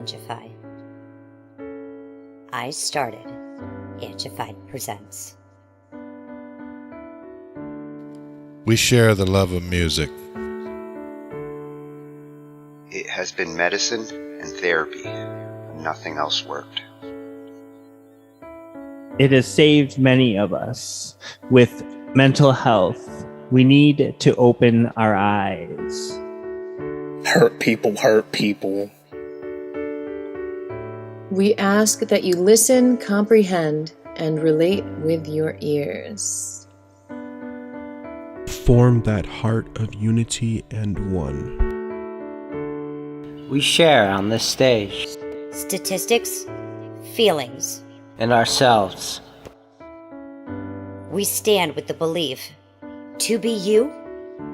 Angified. I started Angified Presents. We share the love of music. It has been medicine and therapy. Nothing else worked. It has saved many of us. With mental health, we need to open our eyes. Hurt people. We ask that you listen, comprehend, and relate with your ears. Form that heart of unity and one. We share on this stage. Statistics, feelings. And ourselves. We stand with the belief to be you,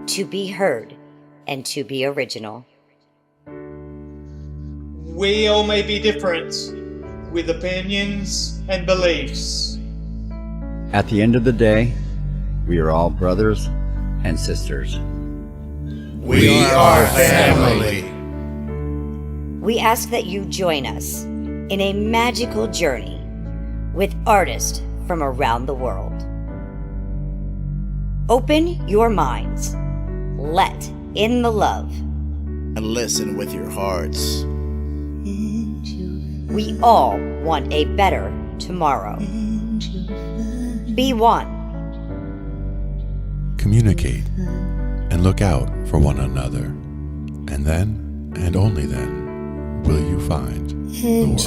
to be heard, and to be original. We all may be different, with opinions and beliefs. At the end of the day, we are all brothers and sisters. We are family. We ask that you join us in a magical journey with artists from around the world. Open your minds, let in the love, and listen with your hearts. We all want a better tomorrow. Be one. Communicate and look out for one another. And then, and only then, will you find the world.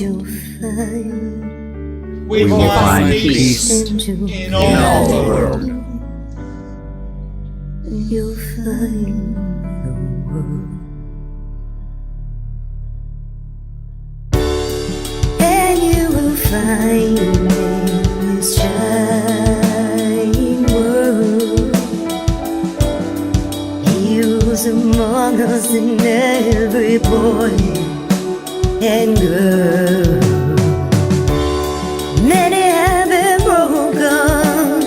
We will find peace in all the world. You'll find the world. And you will find in this shining world. He was among us in every boy and girl. Many have been broken,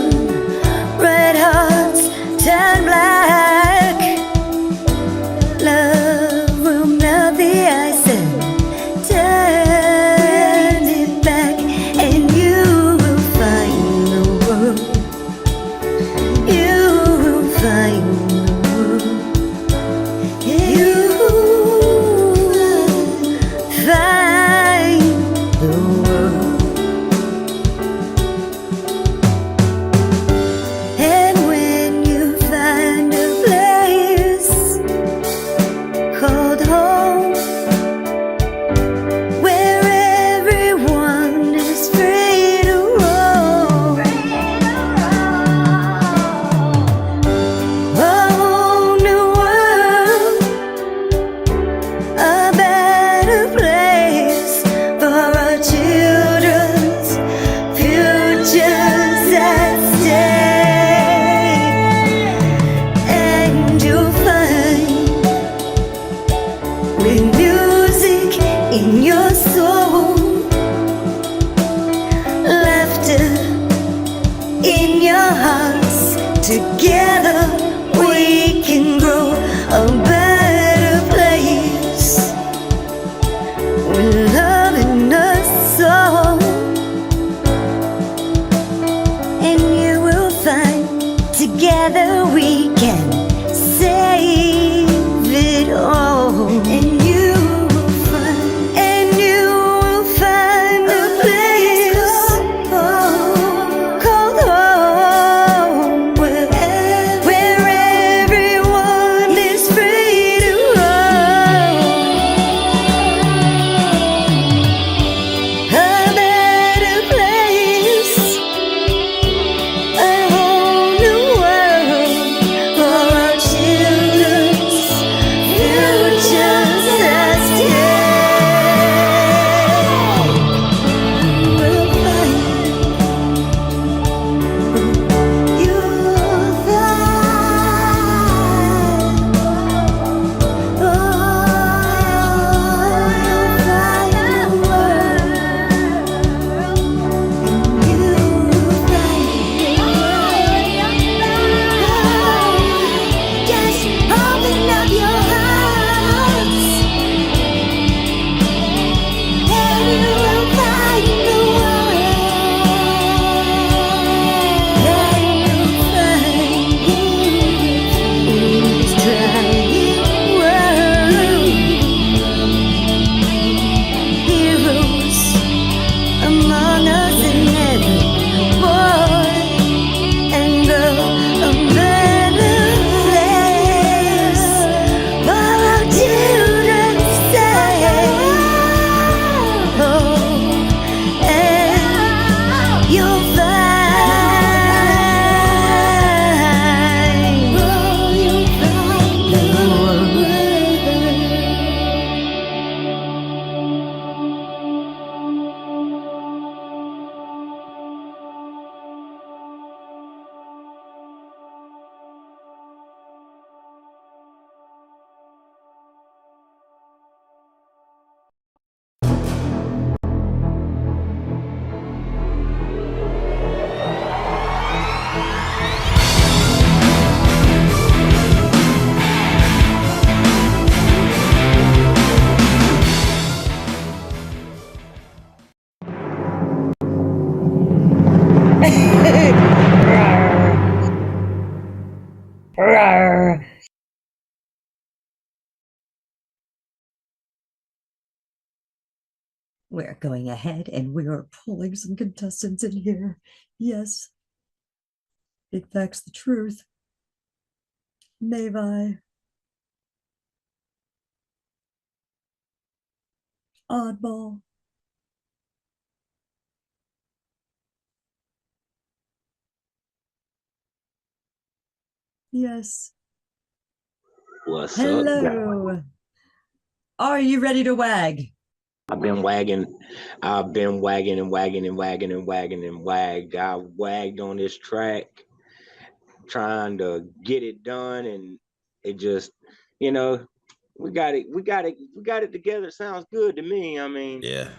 red hearts turn black. Love will melt the ice and turn it back, and you will find the world. You will find the world. You will find the world. And when you find a place called home, where everyone is free to roam, a whole new world, a better place for our children's futures at stake. And you'll find, with music in your soul, laughter in your hearts, together we can grow a better place, with love in us all. And you will find, together we can save it all. And you will find a place called home, where We're going ahead and we are pulling some contestants in here. Yes. Big facts, the truth. Mavi. Oddball. Yes. What's Hello. up, guys? Are you ready to wag? I've been wagging and wagging and wagging and wagging and wagged. I wagged on this track trying to get it done, and it just, we got it together. It sounds good to me. I mean, yeah,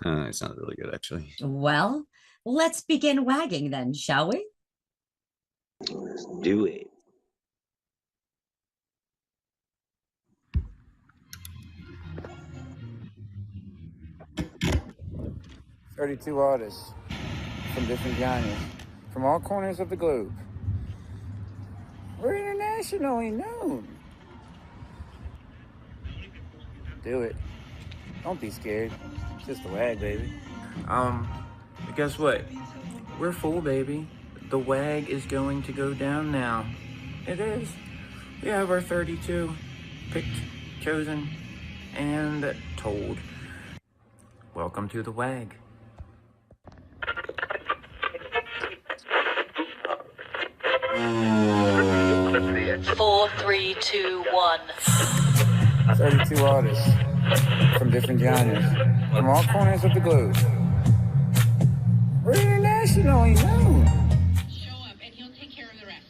it sounds really good, actually. Well, let's begin wagging then, shall we? Let's do it. "32 artists from different genres, from all corners of the globe. We're internationally known. Do it. Don't be scared. It's just a wag, baby." Guess what? We're full, baby. The WAG is going to go down now. It is. We have our 32 picked, chosen, and told. Welcome to the WAG. Four, three, two, one. 32 artists from different genres, from all corners of the globe. We're internationally known. Show up and he'll take care of the rest.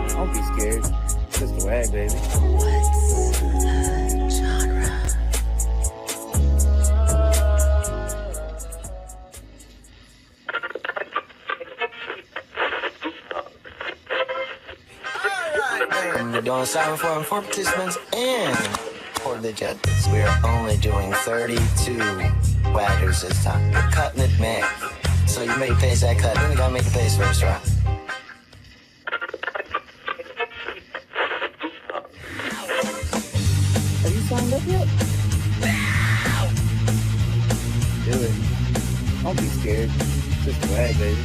Don't be scared. It's just a wag, baby. We're doing silent form for participants and for the judges. We are only doing 32 waggers this time. We're cutting it mad. So you make pace that cut, then you gotta make the pace first, right? Have you signed up yet? Do it. Don't be scared. It's just a wag, baby.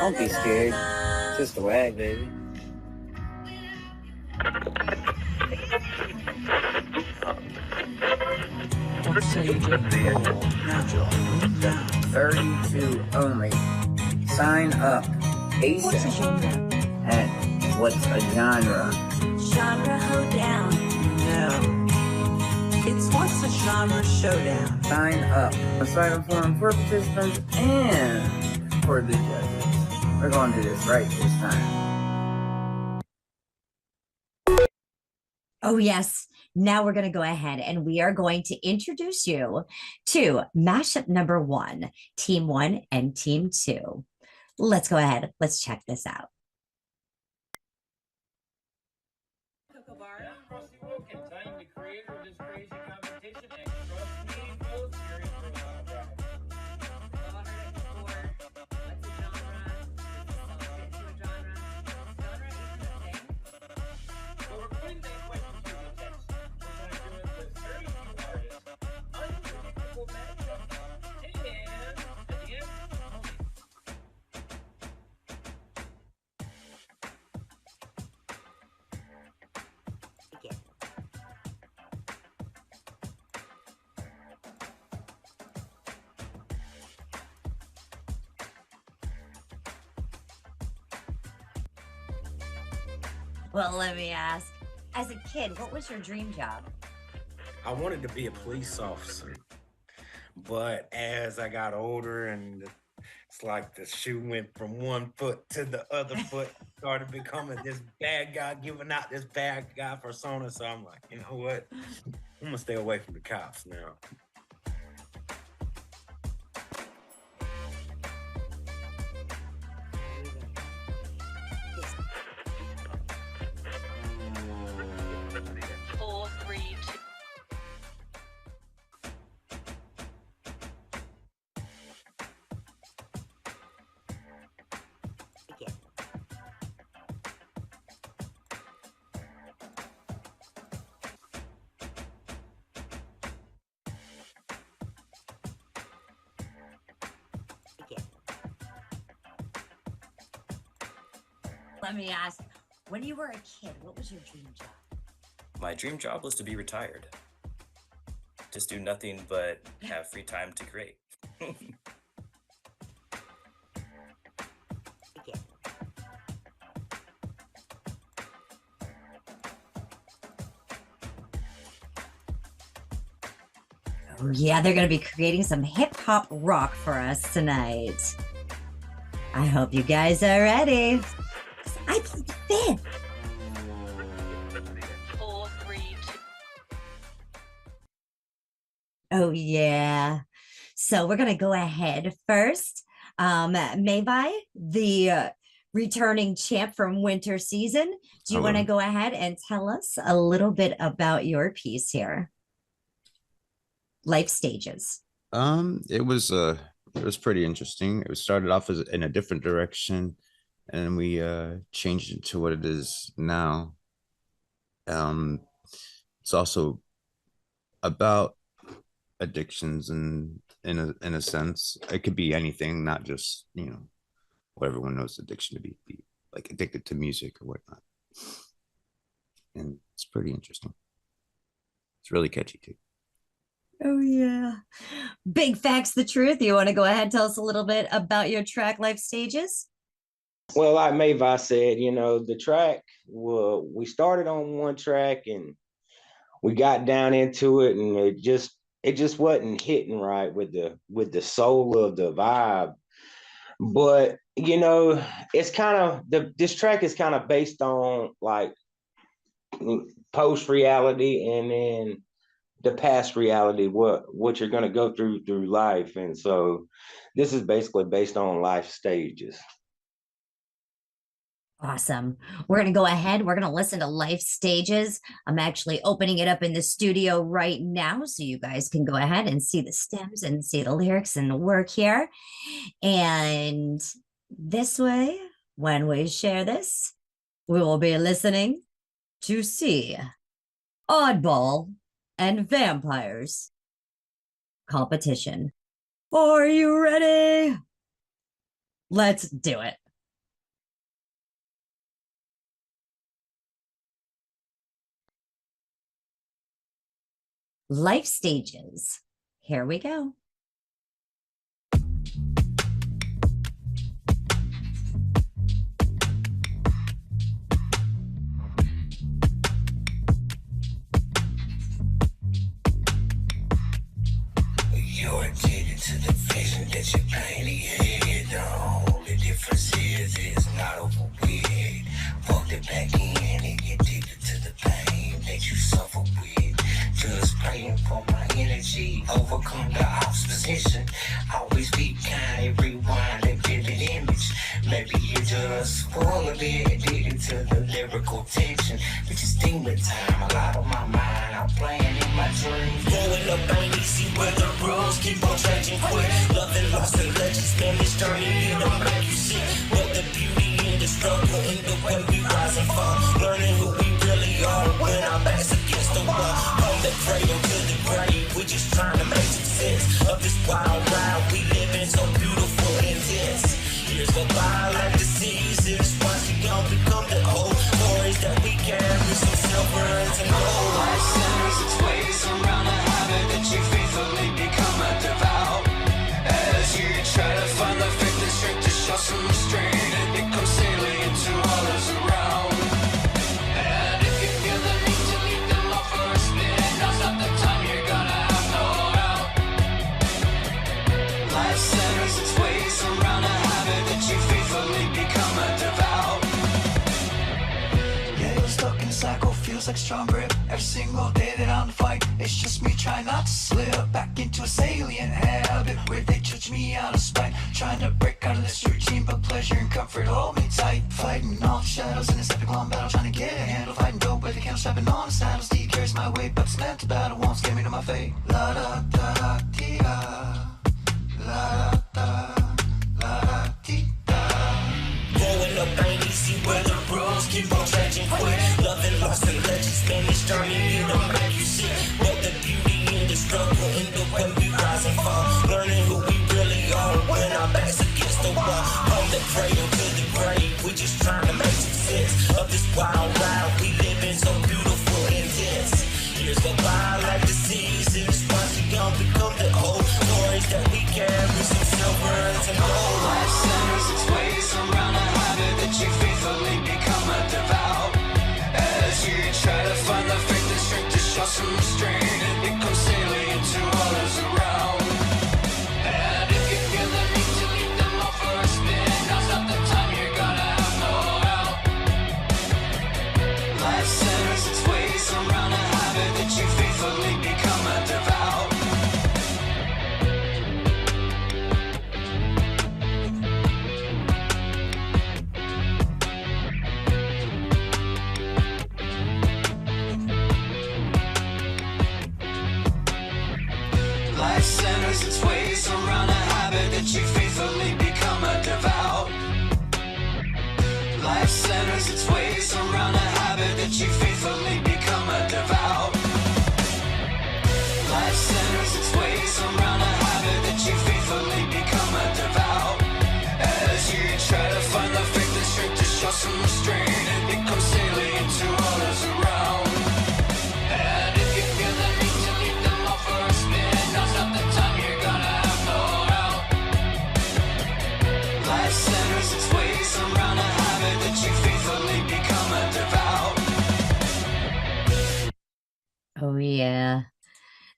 Don't be scared. It's just a wag, baby. Don't say you did. 32 only. Sign up ASAP. And what's a genre? Genre hoedown. No. It's what's a genre showdown. Sign up. A silent form for participants and for the judges. We're going to do this right this time. Oh, yes. Now we're going to go ahead and we are going to introduce you to mashup number 1, team 1 and team 2. Let's go ahead. Let's check this out. Well, let me ask, as a kid, what was your dream job? I wanted to be a police officer, but as I got older and it's like the shoe went from one foot to the other foot, started becoming this bad guy, giving out this bad guy persona. So I'm like, you know what? I'm gonna stay away from the cops now. Let me ask, when you were a kid, what was your dream job? My dream job was to be retired. Just do nothing but have free time to create. Oh, yeah, they're going to be creating some hip hop rock for us tonight. I hope you guys are ready. I played the fifth. 4, 3, 2. Oh, yeah. So we're going to go ahead first. Mavi, the returning champ from winter season, do you want to go ahead and tell us a little bit about your piece here? Life stages. It was pretty interesting. It started off as in a different direction, and we changed it to what it is now. It's also about addictions, and in a sense, it could be anything, not just what everyone knows addiction to be like addicted to music or whatnot. And it's pretty interesting. It's really catchy too. Oh, yeah. Big Facts, the Truth. You want to go ahead and tell us a little bit about your track, Life Stages? Well, like Mavi said, the track, we started on one track and we got down into it, and it just wasn't hitting right with the soul of the vibe. But it's kind of this track is kind of based on like post reality and then the past reality, what you're going to go through life. And so this is basically based on life stages. Awesome. We're going to go ahead. We're going to listen to Life Stages. I'm actually opening it up in the studio right now so you guys can go ahead and see the stems and see the lyrics and the work here. And this way, when we share this, we will be listening to see Oddball and Vampires Competition. Are you ready? Let's do it. Life stages. Here we go. You're addicted to the vision that you painted. The only difference is it's not over with. Pulled it back in and get addicted to the pain that you suffer with. Just praying for my energy, overcome the opposition. Always be kind, rewind and vivid image. Maybe you're just full of it, addicted to the lyrical tension. But just demon time, a lot on my mind. I'm playing in my dreams. Growing up ain't easy where the rules keep on changing quick. Love and lost and legends, man, this journey it'll make you sick. But the beauty in the struggle, in the way we rise and fall. Learning who we really are when our backs against the wall. From the cradle to the grave, we just trying to make some sense of this wild ride we live in, so beautiful and intense. Years go by like the seasons, watching young become the old. Stories that we carry, some silver and some gold. Life centers its ways around a habit that you faithfully become a devout. As you try to find the faith and strength to show some restraint, it becomes salient to others around. And if you feel the need to leave them off for a spin, now's not the time, you're gonna have no doubt. Life centers its ways around a habit that you faithfully become a devout. Yeah, you're stuck in a cycle, feels like strong grip. Every single day that I'm fight, it's just me trying not to slip back into a salient habit where they judge me out of spite. Trying to break out of this routine, but pleasure and comfort hold me tight. Fighting off shadows in this epic long battle, trying to get a handle. Fighting dope with the candle, strapping on the saddle. Steed carries my weight, but it's meant to battle, won't scare me to my fate. La da da dee da, la da la dee da. Growing up ain't easy where the rules keep on changing quick. Love and lost and legends, man, this journey it'll make you sick. But the beauty in the struggle, in the way we rise and fall. Learning who we really are when our backs against the wall. From the cradle to the grave, we just trying to make some this wild ride we live in, so beautiful and intense. Years go by like the seasons, watching young become the old. Stories that we carry, some silver and some gold. Life centers its ways around a habit that you faithfully become a devout. As you try to find the faith and strength to show some restraint and become salient to others around. And if you feel the need to leave them all for a spin, now's not the time, you're gonna have no out. Life centers its ways around a habit that you faithfully become a devout. Life centers its ways around a habit that you faithfully become a devout. Life centers its ways around a habit that you faithfully become a devout. Life centers its ways around a habit that you faithfully become a devout. As you try to find the faith and strength to show some restraint and become salient to others around. And if you feel the need to leave them all for a spin, now's not the time, you're gonna have no out. Life centers its ways around a habit that you faithfully become a devout. Oh, yeah.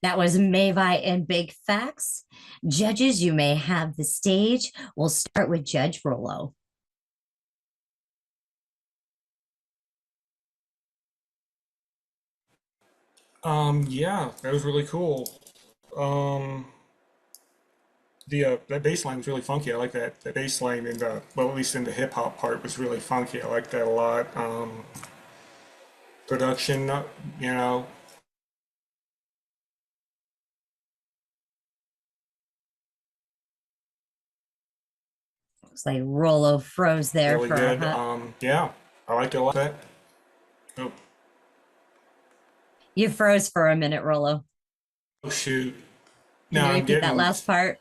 That was Mavi and Big Facts. Judges, you may have the stage. We'll start with Judge Rollo. Yeah, that was really cool. The that bass line was really funky. I like that. The bass line in the, well, at least in the hip hop part, was really funky. I like that a lot. Production, you know. Looks like Rollo froze there Really for good. a hot. Yeah, I liked it a lot. Oh, You froze for a minute, Rollo. oh shoot. Can No, you I'm repeat that getting. last part?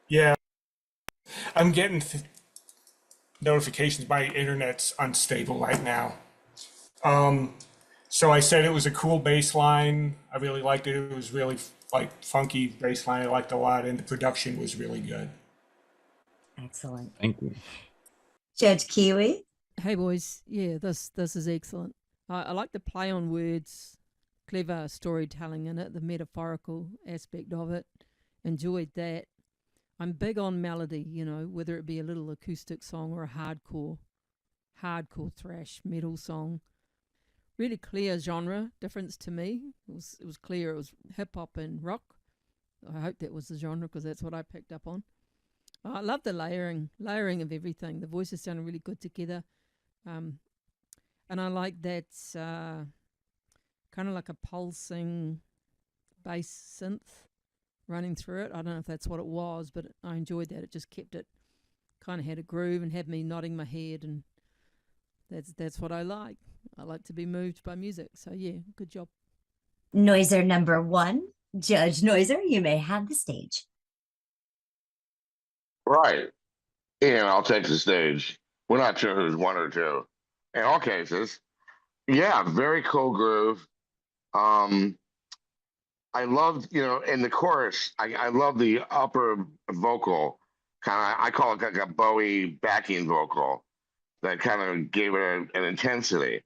Yeah, I'm getting notifications. My internet's unstable right now. So I said it was a cool bass line. I really liked it. It was really like funky bass line. I liked it a lot, and the production was really good. Excellent. Thank you. Judge Kiwi. Hey boys, yeah, this is excellent. I like the play on words, clever storytelling in it, the metaphorical aspect of it. Enjoyed that. I'm big on melody, you know, whether it be a little acoustic song or a hardcore thrash metal song. Really clear genre difference to me. It was clear. It was hip hop and rock. I hope that was the genre because that's what I picked up on. I love the layering of everything. The voices sounded really good together. And I like that kind of like a pulsing bass synth running through it. I don't know if that's what it was, but I enjoyed that. It just kept it, kind of had a groove and had me nodding my head, and that's what I like. I like to be moved by music. So yeah, good job. Noiser number 1. Judge Noiser, you may have the stage. Right. And I'll take the stage. We're not sure who's one or two. In all cases, yeah, very cool groove. I loved, in the chorus, I love the upper vocal, kind of, I call it like a Bowie backing vocal that kind of gave it an intensity.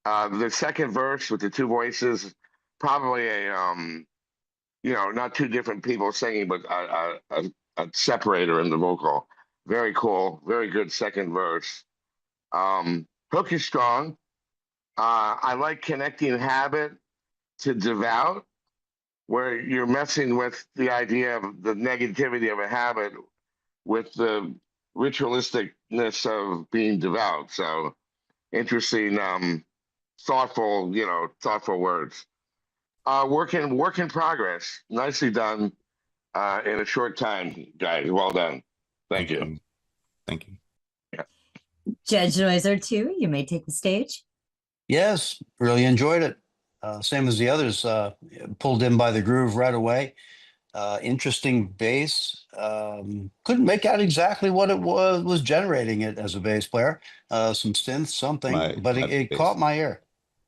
The second verse with the two voices, probably not two different people singing, but a separator in the vocal. Very cool, very good second verse. Hook is strong. I like connecting habit to devout, where you're messing with the idea of the negativity of a habit with the ritualisticness of being devout. So interesting, thoughtful words. Work in progress. Nicely done in a short time, guys. Well done. Thank you. Thank you. Judge Noiser 2, you may take the stage. Yes, really enjoyed it. Same as the others, pulled in by the groove right away. Interesting bass. Couldn't make out exactly what it was generating it as a bass player. Some synth, something, but it caught my ear.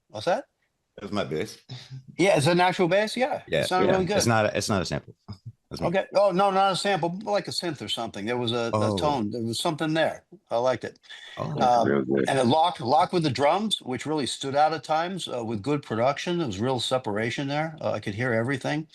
What's that? That was my bass. Yeah, it's an actual bass. Yeah, Yeah, it sounded really good. It's not a sample. That's me. Okay. Oh no, not a sample, but like a synth or something. There was a tone. There was something there. I liked it. And it locked with the drums, which really stood out at times with good production. There was real separation there. I could hear everything.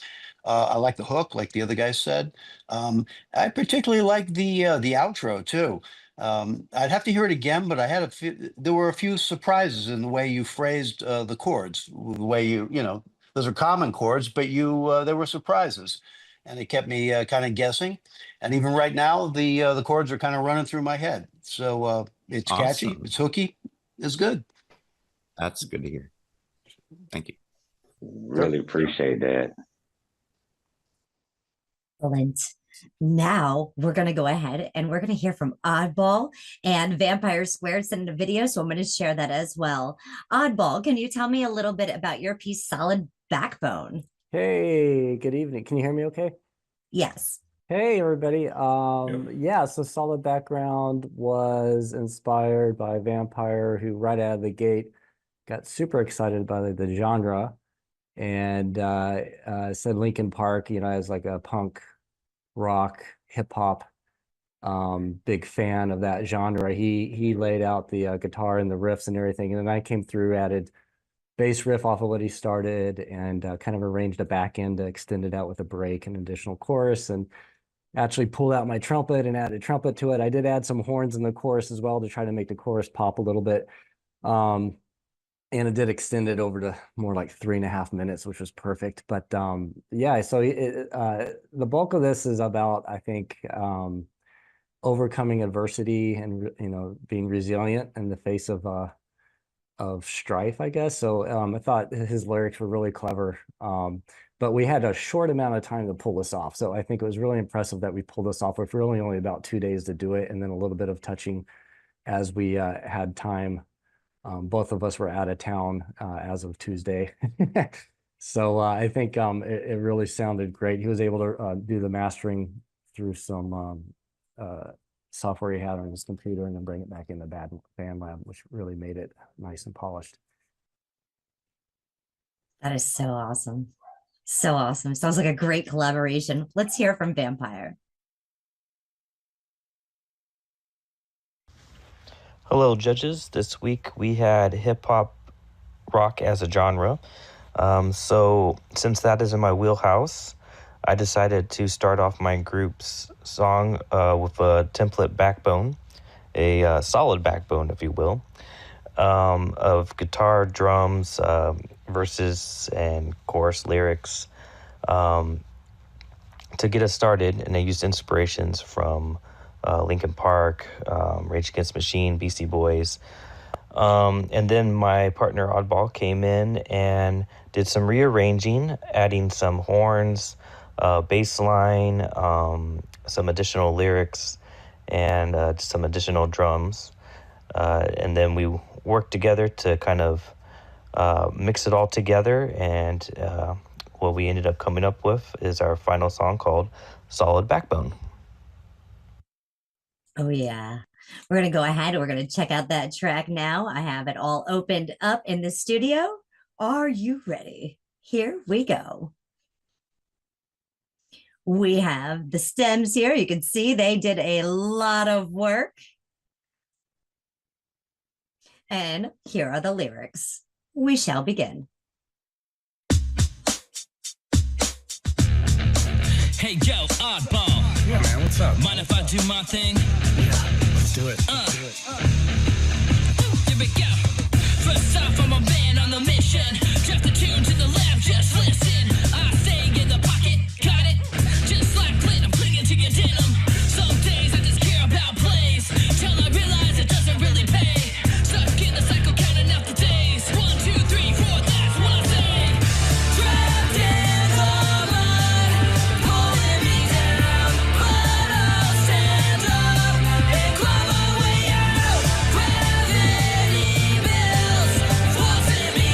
I like the hook, like the other guy said. I particularly like the outro too. I'd have to hear it again, but I had a few. There were a few surprises in the way you phrased the chords, the way you know, those are common chords, but there were surprises, and it kept me kind of guessing. And even right now, the chords are kind of running through my head. So it's catchy, it's hooky, it's good. That's good to hear. Thank you. Really appreciate that. Excellent. Now we're going to go ahead and we're going to hear from Oddball and Vampire Squared sent a video, so I'm going to share that as well. Oddball, can you tell me a little bit about your piece, Solid Backbone? Hey, good evening. Can you hear me okay? Yes. Hey, everybody. Yeah, so Solid Background was inspired by Vampire, who right out of the gate got super excited by the genre and said Linkin Park, you know, as like a punk rock hip hop big fan of that genre. He laid out the guitar and the riffs and everything, and then I came through, added bass riff off of what he started, and kind of arranged a back end to extend it out with a break and additional chorus, and actually pulled out my trumpet and added trumpet to it. I did add some horns in the chorus as well to try to make the chorus pop a little bit. And it did extend it over to more like 3.5 minutes, which was perfect. But yeah, so the bulk of this is about, I think, overcoming adversity and, you know, being resilient in the face of strife, I guess. So I thought his lyrics were really clever. But we had a short amount of time to pull this off. So I think it was really impressive that we pulled this off with really only about 2 days to do it, and then a little bit of touching as we had time. Both of us were out of town as of Tuesday. So I think it really sounded great. He was able to do the mastering through some software he had on his computer and then bring it back in the BandLab, which really made it nice and polished. That is so awesome. So awesome. Sounds like a great collaboration. Let's hear from Vampire. Hello, judges. This week we had hip hop rock as a genre. So since that is in my wheelhouse, I decided to start off my group's song with a template backbone, a solid backbone, if you will, of guitar, drums, verses, and chorus lyrics to get us started. And I used inspirations from Linkin Park, Rage Against the Machine, Beastie Boys. And then my partner Oddball came in and did some rearranging, adding some horns, bass line, some additional lyrics, and some additional drums. And then we worked together to kind of mix it all together. And what we ended up coming up with is our final song called Solid Backbone. Oh, yeah. We're going to go ahead and we're going to check out that track now. I have it all opened up in the studio. Are you ready? Here we go. We have the stems here. You can see they did a lot of work. And here are the lyrics. We shall begin. Hey, yo, Oddball. Yeah, man, what's up? Mind if I do my thing? Yeah, let's do it. Here we go. First off, I'm a man on the mission. Draft the tune to the left, just listen. I stay in the pocket, got it? Just like plate, I'm clinging to your denim. Some days I just care about plays, till I realize it doesn't really pay. Stuck in the cycle, counting out the days. 1, 2, 3, 4, that's what I say. Trapped in the mud, pulling me down, but I'll stand up and climb my way out. Gravity builds, forcing me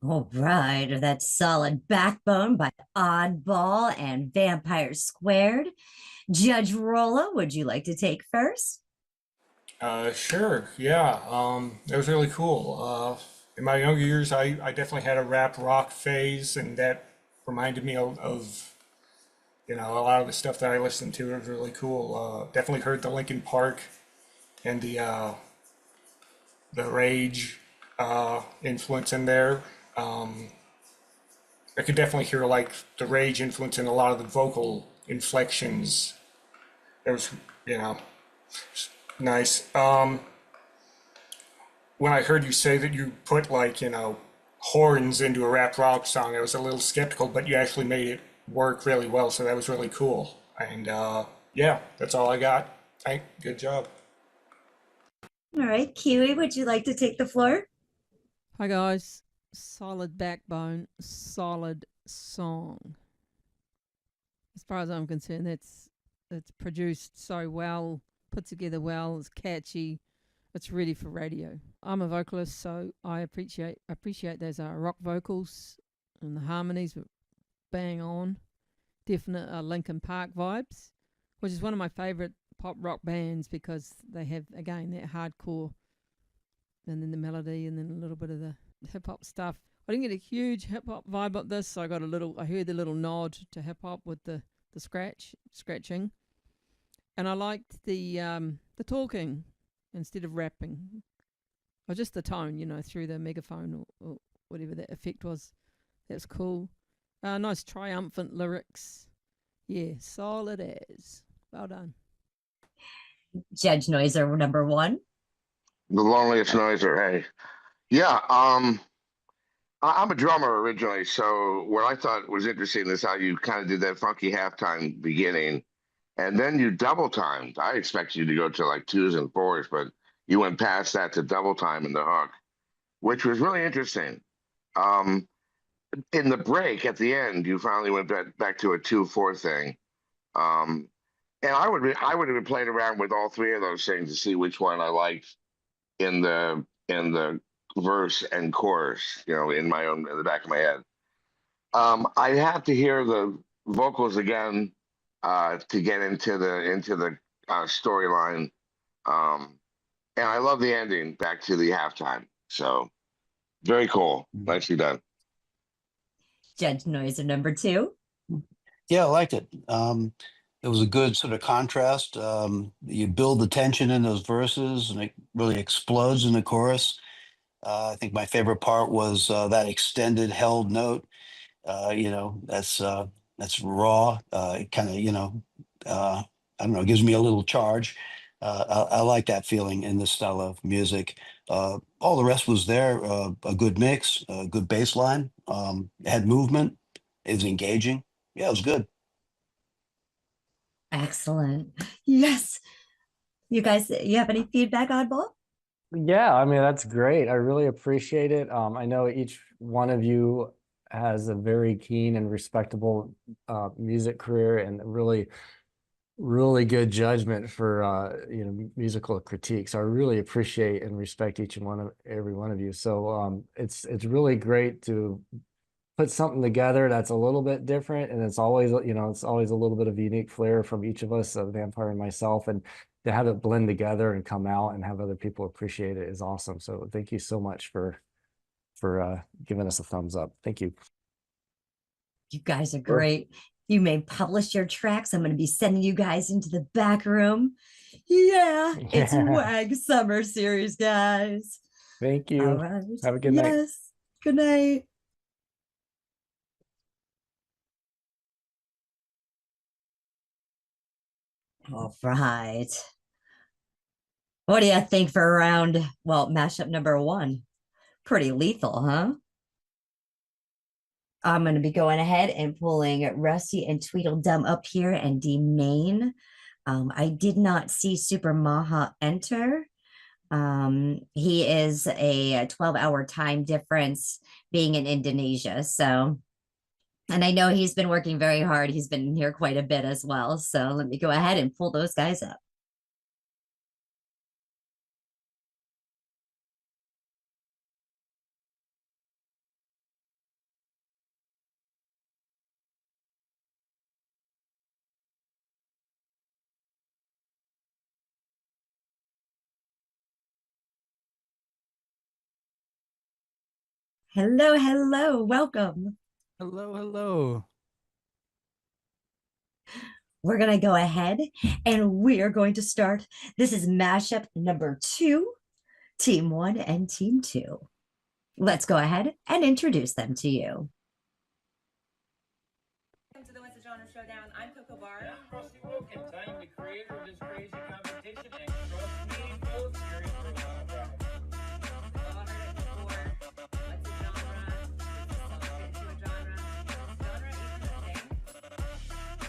All right, that's Solid Backbone by Oddball and Vampire Squared. Judge Rolla, would you like to take first? Sure. Yeah. That was really cool. In my younger years, I definitely had a rap rock phase, and that reminded me of a lot of the stuff that I listened to was really cool. Definitely heard the Linkin Park and the Rage influence in there. I could definitely hear like the Rage influence in a lot of the vocal inflections. It was, you know, nice. When I heard you say that you put like, horns into a rap rock song, I was a little skeptical, but you actually made it work really well, so that was really cool. And yeah, that's all I got. Good job. All right, Kiwi, would you like to take the floor? Hi guys, Solid Backbone, solid song. As far as I'm concerned, it's produced so well, put together well, it's catchy, it's ready for radio. I'm a vocalist, so I appreciate those rock vocals and the harmonies were bang on. Definite Linkin Park vibes, which is one of my favorite pop rock bands because they have again that hardcore and then the melody and then a little bit of the hip hop stuff. I didn't get a huge hip hop vibe up this, so I heard the little nod to hip hop with the scratching. And I liked the talking instead of rapping. Or just the tone, through the megaphone or whatever that effect was. That's cool. Nice triumphant lyrics. Yeah, solid as. Well done. Judge Noiser, number one. The loneliest noiser. Hey, yeah. I'm a drummer originally, so what I thought was interesting is how you kind of did that funky halftime beginning, and then you double timed. I expected you to go to like twos and fours, but you went past that to double time in the hook, which was really interesting. Um, in the break at the end, you finally went back to a 2/4 thing. And I would have played around with all three of those things to see which one I liked in the verse and chorus, in the back of my head. I have to hear the vocals again to get into the storyline. And I love the ending back to the halftime. So very cool. Nicely done. Judge Noiser, number two. Yeah, I liked it. It was a good sort of contrast. You build the tension in those verses, and it really explodes in the chorus. I think my favorite part was that extended held note. That's raw. It kind of, I don't know, gives me a little charge. I like that feeling in this style of music. All the rest was there. A good mix, a good bass line. It had movement. It was engaging. Yeah, it was good. Excellent. Yes. You guys, you have any feedback, Oddball? Yeah, I mean, that's great. I really appreciate it. I know each one of you has a very keen and respectable music career and really, really good judgment for musical critique. So I really appreciate and respect every one of you. So it's really great to put something together that's a little bit different, and it's always a little bit of unique flair from each of us, Vampire and myself, and to have it blend together and come out and have other people appreciate it is awesome. So thank you so much for giving us a thumbs up. Thank you. You guys are great. You may publish your tracks. I'm going to be sending you guys into the back room. Yeah, it's WAG Summer Series, guys. Thank you. All right. Have a good night. Yes. Good night. All right. What do you think for mashup number one? Pretty lethal, huh? I'm going to be going ahead and pulling Rusty and Tweedledum up here and D main. I did not see Super Maha enter. He is a 12-hour time difference being in Indonesia. So, and I know he's been working very hard. He's been here quite a bit as well. So let me go ahead and pull those guys up. Hello, hello, welcome. Hello, hello. We're going to go ahead and we are going to start. This is mashup number 2, team 1 and team 2. Let's go ahead and introduce them to you. Welcome to the What's the Genre Showdown. I'm Coco Barr. I'm Rusty Wilkins. I am the creator of this crazy competition, and trust me, folks, you're in for a wild ride. We've all heard it before. What's a genre? Let's get into a genre. Genre even a thing?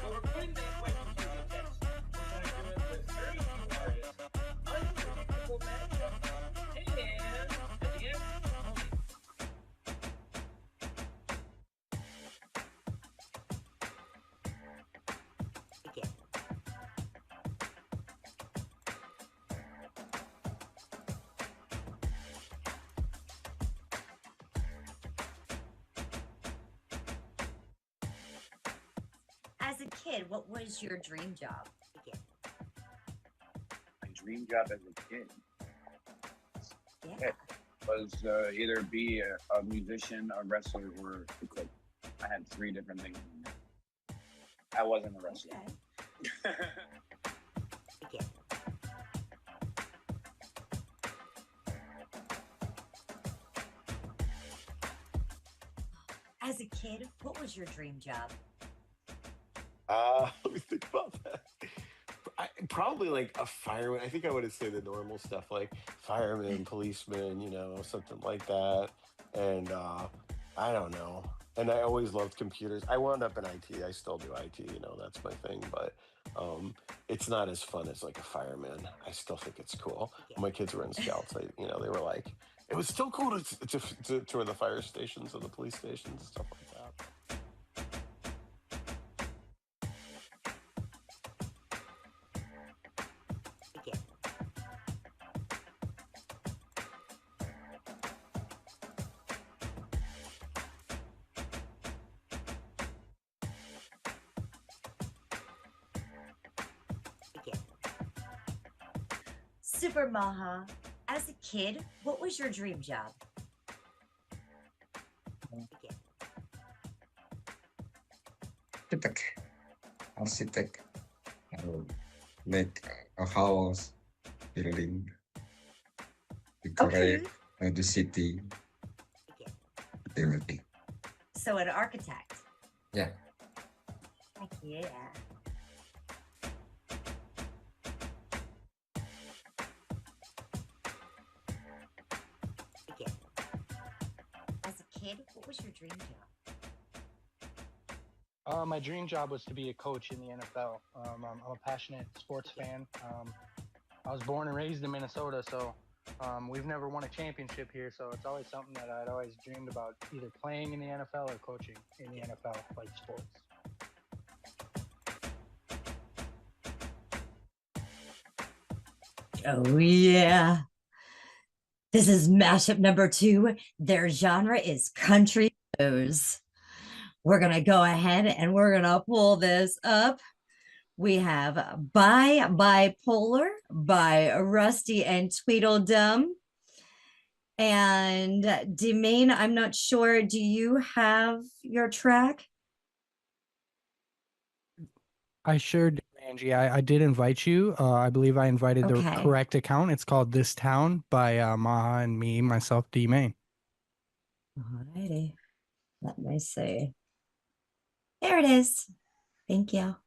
Well, we're putting that question to the test. We're going to do it with 32 artists, unpredictable matchups, and at the end, only As a kid, what was your dream job? My dream job as a kid Yeah. was either be a musician, a wrestler, or a cook. I had 3 different things. I wasn't a wrestler. As a kid, what was your dream job? Let me think about that. Probably like a fireman. I think I would have said the normal stuff like fireman, policeman, you know, something like that. And I don't know. And I always loved computers. I wound up in IT. I still do IT, you know, that's my thing. But it's not as fun as like a fireman. I still think it's cool. When my kids were in scouts, they were like, it was still cool to tour the fire stations and the police stations and stuff like that. Super Maha, as a kid, what was your dream job? Architect, make a house, building, decorate the city, everything. So an architect. Yeah. Heck yeah. As a kid, what was your dream job? My dream job was to be a coach in the NFL. I'm a passionate sports fan. I was born and raised in Minnesota, so we've never won a championship here. So it's always something that I'd always dreamed about, either playing in the NFL or coaching in the NFL, like sports. Oh, yeah. This is mashup number 2. Their genre is country blues. We're going to go ahead and we're going to pull this up. We have Bipolar by Rusty and Tweedledum. And Demain, I'm not sure. Do you have your track? I sure did, Angie. I did invite you. I believe I invited the Okay. correct account. It's called This Town by Maha and me, myself, D-Main. Alrighty. Let me see. There it is. Thank you.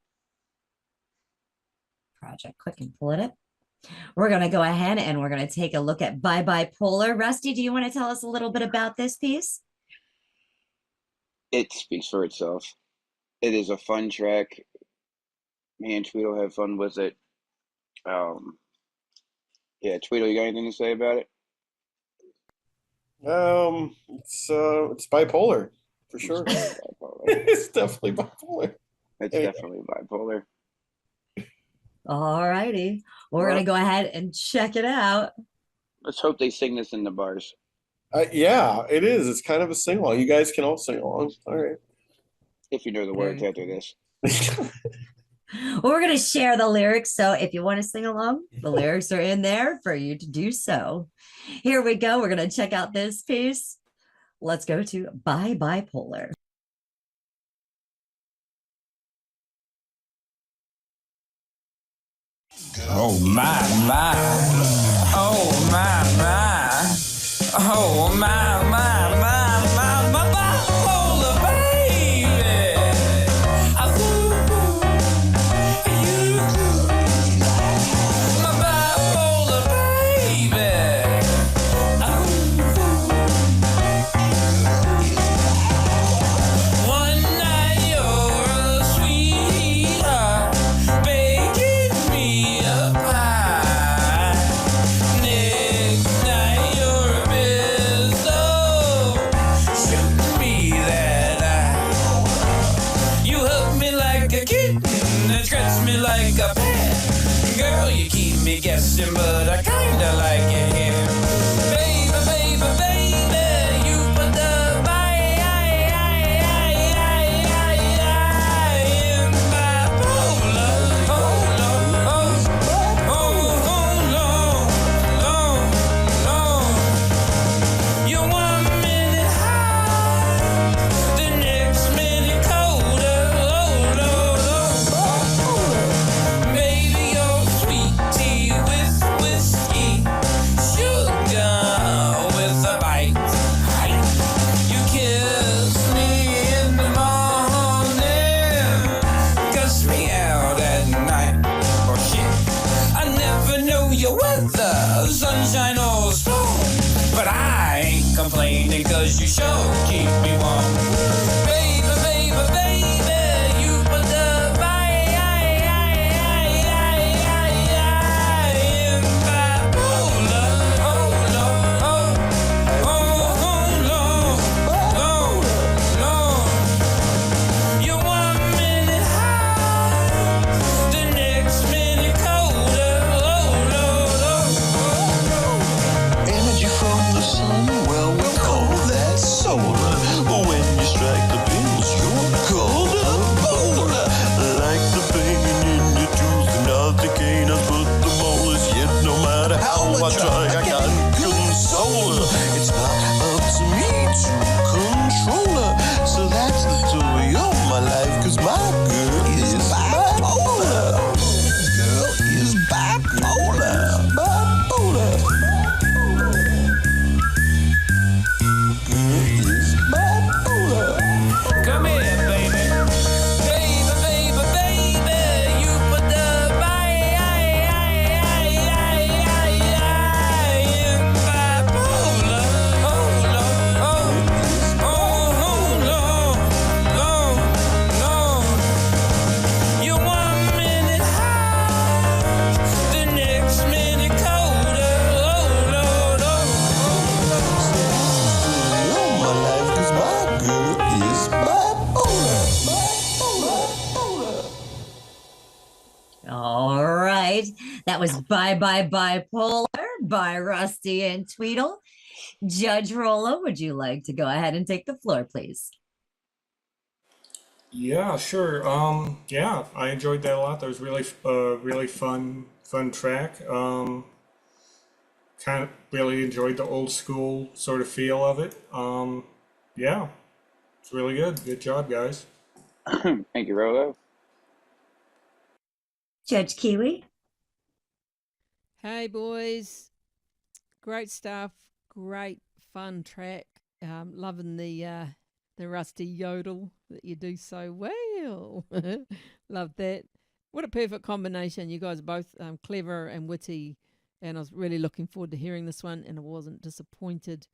Project Quick and pull it up. We're going to go ahead and we're going to take a look at Bipolar. Rusty, do you want to tell us a little bit about this piece? It speaks for itself. It is a fun track. Me and Tweedle have fun with it. Yeah, Tweedle, you got anything to say about it? It's bipolar for sure. It's definitely bipolar. It's definitely bipolar. All righty. We're going to go ahead and check it out. Let's hope they sing this in the bars. Yeah, it is. It's kind of a sing along. You guys can all sing along. All right. If you know the words after this. We're going to share the lyrics. So if you want to sing along, the lyrics are in there for you to do so. Here we go. We're going to check out this piece. Let's go to Bye Bipolar. Oh my, oh my, oh my, my bipolar baby. My bipolar baby. One night you're a sweetheart, baking me a pie. Next night you're a pistol, shoot me that eye. You hug me like a kitten and scratch me like a pet. Girl, you keep me guessing, but I kinda like it here. Baby, baby, baby, you put the in bipolar. You're 1 minute high, the next minute colder. Baby, you're sweet tea with whiskey, sugar with a bite. You kiss me in the morning, cuss me out at night. Oh shit, I never know your weather, sunshine or storm, but I ain't complaining 'cause you sure keep me warm. Baby, baby, baby, you put the in bipolar. You're 1 minute high, the next minute colder. Energy from the sun, well, we call that solar. When you strike the pills, you're called a bowler. Like the pain in your tooth, not the cane, but the molars. Yet no matter how I try, I can't console her. It's not up to me to control her. So that's the story of my life, 'cause my girl is bipolar. Girl is bipolar. Bipolar. Come here, baby. Baby, baby, baby, you put the in bipolar. You're 1 minute high, the next minute colder. My life, 'cause my girl is bipolar. All right. That was Bye Bye Bipolar by Rusty and Tweedle. Judge Rollo, would you like to go ahead and take the floor, please? Yeah, sure. Yeah, I enjoyed that a lot. That was really fun track. Kind of really enjoyed the old school sort of feel of it. Yeah, it's really good. Good job, guys. Thank you, Rolo. Judge Kiwi. Hey, boys. Great stuff. Great fun track. Loving the rusty yodel that you do so well. Love that. What a perfect combination. You guys are both clever and witty, and I was really looking forward to hearing this one, and I wasn't disappointed.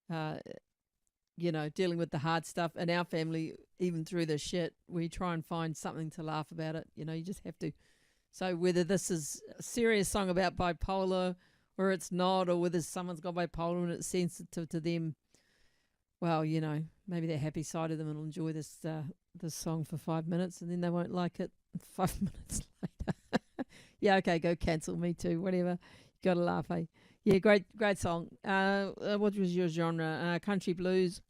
Dealing with the hard stuff in our family, even through the shit, we try and find something to laugh about it. You just have to. So whether this is a serious song about bipolar or it's not, or whether someone's got bipolar and it's sensitive to them, well, maybe they're happy side of them and will enjoy this song for 5 minutes, and then they won't like it 5 minutes later. Yeah, okay, go cancel me too, whatever. You got to laugh, eh? Yeah, great song. What was your genre? Country blues.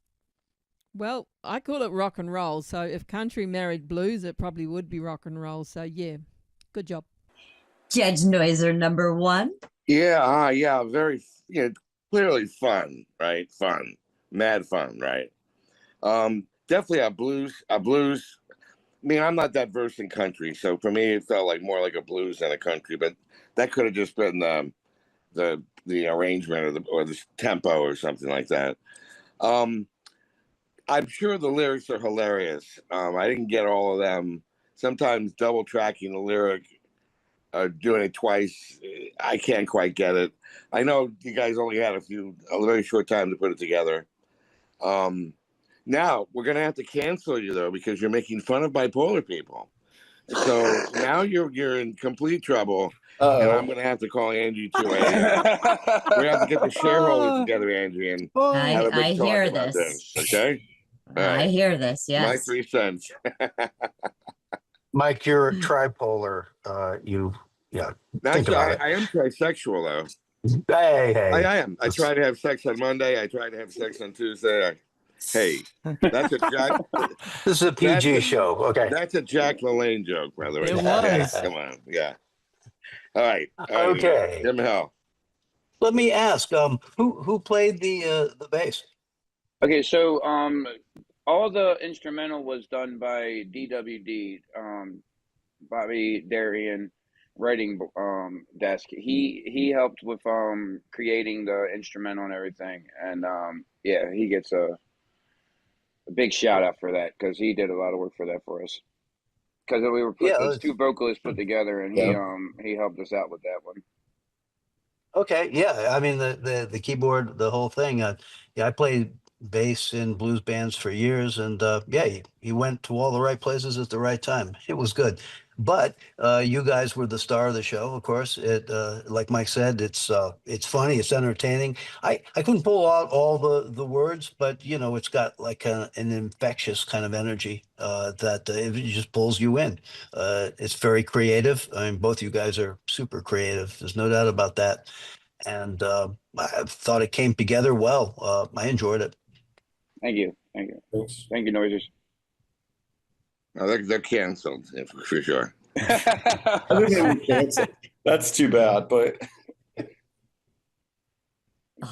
Well, I call it rock and roll. So if country married blues, it probably would be rock and roll. So yeah, good job. Judge Noiser #1. Yeah, very, clearly fun, right? Fun. mad fun, right? Definitely a blues. I mean, I'm not that versed in country, so for me, it felt like more like a blues than a country. But that could have just been the arrangement or the tempo or something like that. I'm sure the lyrics are hilarious. I didn't get all of them. Sometimes double tracking the lyric, doing it twice, I can't quite get it. I know you guys only had a very short time to put it together. Now we're gonna have to cancel you though because you're making fun of bipolar people. So now you're in complete trouble. And I'm gonna have to call Angie 2 a.m. We have to get the shareholders together, Angie, and have a I big talk hear about this. this. Okay. All I right. hear this. My Yes. 3 cents. Mike, you're tripolar. Think about it. I am trisexual though. Hey. I am. I try to have sex on Monday. I try to have sex on Tuesday. Hey, that's a Jack. This is a PG show. Okay. That's a Jack LaLanne joke, by the way. It was. Come on. Yeah. All right. Okay. Jim Hill. Let me ask. Who played the bass? Okay, so all the instrumental was done by DWD, Bobby Darian, writing desk. He helped with creating the instrumental and everything, and yeah, he gets a big shout out for that because he did a lot of work for that for us. Because we were put those 2 vocalists put together, and he helped us out with that one. Okay, yeah. I mean the keyboard, the whole thing. I played bass in blues bands for years, and he went to all the right places at the right time. It was good. But you guys were the star of the show, of course. It like Mike said, it's funny, it's entertaining. I couldn't pull out all the words, but it's got like an infectious kind of energy that it just pulls you in. It's very creative. I mean, both you guys are super creative. There's no doubt about that. And I thought it came together well. I enjoyed it. Thank you. Thanks. Thank you, Noises. No, they're canceled for sure. I think they were canceled. That's too bad, but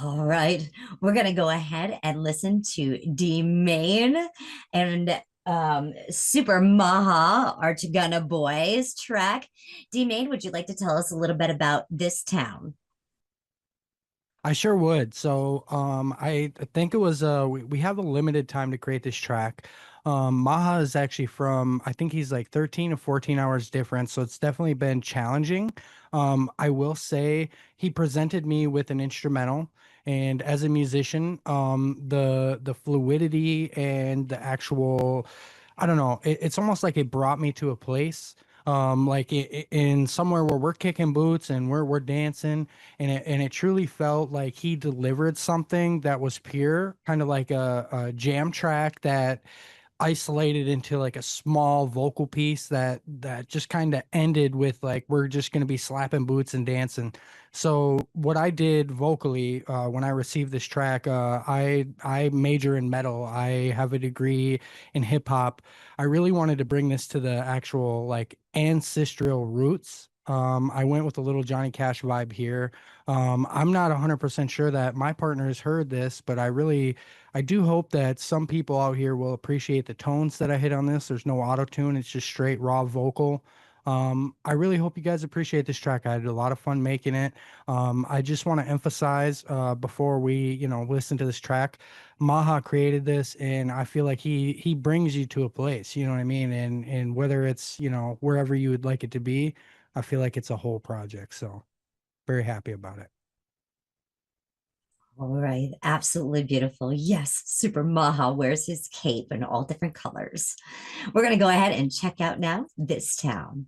All right. We're going to go ahead and listen to D Main and Super Maha, our Chagana Boys track. D Main, would you like to tell us a little bit about this town? I sure would. So I think it was we have a limited time to create this track. Maha is actually from, I think he's like 13 to 14 hours difference, so it's definitely been challenging. I will say he presented me with an instrumental, and as a musician, the fluidity and the actual, I don't know, it's almost like it brought me to a place like in somewhere where we're kicking boots and we're dancing, and it truly felt like he delivered something that was pure, kind of like a jam track that isolated into like a small vocal piece that just kind of ended with like we're just going to be slapping boots and dancing. So what I did vocally when I received this track, I major in metal. I have a degree in hip hop. I really wanted to bring this to the actual like ancestral roots. I went with a little Johnny Cash vibe here. I'm not 100% sure that my partner has heard this, but I do hope that some people out here will appreciate the tones that I hit on this. There's no auto tune. It's just straight raw vocal. I really hope you guys appreciate this track. I had a lot of fun making it. I just want to emphasize before we, listen to this track, Maha created this, and I feel like he brings you to a place, you know what I mean? And whether it's, wherever you would like it to be, I feel like it's a whole project. So very happy about it. All right, absolutely beautiful. Yes, Super Maha wears his cape in all different colors. We're going to go ahead and check out now this town.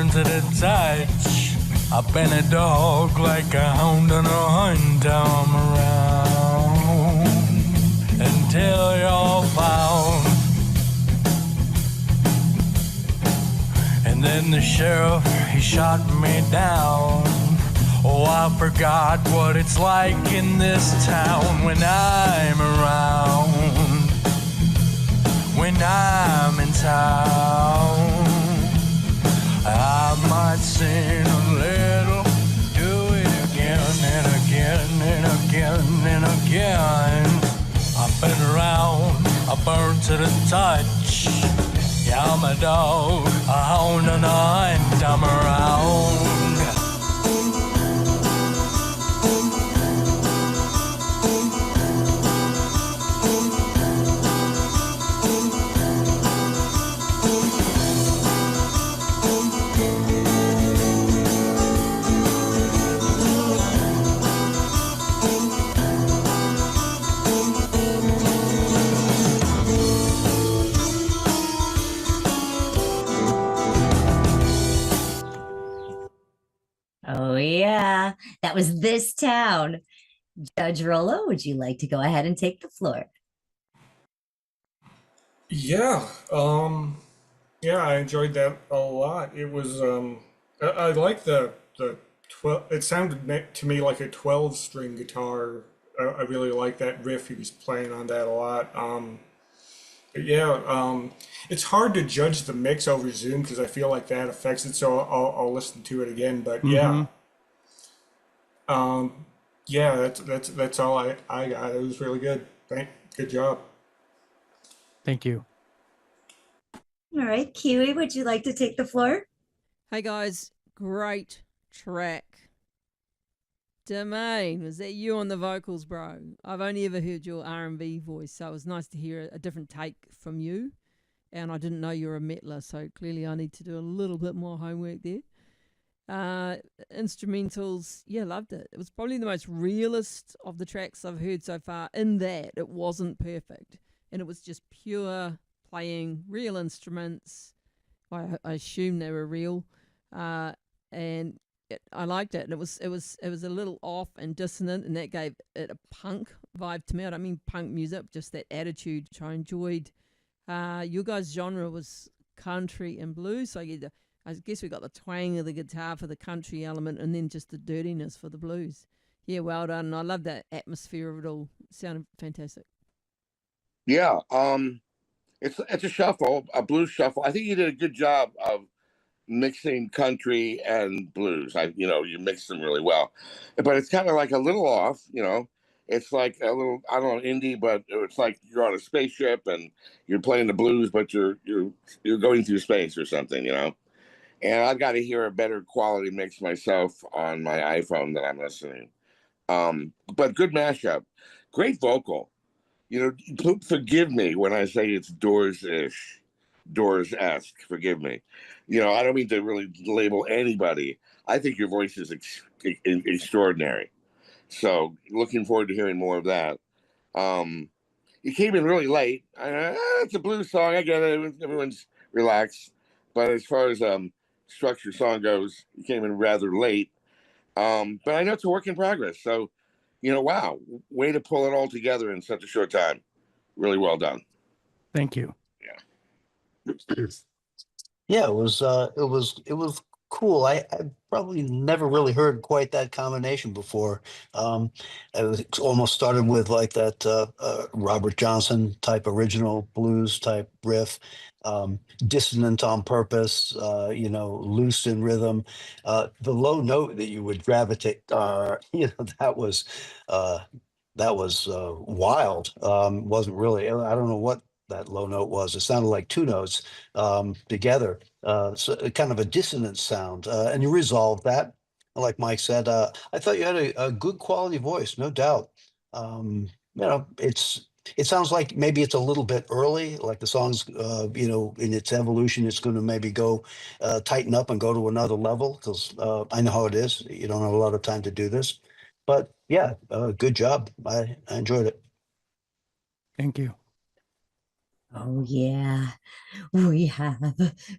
burn to the touch. I've been a dog like a hound on a hunt. I'm around until you're found. And then the sheriff, he shot me down. Oh, I forgot what it's like in this town when I'm around. When I'm in town, I might sin a little, do it again and again and again and again. I've been around, I burn to the touch. Yeah, I'm a dog, a hound and a hunt, I'm around. Oh, yeah. That was This Town. Judge Rollo, would you like to go ahead and take the floor? Yeah, yeah, I enjoyed that a lot. It was, I like the 12. It sounded to me like a 12-string guitar. I really like that riff. He was playing on that a lot. But yeah, it's hard to judge the mix over Zoom because I feel like that affects it. So I'll listen to it again. But yeah, um, yeah, that's all I got. It was really good. Good job. Thank you. All right, Kiwi, would you like to take the floor? Hey guys, great track. Domain, was that you on the vocals, bro? I've only ever heard your R&B voice, so it was nice to hear a different take from you. And I didn't know you were a metler, so clearly I need to do a little bit more homework there. Instrumentals, yeah, loved it. It was probably the most realist of the tracks I've heard so far, in that it wasn't perfect. And it was just pure playing real instruments. I assume they were real. And I liked it. And it was a little off and dissonant, and that gave it a punk vibe to me. I don't mean punk music, just that attitude, which I enjoyed. Your guys' genre was country and blues, so I guess we got the twang of the guitar for the country element, and then just the dirtiness for the blues. Yeah, well done. I love that atmosphere of it all. It sounded fantastic. Yeah, it's a shuffle, a blues shuffle. I think you did a good job of mixing country and blues. You mixed them really well, but it's kind of like a little off. It's like a little, I don't know, indie, but it's like you're on a spaceship and you're playing the blues, but you're going through space or something. And I've got to hear a better quality mix myself on my iPhone that I'm listening. But good mashup, great vocal. Forgive me when I say it's Doors-ish, Doors-esque. Forgive me. I don't mean to really label anybody. I think your voice is extraordinary. So looking forward to hearing more of that. You came in really late. It's a blues song. I get it. Everyone's relaxed. But as far as structure song goes, you came in rather late. But I know it's a work in progress. So, wow, way to pull it all together in such a short time. Really well done. Thank you. Yeah, it was cool. I probably never really heard quite that combination before. It almost started with like that Robert Johnson type original blues type riff, dissonant on purpose, loose in rhythm. The low note that you would gravitate, that was wild. Wasn't really. I don't know what that low note was. It sounded like two notes together, so kind of a dissonant sound. And you resolved that. Like Mike said, I thought you had a good quality voice, no doubt. It sounds like maybe it's a little bit early, like the song's, in its evolution, it's going to maybe go tighten up and go to another level, because I know how it is. You don't have a lot of time to do this. But yeah, good job. I enjoyed it. Thank you. Oh, yeah. We have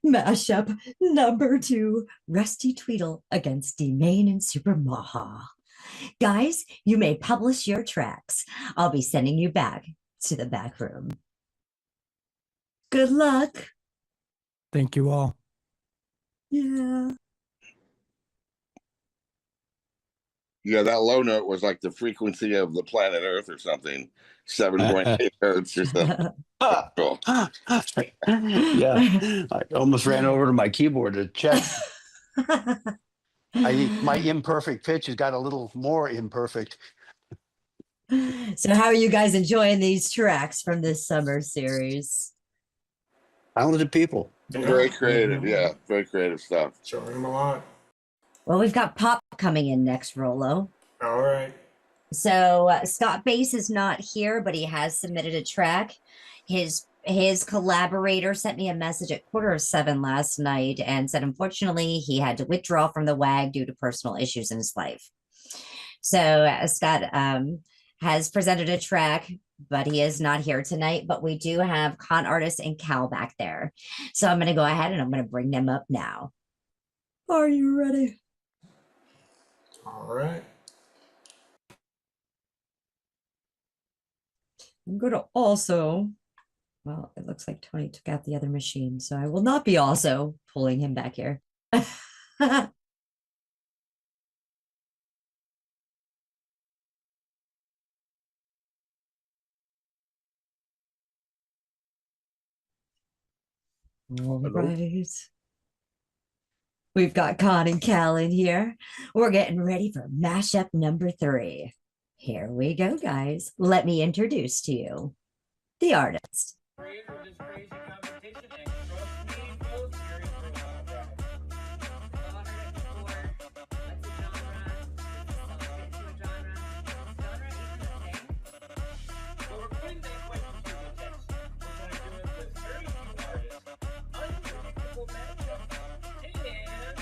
mashup number 2, Rusty Tweedle against D-Main and Super Maha. Guys, you may publish your tracks. I'll be sending you back to the back room. Good luck. Thank you all. Yeah. Yeah, that low note was like the frequency of the planet Earth or something. 7.8 hertz or something. Cool. Yeah, I almost ran over to my keyboard to check. My imperfect pitch has got a little more imperfect. So how are you guys enjoying these tracks from this summer series? Talented people. Very creative, yeah. Very creative stuff. Showing them a lot. Well, we've got Pop coming in next, Rolo. All right. So Scott Bass is not here, but he has submitted a track. His collaborator sent me a message at 7:15 last night and said, unfortunately, he had to withdraw from the WAG due to personal issues in his life. So Scott has presented a track, but he is not here tonight. But we do have Con Artist and Cal back there. So I'm going to go ahead and I'm going to bring them up now. Are you ready? All right. I'm going to also, well, it looks like Tony took out the other machine, so I will not be also pulling him back here. All right. We've got Con and Cal in here. We're getting ready for mashup number 3. Here we go, guys. Let me introduce to you the artist. Creator of this crazy competition, and trust me, folks, you're in for a wild ride. All I heard it before. What's a genre? Does a song fit into a genre? Is genre even a thing? Well, we're putting that question to the test. We're going to do it with 32 artists, unpredictable matchups, and at the end,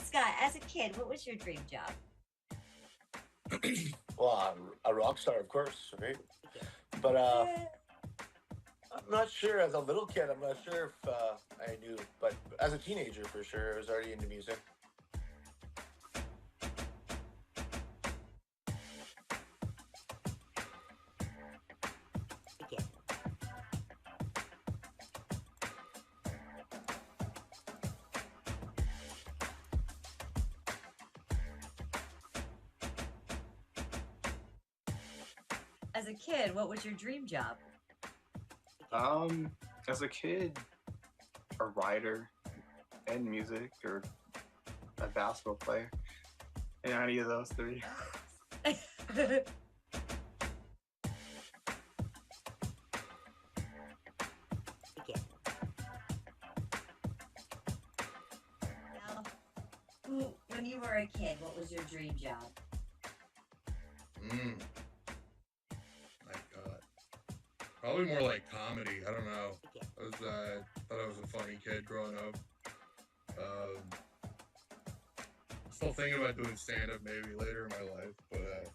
Scott, as a kid, what was your dream job? Well, a rock star, of course, right? But I'm not sure. As a little kid, I'm not sure if I knew. But as a teenager, for sure, I was already into music. As a kid, what was your dream job? As a kid, a writer and music or a basketball player. Any of those 3. Now, when you were a kid, what was your dream job? My God. Probably more like comedy. I don't know. I thought I was a funny kid growing up. Still thinking about doing stand-up maybe later in my life, but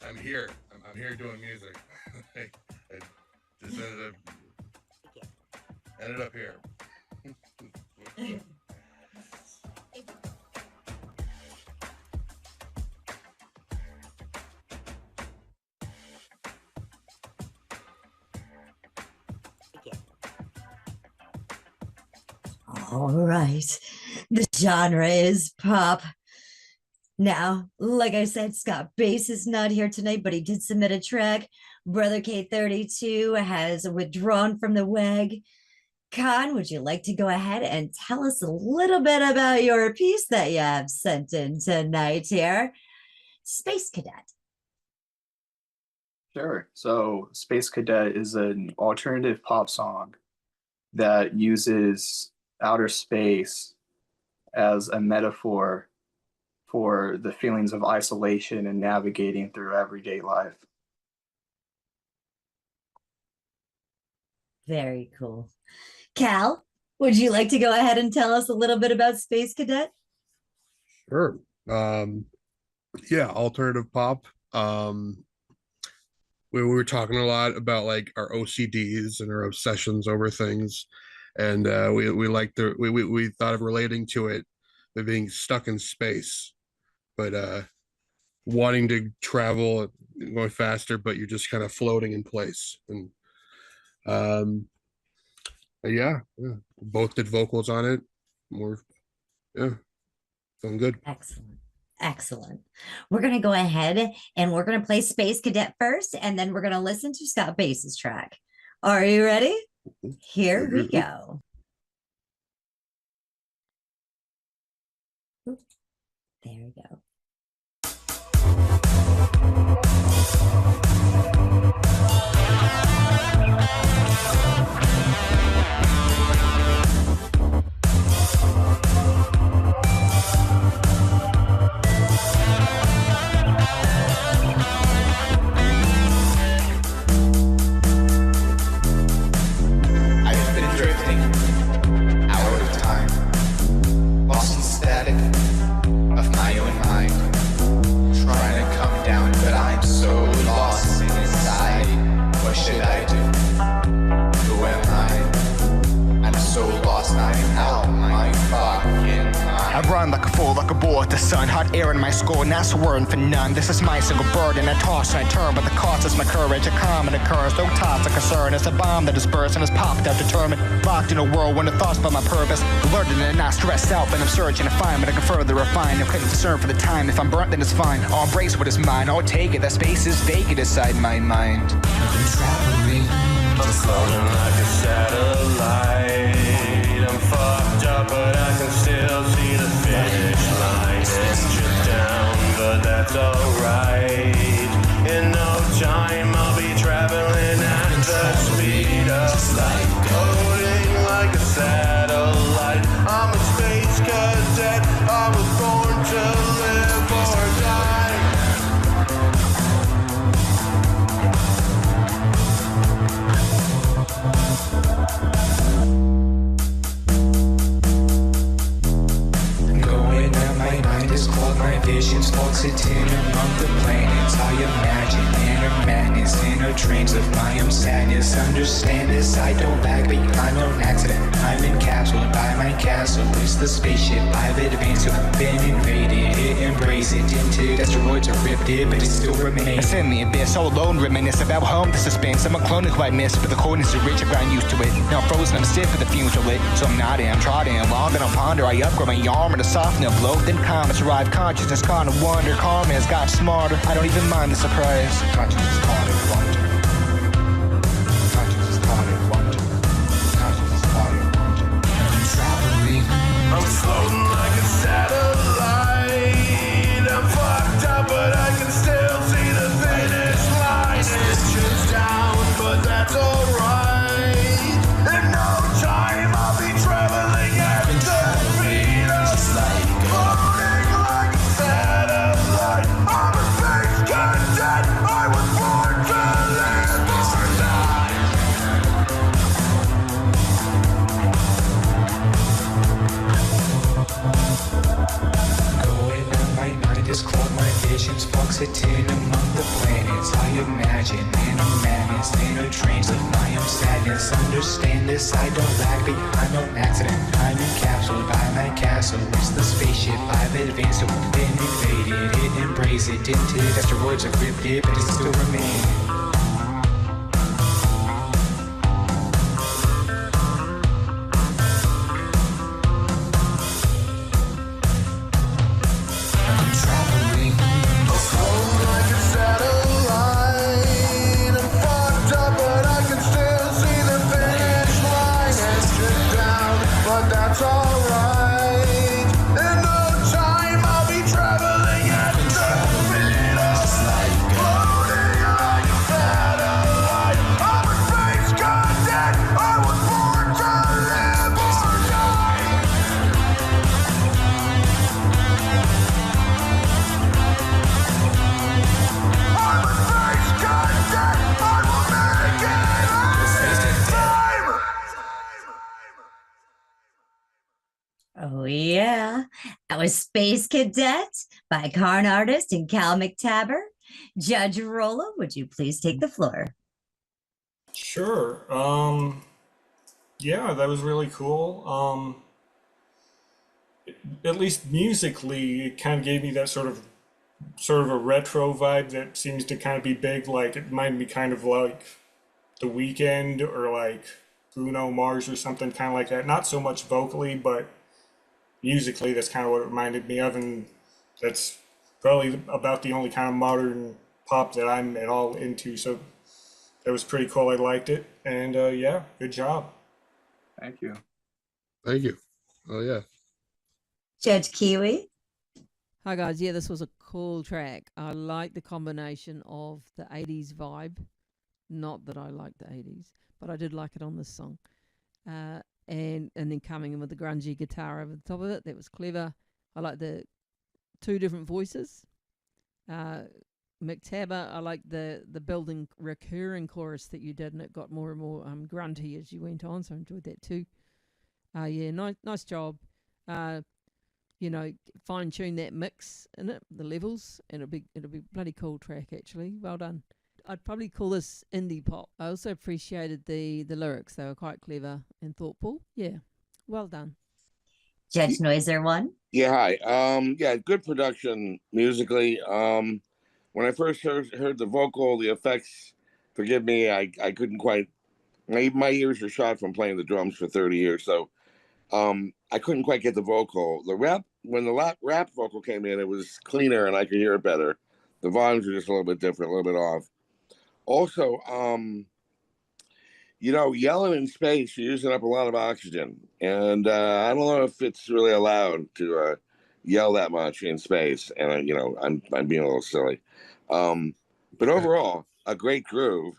I'm here. I'm here doing music. I just ended up here. All right. The genre is pop. Now, like I said, Scott Bass is not here tonight, but he did submit a track. Brother K32 has withdrawn from the WAG. Con, would you like to go ahead and tell us a little bit about your piece that you have sent in tonight here? Space Cadet. Sure. So Space Cadet is an alternative pop song that uses outer space as a metaphor for the feelings of isolation and navigating through everyday life. Very cool. Cal, would you like to go ahead and tell us a little bit about Space Cadet? Sure. Yeah, alternative pop. We were talking a lot about like our OCDs and our obsessions over things, and we like we thought of relating to it by being stuck in space, but wanting to travel, going faster, but you're just kind of floating in place. And yeah, both did vocals on it. More, yeah, feeling good. Excellent. Excellent. We're going to go ahead and we're going to play Space Cadet first, and then we're going to listen to Scott Bass's track. Are you ready? Here we go. There we go. I've been drifting out of time, lost in static of my own mind, trying to come down, but I'm so lost inside. What should I do? Who am I? I'm so lost, I'm out my fucking mind. I run like a fool, like a bull at the sun. Hot air in my skull, not so worrying for none. This is my single burden. I toss and I turn, but the cost is my courage. A common occurrence, no thoughts of concern. It's a bomb that is burst and is popped out, determined. Locked in a world when the thoughts about my purpose. Alerted and not stressed out, but I'm searching to find, but I can further refine. I'm couldn't discern for the time. If I'm burnt, then it's fine. I'll embrace what is mine. I'll take it. That space is vacant inside my mind. I'm floating like a satellite. I'm fucked up, but I can still see the finish line. Inches down, but that's alright. In no time, I'll be traveling at the speed of light. Floating like a satellite. I'm a space cadet. I was born to live or die. Going up, my mind is clogged, my vision's oxygen among the planets. I imagine inner madness, inner trains of my own sadness. Understand this, I don't lag behind no accident. I'm encapsulated by my castle. It's the spaceship I've advanced to. Been invaded, it embrace it into asteroids are ripped it, but it still remains. It's in the abyss, all alone, reminisce about home, the suspense. I'm a clone who I miss, but the coldness is rich, I've gotten used to it. Now I'm frozen, I'm stiff, but the fumes are lit. So I'm nodding, I'm trotting along, then I'll ponder. I upgrade my armor to soften and blow. Then comets arrive, consciousness caught in wonder. Karma has got smarter, I don't even mind the surprise. Consciousness caught in wonder. Consciousness caught in wonder. Consciousness caught in wonder. I'm traveling. I'm floating like a satellite. I'm fucked up, but I can still see the finish line. Inches down, but that's alright. In no time, I'll be traveling at the speed of light. Floating like a satellite. I'm a space cadet. I was born to live or die. Going up, my mind is clogged, my vision's oxygen among the planets. I imagine inner madness, inner trains of my own sadness. Understand this, I don't lag behind no accident. I'm encapsulated by my castle. It's the spaceship I've advanced to. Been invaded, it embrace it, dented. Asteroids have ripped it, but it still remains. I'm traveling. I'm floating like a satellite. I'm fucked up, but I can still see the finish line. Inches down, but that's alright. In no time, I'll be traveling at the speed of light. Floating like a Oh, yeah. That was Space Cadet by Carn Artist and Cal McTaber. Judge Rollo, would you please take the floor? Sure. Yeah, that was really cool. At least musically, it kind of gave me that sort of a retro vibe that seems to kind of be big. Like it reminded me kind of like The Weeknd or like Bruno Mars or something kind of like that. Not so much vocally, but musically, that's kind of what it reminded me of, and that's probably about the only kind of modern pop that I'm at all into. So that was pretty cool. I liked it, and yeah, good job. Thank you. Thank you. Oh yeah. Judge Kiwi. Hi guys, yeah, this was a cool track. I like the combination of the 80s vibe. Not that I like the 80s, but I did like it on this song. And then coming in with the grungy guitar over the top of it, that was clever. I like the two different voices. McTaber, I like the building recurring chorus that you did, and it got more and more grunty as you went on, so I enjoyed that too. Yeah, nice job. Fine tune that mix in it, the levels, and it'll be bloody cool track actually. Well done. I'd probably call this indie pop. I also appreciated the lyrics; they were quite clever and thoughtful. Yeah, well done. Judge Noiser one. Yeah, hi. Yeah, good production musically. When I first heard the vocal, the effects, forgive me, I couldn't quite. My ears were shot from playing the drums for 30 years, so I couldn't quite get the vocal. The rap, when the rap vocal came in, it was cleaner and I could hear it better. The volumes were just a little bit different, a little bit off. Also, yelling in space, you're using up a lot of oxygen. And I don't know if it's really allowed to yell that much in space. And, I'm being a little silly. But overall, a great groove.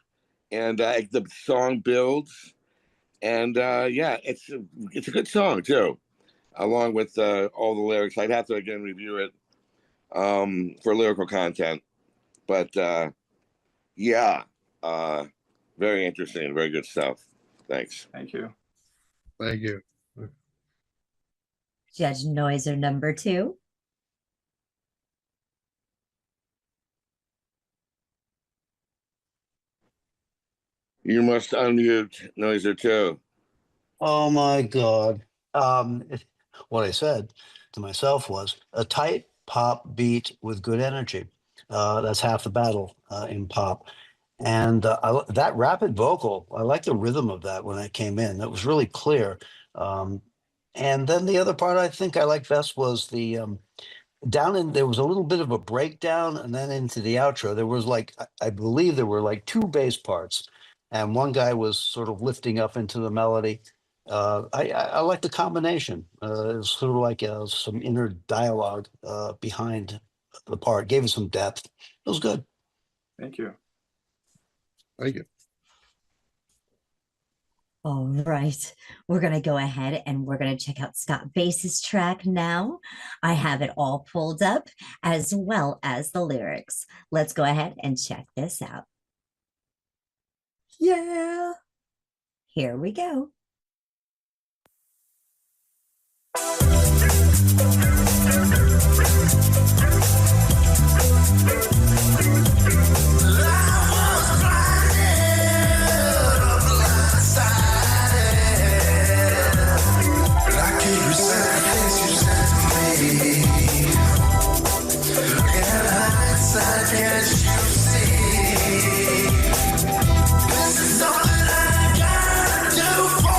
And the song builds. And, yeah, it's a good song, too, along with all the lyrics. I'd have to, again, review it for lyrical content. But, yeah, very interesting, very good stuff. Thanks. Thank you. Thank you. Judge Noiser number 2. You must unmute Noiser 2. Oh my God. What I said to myself was a tight pop beat with good energy. That's half the battle in pop. And that rapid vocal, I like the rhythm of that when it came in. It was really clear. And then the other part I think I liked best was the there was a little bit of a breakdown, and then into the outro, there was I believe there were like 2 bass parts, and one guy was sort of lifting up into the melody. I like the combination. It was sort of like some inner dialogue behind the part, gave it some depth. It was good. Thank you. Thank you. All right, we're going to go ahead and we're going to check out Scott Bass's track now. I have it all pulled up as well as the lyrics. Let's go ahead and check this out. Yeah, here we go. This is something I gotta do for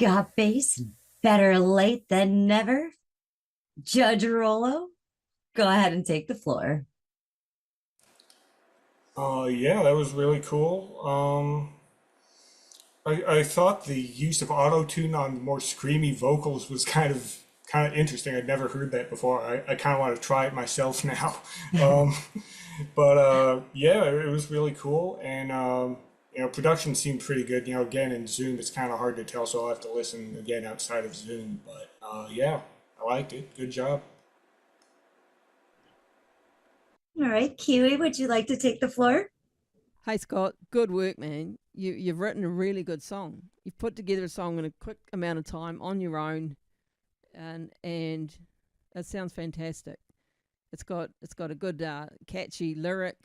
Scott Bass, better late than never. Judge Rollo, go ahead and take the floor. Yeah, that was really cool. I thought the use of auto tune on more screamy vocals was kind of interesting. I'd never heard that before. I kind of want to try it myself now. Um, but yeah, it was really cool, and production seemed pretty good. Again in Zoom, it's kind of hard to tell, so I'll have to listen again outside of Zoom. But yeah, I liked it. Good job. All right, Kiwi, would you like to take the floor? Hey Scott, good work, man. You've written a really good song. You've put together a song in a quick amount of time on your own, and it sounds fantastic. It's got a good catchy lyric.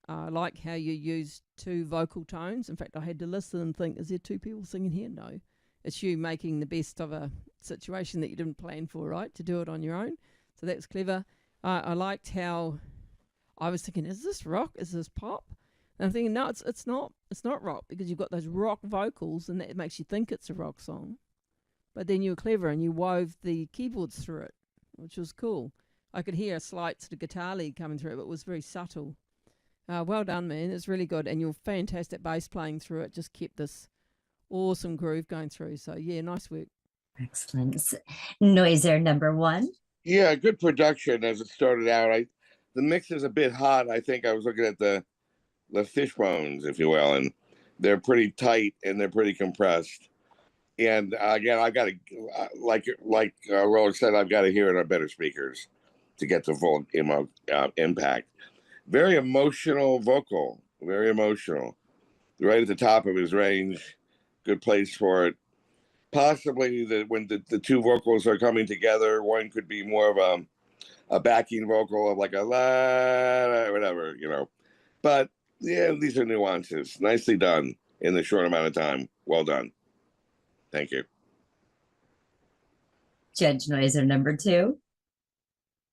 I like how you use two vocal tones. In fact, I had to listen and think, is there two people singing here? No, it's you making the best of a situation that you didn't plan for, right? To do it on your own. So that was clever. I liked how I was thinking, is this rock? Is this pop? And I'm thinking, no, it's not rock, because you've got those rock vocals and that makes you think it's a rock song. But then you were clever and you wove the keyboards through it, which was cool. I could hear a slight sort of guitar lead coming through it, but it was very subtle. Well done, man. It's really good. And your fantastic bass playing through it just kept this awesome groove going through. So, yeah, nice work. Excellent. Noiser number one. Yeah, good production as it started out. The mix is a bit hot. I think I was looking at the fish bones, if you will, and they're pretty tight and they're pretty compressed. And again, I've got to, like Roller said, I've got to hear it on better speakers to get the full impact. Very emotional vocal, very emotional. Right at the top of his range, good place for it. Possibly when the two vocals are coming together, one could be more of a backing vocal of like a la, whatever, But yeah, these are nuances. Nicely done in the short amount of time. Well done. Thank you. Judge Noiser number two.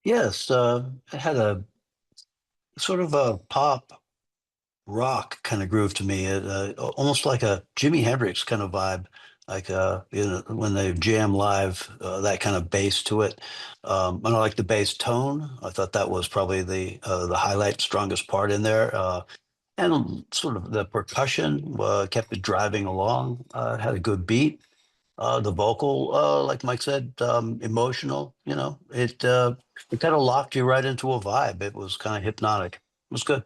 Yes, it had a sort of a pop rock kind of groove to me. It almost like a Jimi Hendrix kind of vibe, like when they jam live, that kind of bass to it. And I like the bass tone. I thought that was probably the highlight, strongest part in there. And sort of the percussion kept it driving along. It had a good beat. The vocal, like Mike said, emotional. It kind of locked you right into a vibe. It was kind of hypnotic. It was good.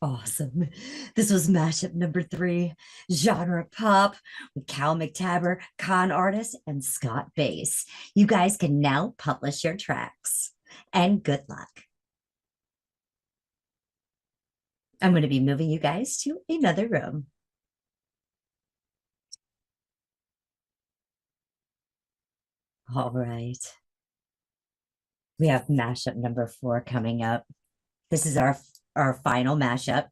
Awesome. This was mashup number three, genre pop with Cal McTaber, con artist, and Scott Bass. You guys can now publish your tracks. And good luck. I'm going to be moving you guys to another room. All right. We have mashup number 4 coming up. This is our final mashup.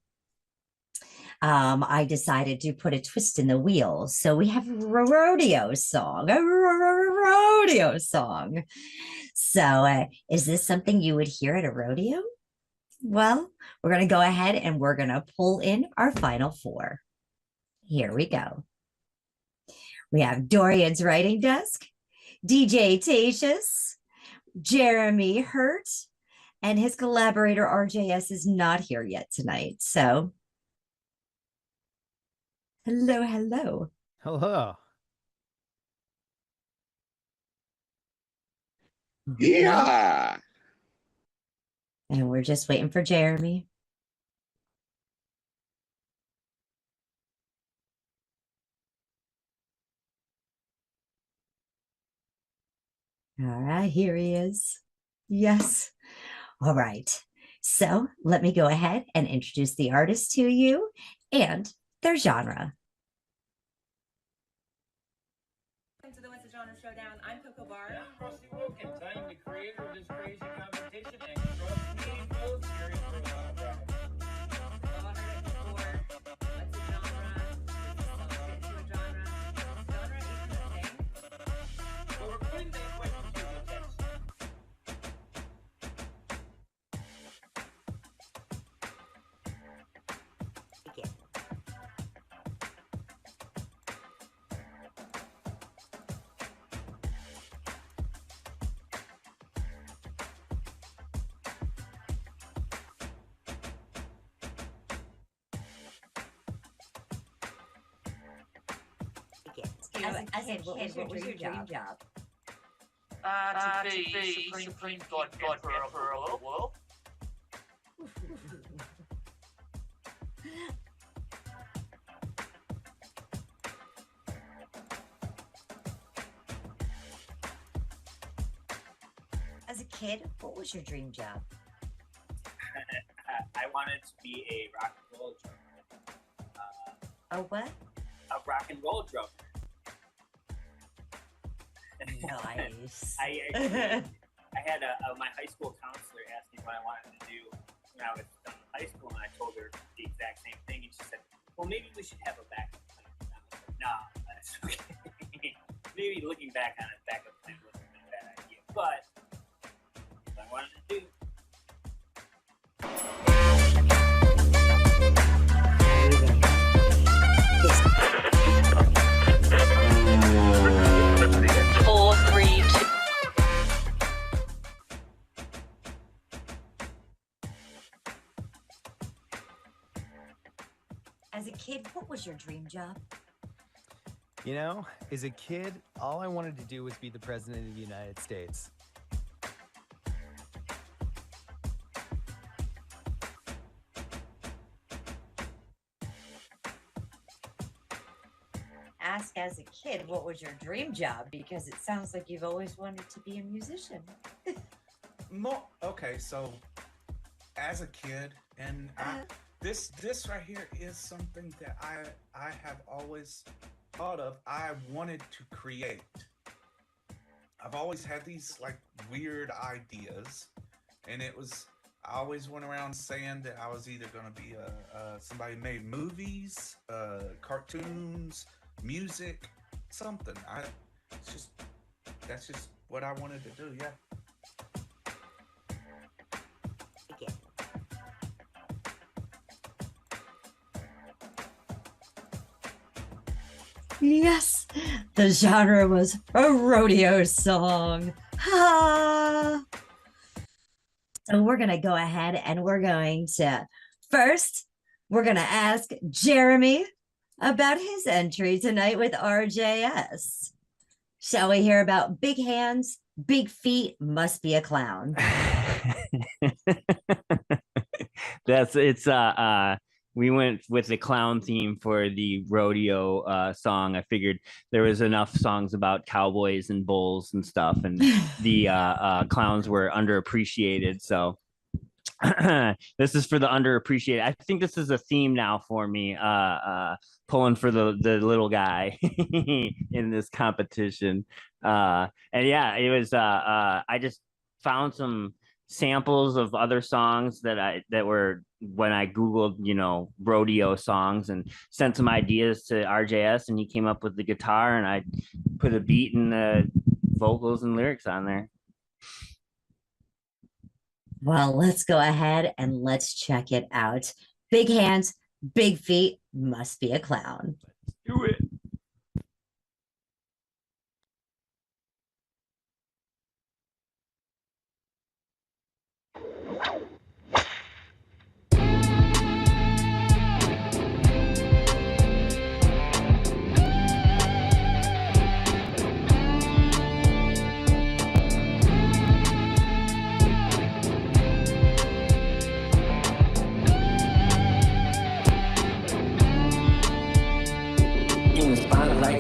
I decided to put a twist in the wheel. So we have a rodeo song, So is this something you would hear at a rodeo? Well, we're going to go ahead and we're going to pull in our final 4. Here we go. We have Dorian's writing desk, DJ Tatius, Jeremy Hurt, and his collaborator RJS is not here yet tonight. So, hello. Hello. Yeah. And we're just waiting for Jeremy. All right, here he is. Yes. All right. So let me go ahead and introduce the artist to you and their genre. Welcome to the What's the Genre Showdown. I'm Coco Bar. And I'm Rusty Wilkins. I am the creator of this crazy competition, and trust me, folks, you're in for a wild ride. All heard it before. What's a genre? Does a song fit into a genre? Is genre even a thing? Well, we're putting that question to the test. As a kid, what was your dream job? To be Supreme God Emperor of the world. As a kid, what was your dream job? I wanted to be a rock and roll drummer. A what? A rock and roll drummer. Nice. I had my high school counselor ask me what I wanted to do when I was done with high school, and I told her the exact same thing, and she said, well, maybe we should have a backup plan. And I was like, nah, that's okay. Maybe looking back on it, backup plan wasn't a bad idea, but what I wanted to do. As a kid, what was your dream job? You know, as a kid, all I wanted to do was be the president of the United States. Ask as a kid, what was your dream job? Because it sounds like you've always wanted to be a musician. Okay, so as a kid, and this right here is something that I have always thought of. I wanted to create. I've always had these like weird ideas, and I always went around saying that I was either going to be somebody who made movies, cartoons, music, something. That's just what I wanted to do. Yeah. Yes, the genre was a rodeo song. Ha! So we're going to go ahead and we're going to ask Jeremy about his entry tonight with RJS. Shall we hear about big hands, big feet, must be a clown? We went with the clown theme for the rodeo song. I figured there was enough songs about cowboys and bulls and stuff, and the clowns were underappreciated. So this is for the underappreciated. I think this is a theme now for me, pulling for the little guy in this competition. And yeah, it was. I just found some samples of other songs that were when I Googled, rodeo songs, and sent some ideas to RJS, and he came up with the guitar, and I put a beat and the vocals and lyrics on there. Well, let's go ahead and let's check it out. Big hands, big feet, must be a clown. Do it.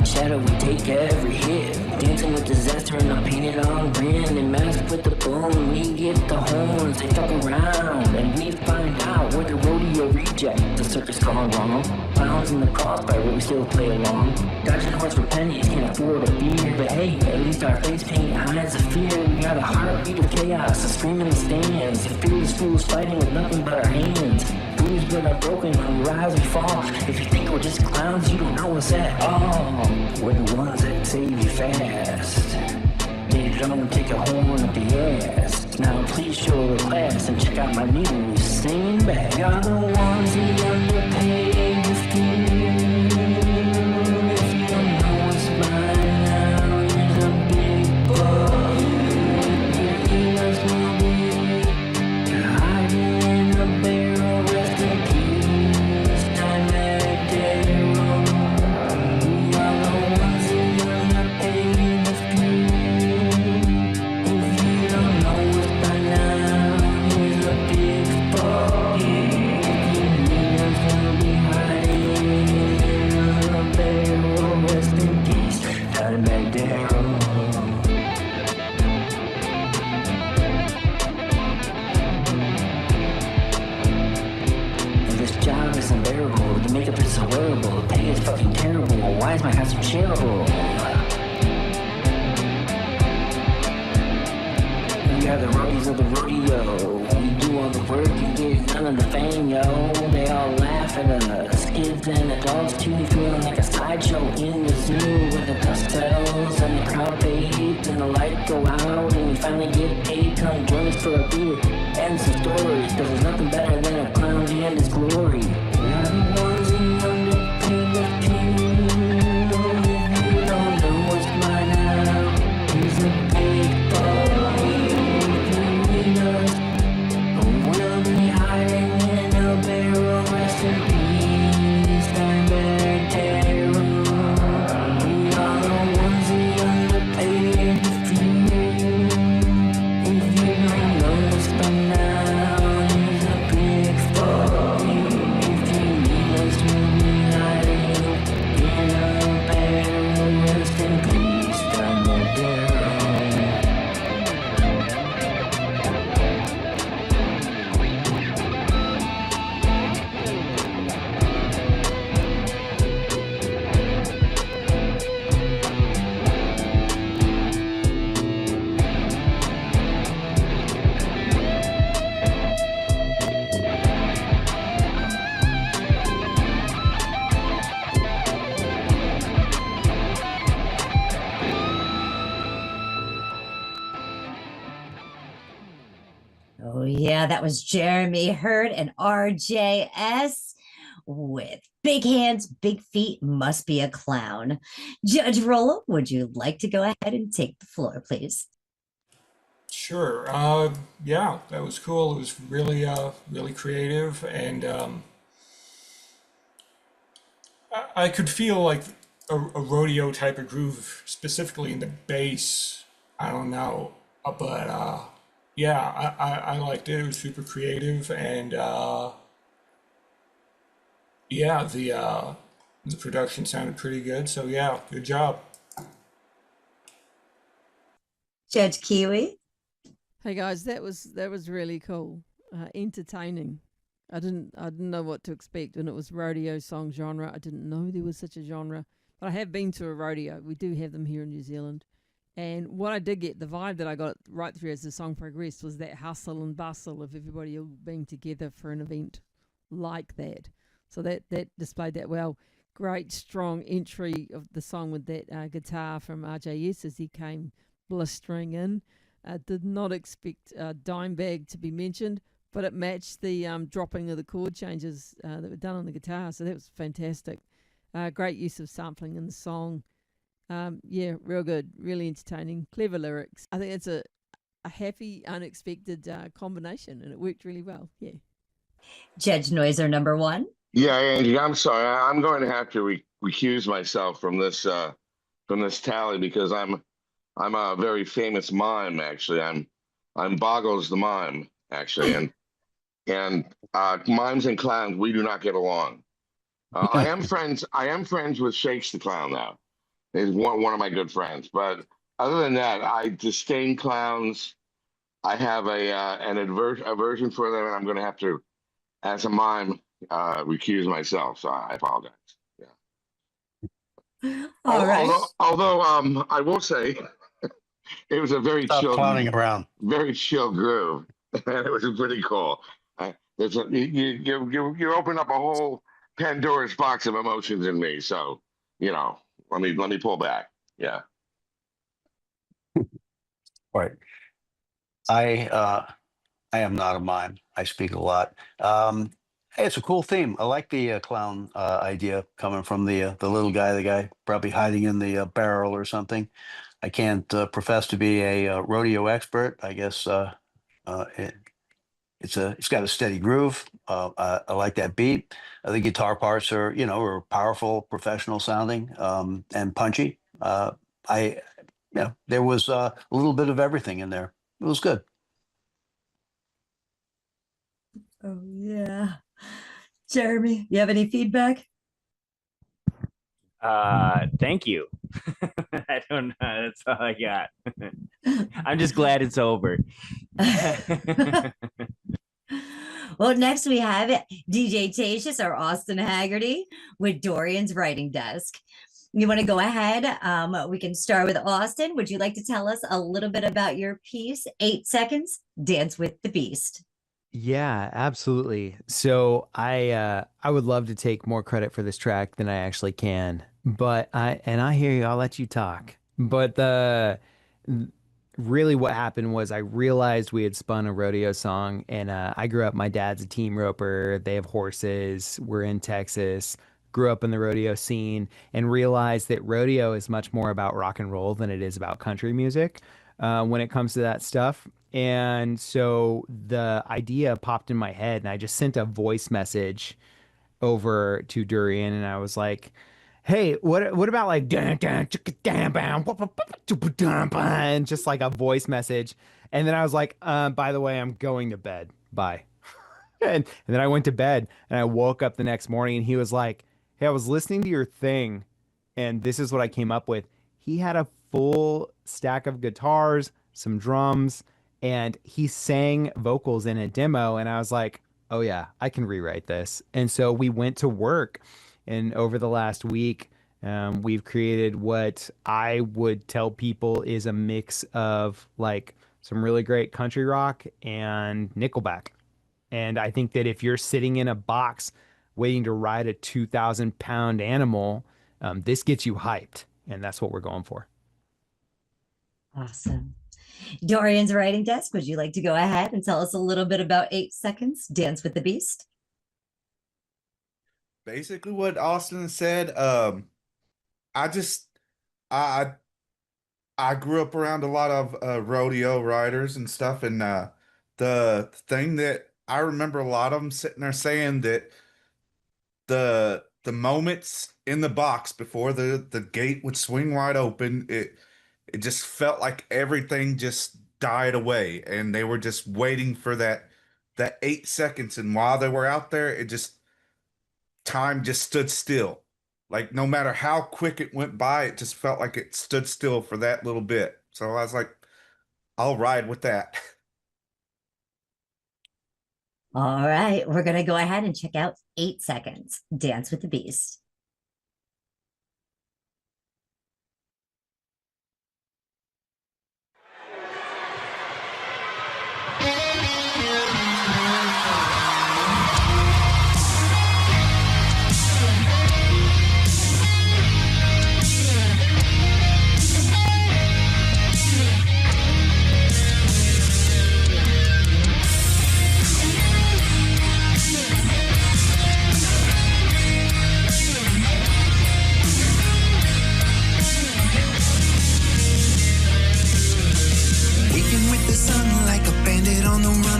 Shadow, we take every hit. Dancing with disaster and I paint it on brand. And mask with the bone, we get the horns. They fuck around and we find out we're the rodeo reject. The circus gone wrong. Clowns in the crossfire, but we still play along. Dodging horse for pennies, can't afford a beer. But hey, at least our face paint hides the fear. We got a heartbeat of chaos, a scream in the stands. The fearless fools fighting with nothing but our hands. Bruised but not broken, when we rise we fall. If you think we're just clowns, you don't know us at all. We're the ones that save you fast. They don't take a horn up the ass. Now please show the class and check out my new singing back. You're the ones who underpaid the fear. If you don't know us by now, here's a big boy. Your ears will be hiding in the barrel. Rest in peace, time that day roll. We are the ones who fucking terrible. Why is my house so shareable? We are the roadies of the rodeo. We do all the work and get none of the fame, yo. They all laugh at us, kids and adults too, feeling like a sideshow in the zoo where the dust settles and the crowd fades and the lights go out and we finally get paid. Come join us for a beer and some stories, cause there's nothing better than a clown and his glory. We are the ones in underpaid the few. If you don't know what's mine now, he's a big boy. We'll be hiding in a barrel, rest in peace, Steinbeck Terror. We are the ones the underpaid the few. If you don't know us by now, he's a big boy. If you need us, we'll be hiding in a barrel, rest in peace, Steinbeck Terror. Oh, yeah, that was Jeremy Hurd and RJS with Big Hands, Big Feet, Must Be a Clown. Judge Rollo, would you like to go ahead and take the floor, please? Sure. Yeah, that was cool. It was really, really creative, and I could feel like a rodeo type of groove, specifically in the bass. I don't know, but yeah, I liked it. It was super creative, and yeah, the production sounded pretty good. So yeah, good job. Judge Kiwi. Hey guys, that was really cool, entertaining. I didn't know what to expect when it was rodeo song genre. I didn't know there was such a genre, but I have been to a rodeo. We do have them here in New Zealand, and what I did get, the vibe that I got right through as the song progressed was that hustle and bustle of everybody all being together for an event like that. So that displayed that well. Great strong entry of the song with that guitar from RJS as he came blistering in. Did not expect Dime Bag to be mentioned, but it matched the dropping of the chord changes that were done on the guitar, so that was fantastic. Great use of sampling in the song. Yeah, real good, really entertaining, clever lyrics. I think it's a happy, unexpected combination, and it worked really well. Yeah. Judge Noiser number one. Yeah, Angie, I'm sorry. I'm going to have to recuse myself from this tally because I'm a very famous mime. Actually, I'm Boggles the mime. Actually, and mimes and clowns, we do not get along. I am friends with Shakes the clown now. He's one of my good friends. But other than that, I disdain clowns. I have an aversion for them, and I'm going to have to, as a mime, recuse myself. So I apologize. Yeah. All right. Although I will say it was a very Stop chill, clowning around. very chill groove, and it was pretty cool. You open up a whole Pandora's box of emotions in me. So let me pull back. Yeah. Right. I am not a mime. I speak a lot. Hey, it's a cool theme. I like the clown idea coming from the little guy, the guy probably hiding in the barrel or something. I can't profess to be a rodeo expert. I guess it's got a steady groove. I like that beat. The guitar parts are powerful, professional sounding, and punchy. There was a little bit of everything in there. It was good. Oh, yeah. Jeremy, you have any feedback? Thank you. I don't know. That's all I got. I'm just glad it's over. Well, next we have DJ Tatius or Austin Haggerty with Dorian's Writing Desk. You want to go ahead? We can start with Austin. Would you like to tell us a little bit about your piece? 8 seconds, Dance with the Beast. Yeah, absolutely. So I would love to take more credit for this track than I actually can, but I hear you. I'll let you talk. But the really what happened was I realized we had spun a rodeo song, and I grew up. My dad's a team roper. They have horses. We're in Texas. Grew up in the rodeo scene and realized that rodeo is much more about rock and roll than it is about country music when it comes to that stuff. And so the idea popped in my head, and I just sent a voice message over to Durian, and I was like, "Hey, what about like and just like a voice message?" And then I was like, "By the way, I'm going to bed. Bye." And then I went to bed, and I woke up the next morning, and he was like, "Hey, I was listening to your thing, and this is what I came up with." He had a full stack of guitars, some drums, and he sang vocals in a demo. And I was like, oh, yeah, I can rewrite this. And so we went to work. And over the last week, we've created what I would tell people is a mix of like some really great country rock and Nickelback. And I think that if you're sitting in a box waiting to ride a 2,000-pound animal, this gets you hyped. And that's what we're going for. Awesome. Dorian's Writing Desk, would you like to go ahead and tell us a little bit about 8 seconds, Dance with the Beast? Basically what Austin said. I grew up around a lot of rodeo riders and stuff, and the thing that I remember a lot of them sitting there saying that the moments in the box before the gate would swing wide open, it just felt like everything just died away, and they were just waiting for that 8 seconds, and while they were out there, time just stood still. Like no matter how quick it went by, it just felt like it stood still for that little bit. So I was like, I'll ride with that. All right, we're going to go ahead and check out 8 seconds, Dance with the Beast.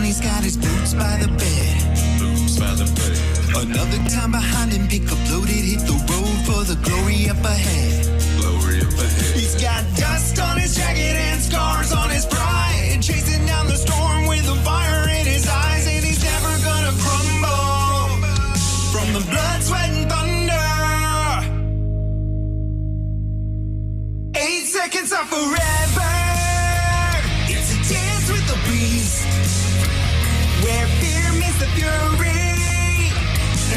He's got his boots by the bed. Another time behind him, pick up loaded, hit the road for the glory up ahead. He's got dust on his jacket and scars on his pride, chasing down the storm with a fire in his eyes, and he's never gonna crumble from the blood, sweat, and thunder. 8 seconds are forever. It's a dance with the beast, where fear meets the fury,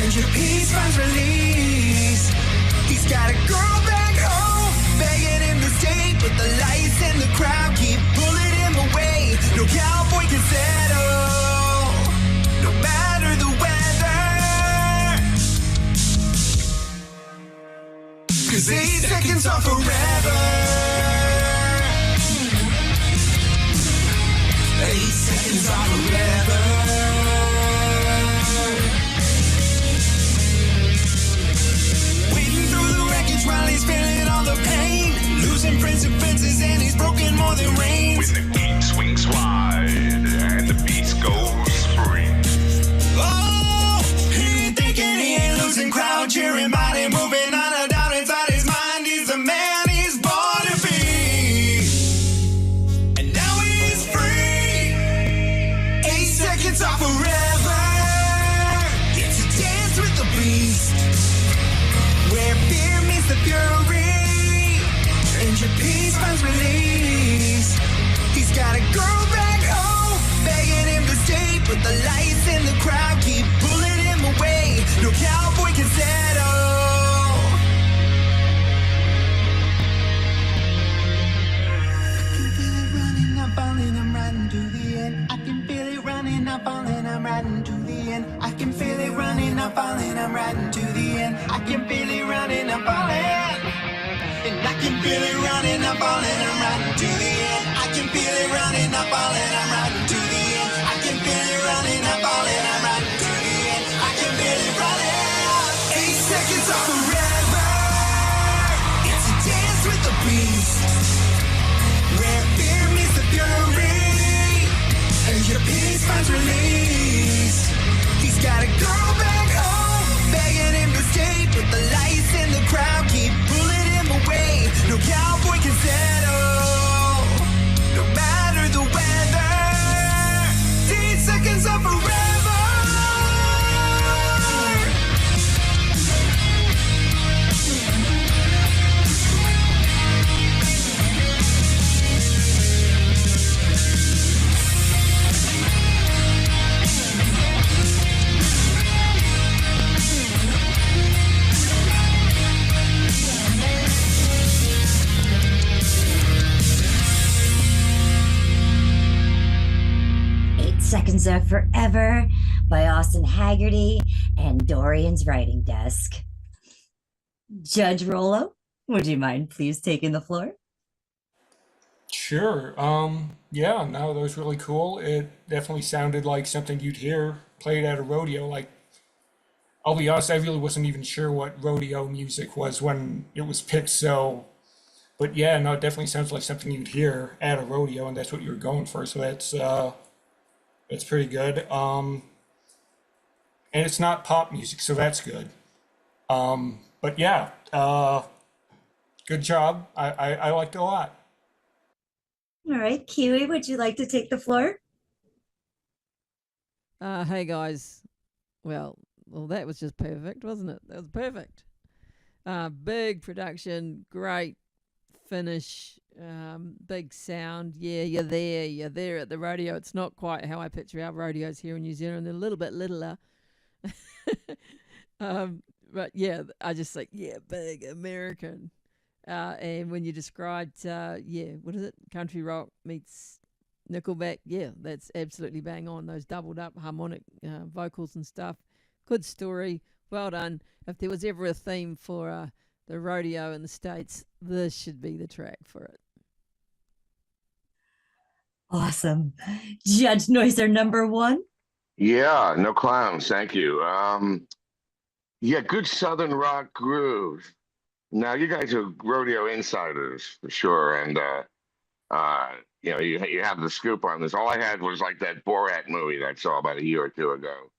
and your peace finds release. He's got a girl back home, begging him to stay, but the lights and the crowd keep pulling him away. No cowboy can settle, no matter the weather. 'Cause 8 seconds are forever. 8 seconds are forever. Wading through the wreckage while he's feeling all the pain, losing friends and fences, and he's broken more than rains. When the beat swings wide and the beat goes free. Oh, he ain't thinking, he ain't losing, crowd cheering, body moving, not a doubt inside his mind. He's the man he's born to be, and now he's free. 8 seconds are forever. It's a dance with the beast, where fear meets the fury, and your peace finds release. He's got a girl back home, begging him to stay, but the lights in the crowd keep pulling him away. No cowboy can settle. I'm falling, I'm riding to the end. I can feel it running, I'm falling, I'm riding to the end. I can feel it running, I'm falling, I'm riding to the end. I can feel it running, I'm falling. And I can feel it running, I'm falling, I'm riding to the end. I can feel it running, I'm falling, I'm riding to the end. I can feel it running, I'm falling, I'm riding to the end. I can feel it running. 8 seconds of forever. It's a dance with the beast. Where fear meets the fury, and your peace finds release. He's got a girl back home, begging him to stay, but the lights in the crowd keep pulling him away. No cowboy can settle, no matter the weather. 10 seconds of forever. 8 Seconds of Forever by Austin Haggerty and Dorian's Writing Desk. Judge Rollo, would you mind please taking the floor? Sure. Yeah, no, that was really cool. It definitely sounded like something you'd hear played at a rodeo. Like, I'll be honest, I really wasn't even sure what rodeo music was when it was picked, so, but yeah, no, it definitely sounds like something you'd hear at a rodeo, and that's what you were going for, so that's pretty good. And it's not pop music, so that's good. But yeah, good job. I liked it a lot. All right, Kiwi, would you like to take the floor? Hey guys. Well, that was just perfect, wasn't it? That was perfect. Big production, great finish, big sound. Yeah, you're there. You're there at the rodeo. It's not quite how I picture our rodeos here in New Zealand. They're a little bit littler. But yeah, I just think, yeah, big American. And when you described, yeah, what is it? Country rock meets Nickelback. Yeah, that's absolutely bang on. Those doubled up harmonic vocals and stuff. Good story. Well done. If there was ever a theme for the rodeo in the States, this should be the track for it. Awesome. Judge Noiser number 1. Yeah, no clowns. Thank you. Yeah, good Southern rock groove. Now you guys are rodeo insiders for sure, and you know you have the scoop on this. All I had was like that Borat movie that I saw about a year or two ago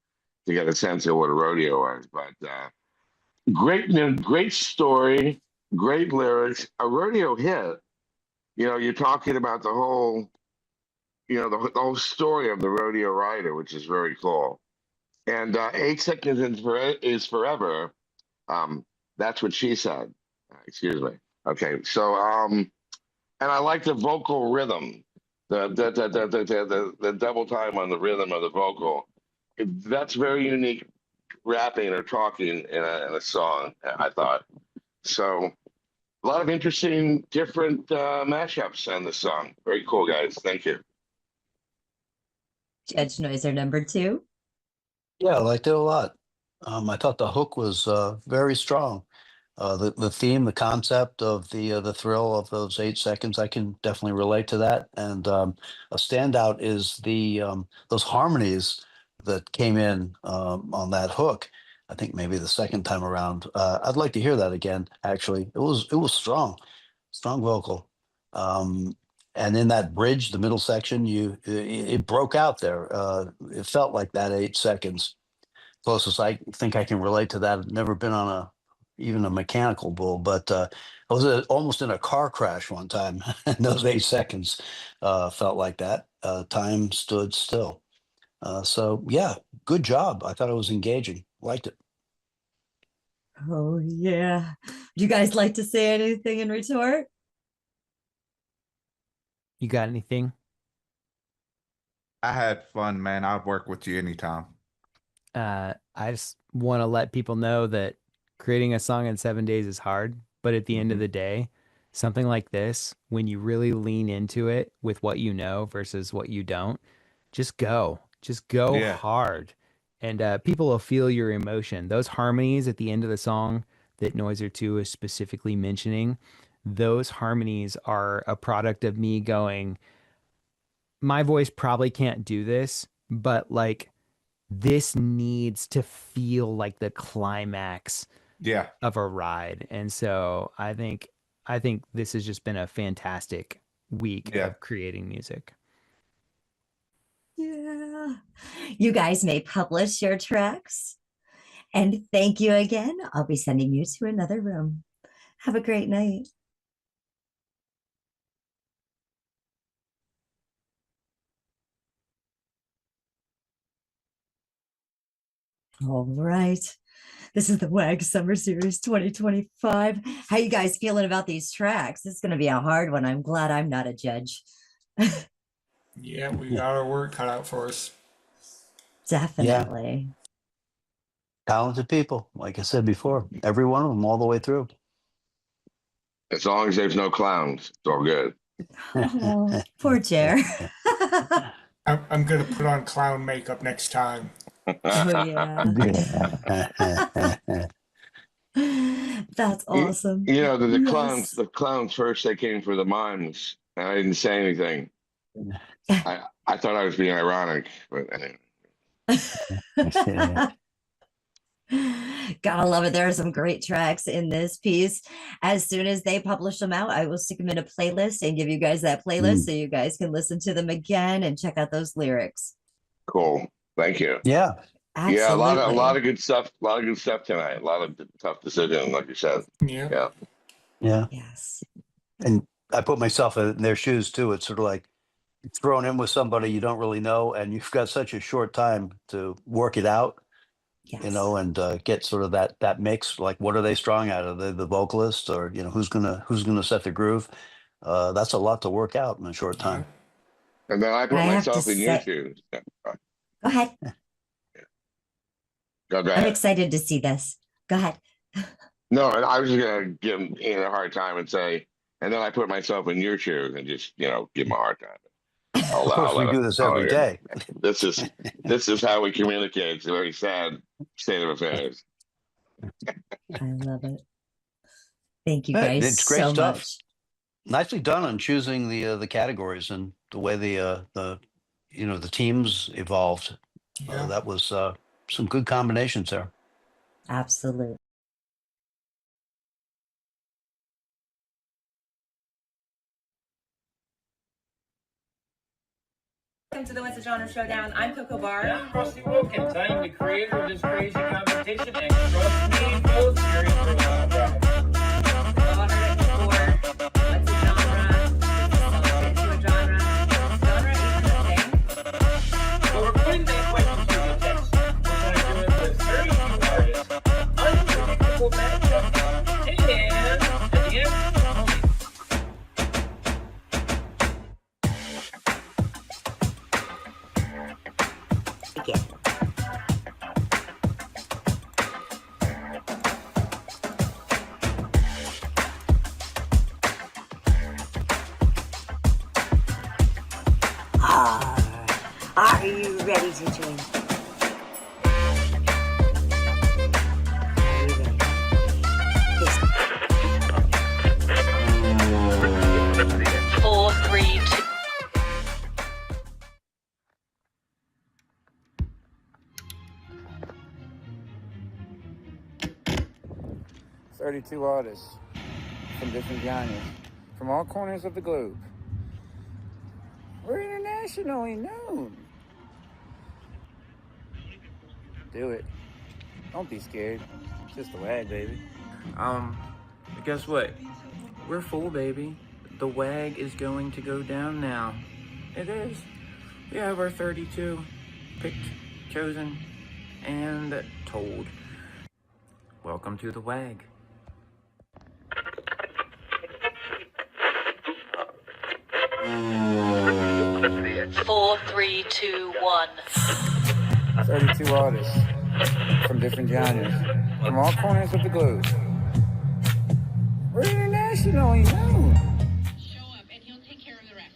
to get a sense of what a rodeo was. But great story, great lyrics, a rodeo hit. You know, you're talking about the whole, you know, the whole story of the rodeo rider, which is very cool. And 8 seconds is forever. That's what she said. Excuse me. Okay, so and I like the vocal rhythm, the double time on the rhythm of the vocal. That's very unique rapping or talking in a song, I thought. So a lot of interesting, different mashups on the song. Very cool, guys. Thank you. Judge Noiser number 2. Yeah, I liked it a lot. I thought the hook was very strong. The theme, the concept of the thrill of those 8 seconds, I can definitely relate to that. And a standout is the those harmonies that came in on that hook. I think maybe the second time around. I'd like to hear that again. Actually, it was strong, strong vocal. And in that bridge, the middle section, it broke out there. It felt like that 8 seconds. Closest I think I can relate to that. I've never been on even a mechanical bull, but I was almost in a car crash one time, and those 8 seconds felt like that. Time stood still. So yeah, good job. I thought it was engaging. Liked it. Oh yeah. Do you guys like to say anything in retort? You got anything? I had fun, man. I'd work with you anytime. I just want to let people know that creating a song in 7 days is hard, but at the end of the day, something like this, when you really lean into it with what you know versus what you don't, just go Yeah. hard, and people will feel your emotion. Those harmonies at the end of the song that Noiser 2 is specifically mentioning, those harmonies are a product of me going, my voice probably can't do this, but like this needs to feel like the climax Yeah. of a ride. And so I think this has just been a fantastic week Yeah. of creating music. Yeah. You guys may publish your tracks. And thank you again. I'll be sending you to another room. Have a great night. All right. This is the WAG Summer Series 2025. How you guys feeling about these tracks? It's going to be a hard one. I'm glad I'm not a judge. Yeah, we got our work cut out for us. Definitely. Talented people, like I said before, every one of them all the way through. As long as there's no clowns, it's all good. Oh, poor Jer. I'm gonna put on clown makeup next time. Oh, yeah. That's awesome. You know, the Yes. clowns first, they came for the mimes, and I didn't say anything. I thought I was being ironic, but anyway. Gotta love it. There are some great tracks in this piece. As soon as they publish them out, I will stick them in a playlist and give you guys that playlist so you guys can listen to them again and check out those lyrics. Cool. Thank you. Yeah. Yeah, a Absolutely. lot of good stuff. A lot of good stuff tonight. A lot of tough decisions, like you said. Yeah. Yeah. Yes. And I put myself in their shoes too. It's sort of like thrown in with somebody you don't really know, and you've got such a short time to work it out. Yes. You know, and get sort of that mix. Like, what are they strong at? Are they the vocalist, or you know, who's gonna set the groove? That's a lot to work out in a short time. And then I put I have to myself in your say- shoes. Go ahead. Go I'm ahead. excited to see this. Go ahead. No, and I was just gonna give Ian a hard time and say, and then I put myself in your shoes and just, you know, give him a hard time. Of course, we do this every day. This is how we communicate. It's a very sad state of affairs. I love it. Thank you Hey, guys it's great so stuff. much. Nicely done on choosing the categories and the way the teams evolved. That was some good combinations there. Absolutely. Welcome to the What's the Genre Showdown. I'm Coco Bar. And I'm Frosty Wilkins. I am the creator of this crazy competition, and trust me, both series for a while back. We've all heard it before. What's a genre? Does a song fit into a genre? Is genre even a thing? Well, we're putting that question to the test. We're going to do it with very few artists, unpredictable matchups, and at the end, Again. Are you ready to join? Are you ready? 4, 3, 2. "32 artists from different genres, from all corners of the globe. We're internationally known. Do it. Don't be scared. It's just a WAG, baby." Guess what? We're full, baby. The WAG is going to go down now. It is. We have our 32 picked, chosen, and told. Welcome to the WAG. Four, 3, 3, 2, 1. 32 artists from different genres, from all corners of the globe. We're internationally known. Show up and he'll take care of the rest.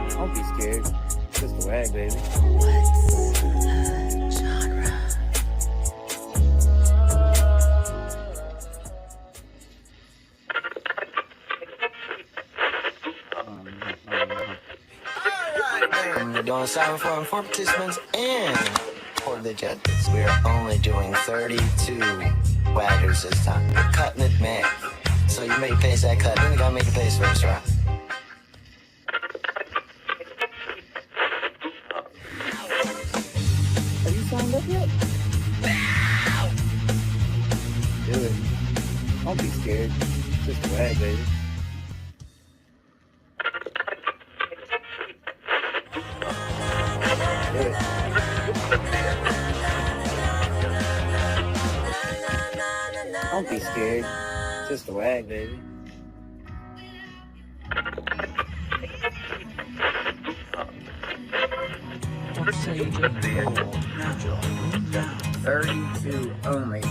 Don't be scared. Just the WAG, baby. We're doing 7 for 4 participants and for the judges. We're only doing 32 waggers this time. We're cutting it man. So you make pace that cut, then you gotta make a pace first round. Have you signed up yet? Do it. Don't be scared. Just the WAG, baby. Do it. Don't be scared. Just the WAG, baby. What say you do? 32 only.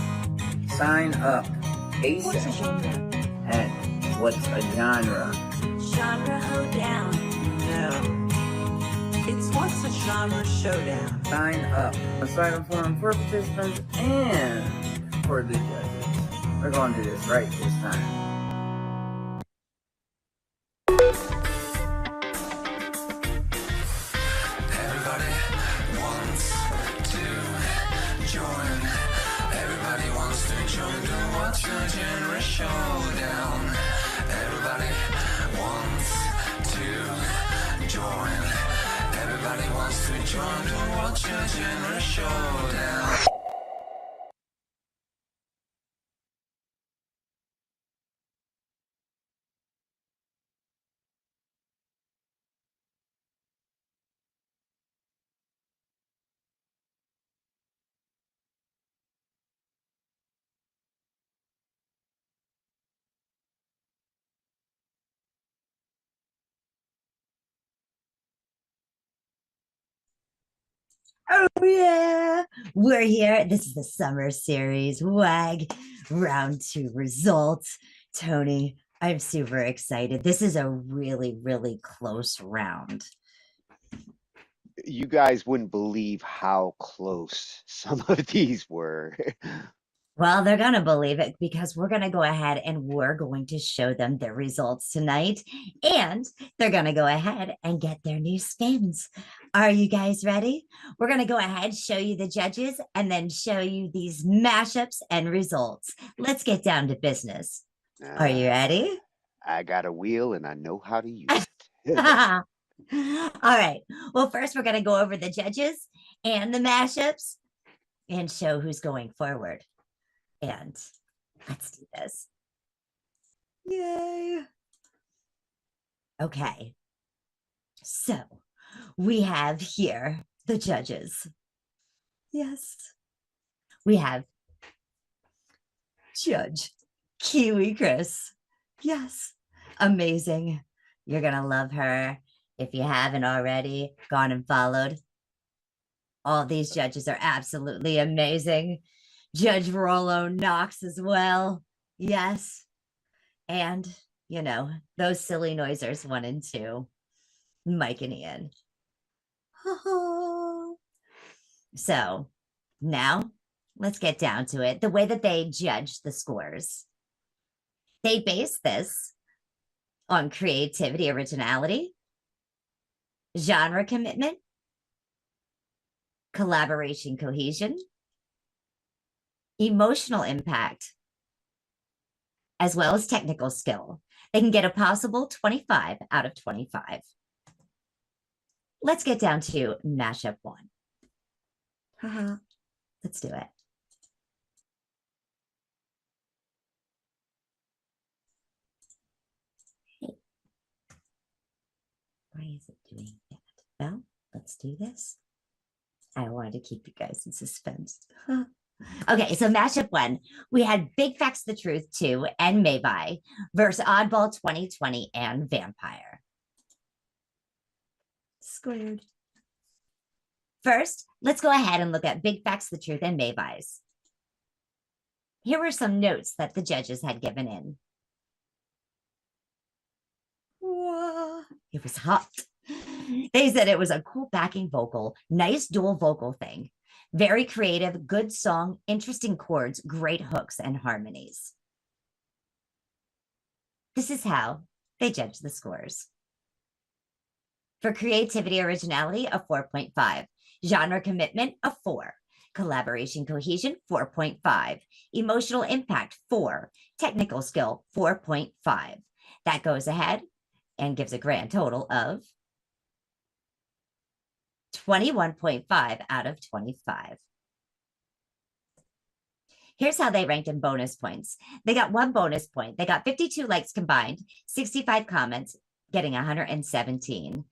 Sign up ASAP at What's a Genre? Genre hoedown. No. It's What's a Genre showdown. Sign up. A sign-up form for participants and for the judges. We're going to do this right this time. Everybody wants to join. Everybody wants to join the What's Your Genre showdown. Everybody wants to join. Everybody wants to join the What's Your Genre showdown. Oh yeah, we're here. This is the summer series, WAG Round 2 results. Tony, I'm super excited. This is a really, really close round. You guys wouldn't believe how close some of these were. Well, they're going to believe it because we're going to go ahead and we're going to show them their results tonight. And they're going to go ahead and get their new spins. Are you guys ready? We're going to go ahead, show you the judges, and then show you these mashups and results. Let's get down to business. Are you ready? I got a wheel and I know how to use it. All right. Well, first we're going to go over the judges and the mashups and show who's going forward. And let's do this. Yay. Okay. So we have here the judges. Yes. We have Judge Kiwi Chris. Yes. Amazing. You're going to love her. If you haven't already gone and followed, all these judges are absolutely amazing. Judge Rollo Knox as well. Yes. And, you know, those silly noisers 1 and 2, Mike and Ian. So now let's get down to it. The way that they judge the scores, they base this on creativity, originality, genre commitment, collaboration, cohesion, emotional impact, as well as technical skill. They can get a possible 25 out of 25. Let's get down to mashup 1. Let's do it. Hey. Why is it doing that? Well, let's do this. I wanted to keep you guys in suspense. Okay, so mashup 1, we had Big Facts the Truth 2 and Mayby versus Oddball 2020 and Vampire. Squared. First, let's go ahead and look at Big Facts the Truth and Mayby's. Here were some notes that the judges had given in. Whoa, it was hot. They said it was a cool backing vocal, nice dual vocal thing. Very creative, good song, interesting chords, great hooks and harmonies. This is how they judge the scores. For creativity originality, a 4.5. Genre commitment, a 4. Collaboration cohesion, 4.5. Emotional impact, 4. Technical skill, 4.5. That goes ahead and gives a grand total of 21.5 out of 25. Here's how they ranked in bonus points. They got 1 bonus point. They got 52 likes combined, 65 comments, getting 117,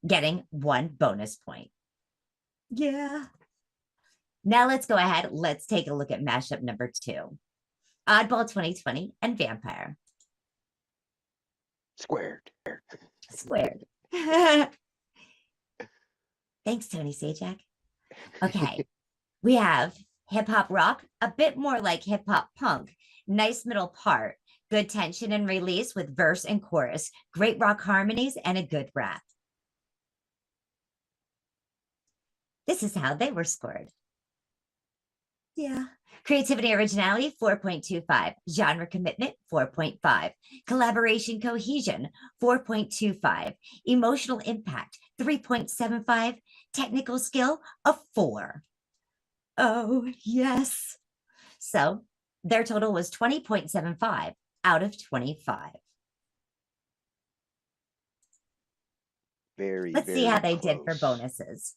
getting 1 bonus point. Yeah. Now let's go ahead. Let's take a look at mashup number 2. Oddball 2020 and Vampire. Squared. Squared. Thanks, Tony Sajak. Okay, we have hip hop rock, a bit more like hip hop punk, nice middle part, good tension and release with verse and chorus, great rock harmonies, and a good rap. This is how they were scored. Yeah. Creativity originality, 4.25. Genre commitment, 4.5. Collaboration cohesion, 4.25. Emotional impact, 3.75. Technical skill, a 4. Oh, yes. So their total was 20.75 out of 25. Let's see how they did for bonuses.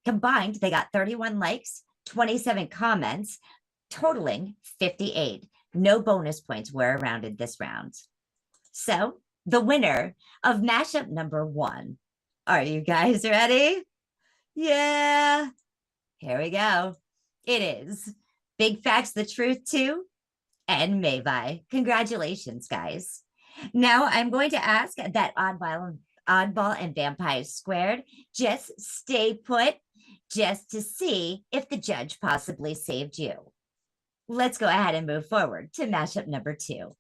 Combined, they got 31 likes, 27 comments, totaling 58. No bonus points were rounded this round. So the winner of mashup number 1. Are you guys ready? Yeah. Here we go. It is Big Facts the Truth 2 and Mayby. Congratulations, guys. Now I'm going to ask that Oddball and Vampire Squared just stay put just to see if the judge possibly saved you. Let's go ahead and move forward to mashup number 2.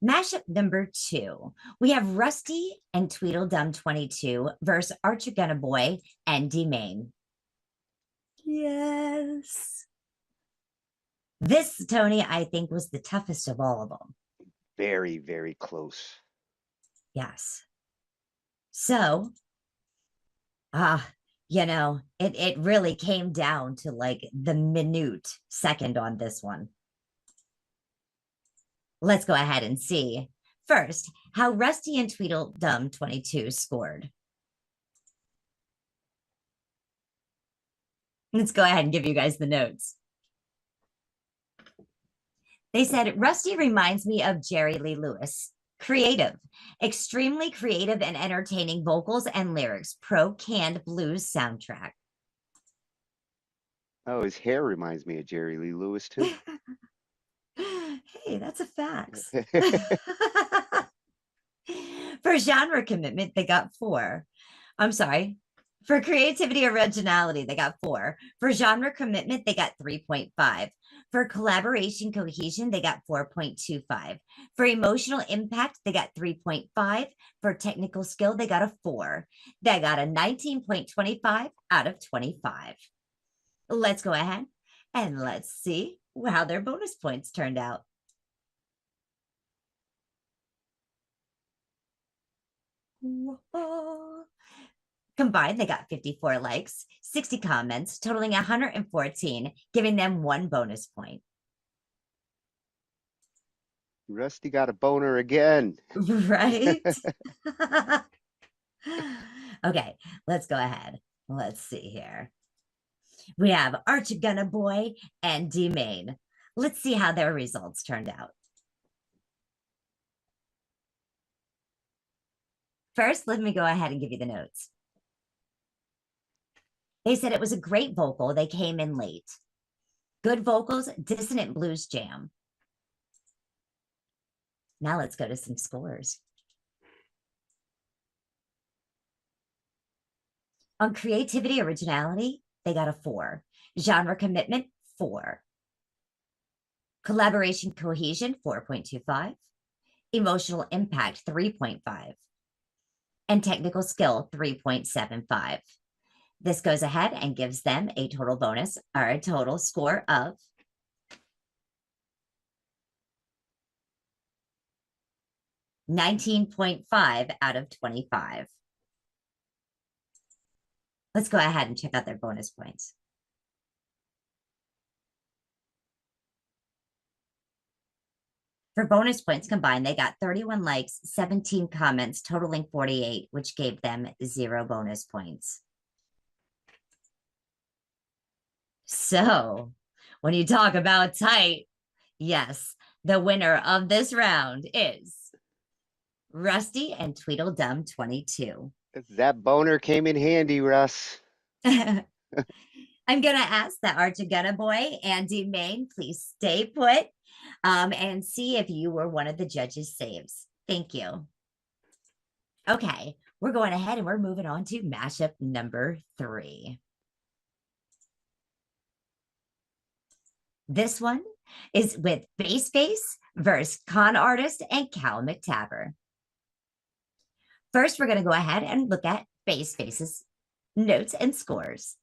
Mashup number 2, we have Rusty and Tweedledum 22 versus Archer Gunna Boy and D-Main. Yes. This, Tony, I think was the toughest of all of them. Very, very close. Yes. So, it really came down to like the minute second on this one. Let's go ahead and see first how Rusty and Tweedledum 22 scored. Let's go ahead and give you guys the notes. They said, Rusty reminds me of Jerry Lee Lewis. Creative, extremely creative and entertaining vocals and lyrics. Pro canned blues soundtrack. Oh, his hair reminds me of Jerry Lee Lewis too. Hey, that's a fact. For genre commitment, they got 4. I'm sorry. For creativity originality, they got 4. For genre commitment, they got 3.5. For collaboration cohesion, they got 4.25. For emotional impact, they got 3.5. For technical skill, they got a 4. They got a 19.25 out of 25. Let's go ahead and let's see how their bonus points turned out. Whoa. Combined, they got 54 likes, 60 comments, totaling 114, giving them 1 bonus point. Rusty got a boner again. Right? Okay, let's go ahead. Let's see here. We have Archer Gunna Boy and D-Main. Let's see how their results turned out. First, let me go ahead and give you the notes. They said it was a great vocal. They came in late. Good vocals, dissonant blues jam. Now let's go to some scores. On creativity, originality, they got a 4. Genre commitment, 4. Collaboration cohesion, 4.25. Emotional impact, 3.5. And technical skill, 3.75. This goes ahead and gives them a total bonus or a total score of 19.5 out of 25. Let's go ahead and check out their bonus points. For bonus points combined, they got 31 likes, 17 comments, totaling 48, which gave them 0 bonus points. So, when you talk about tight, yes, the winner of this round is Rusty and Tweedledum 22. That boner came in handy, Russ. I'm going to ask that Archagonna boy, Andy Main, please stay put and see if you were one of the judges' saves. Thank you. Okay, we're going ahead and we're moving on to mashup number 3. This one is with Bassface versus Con Artist and Cal McTaver. First, we're going to go ahead and look at Bassface's notes and scores.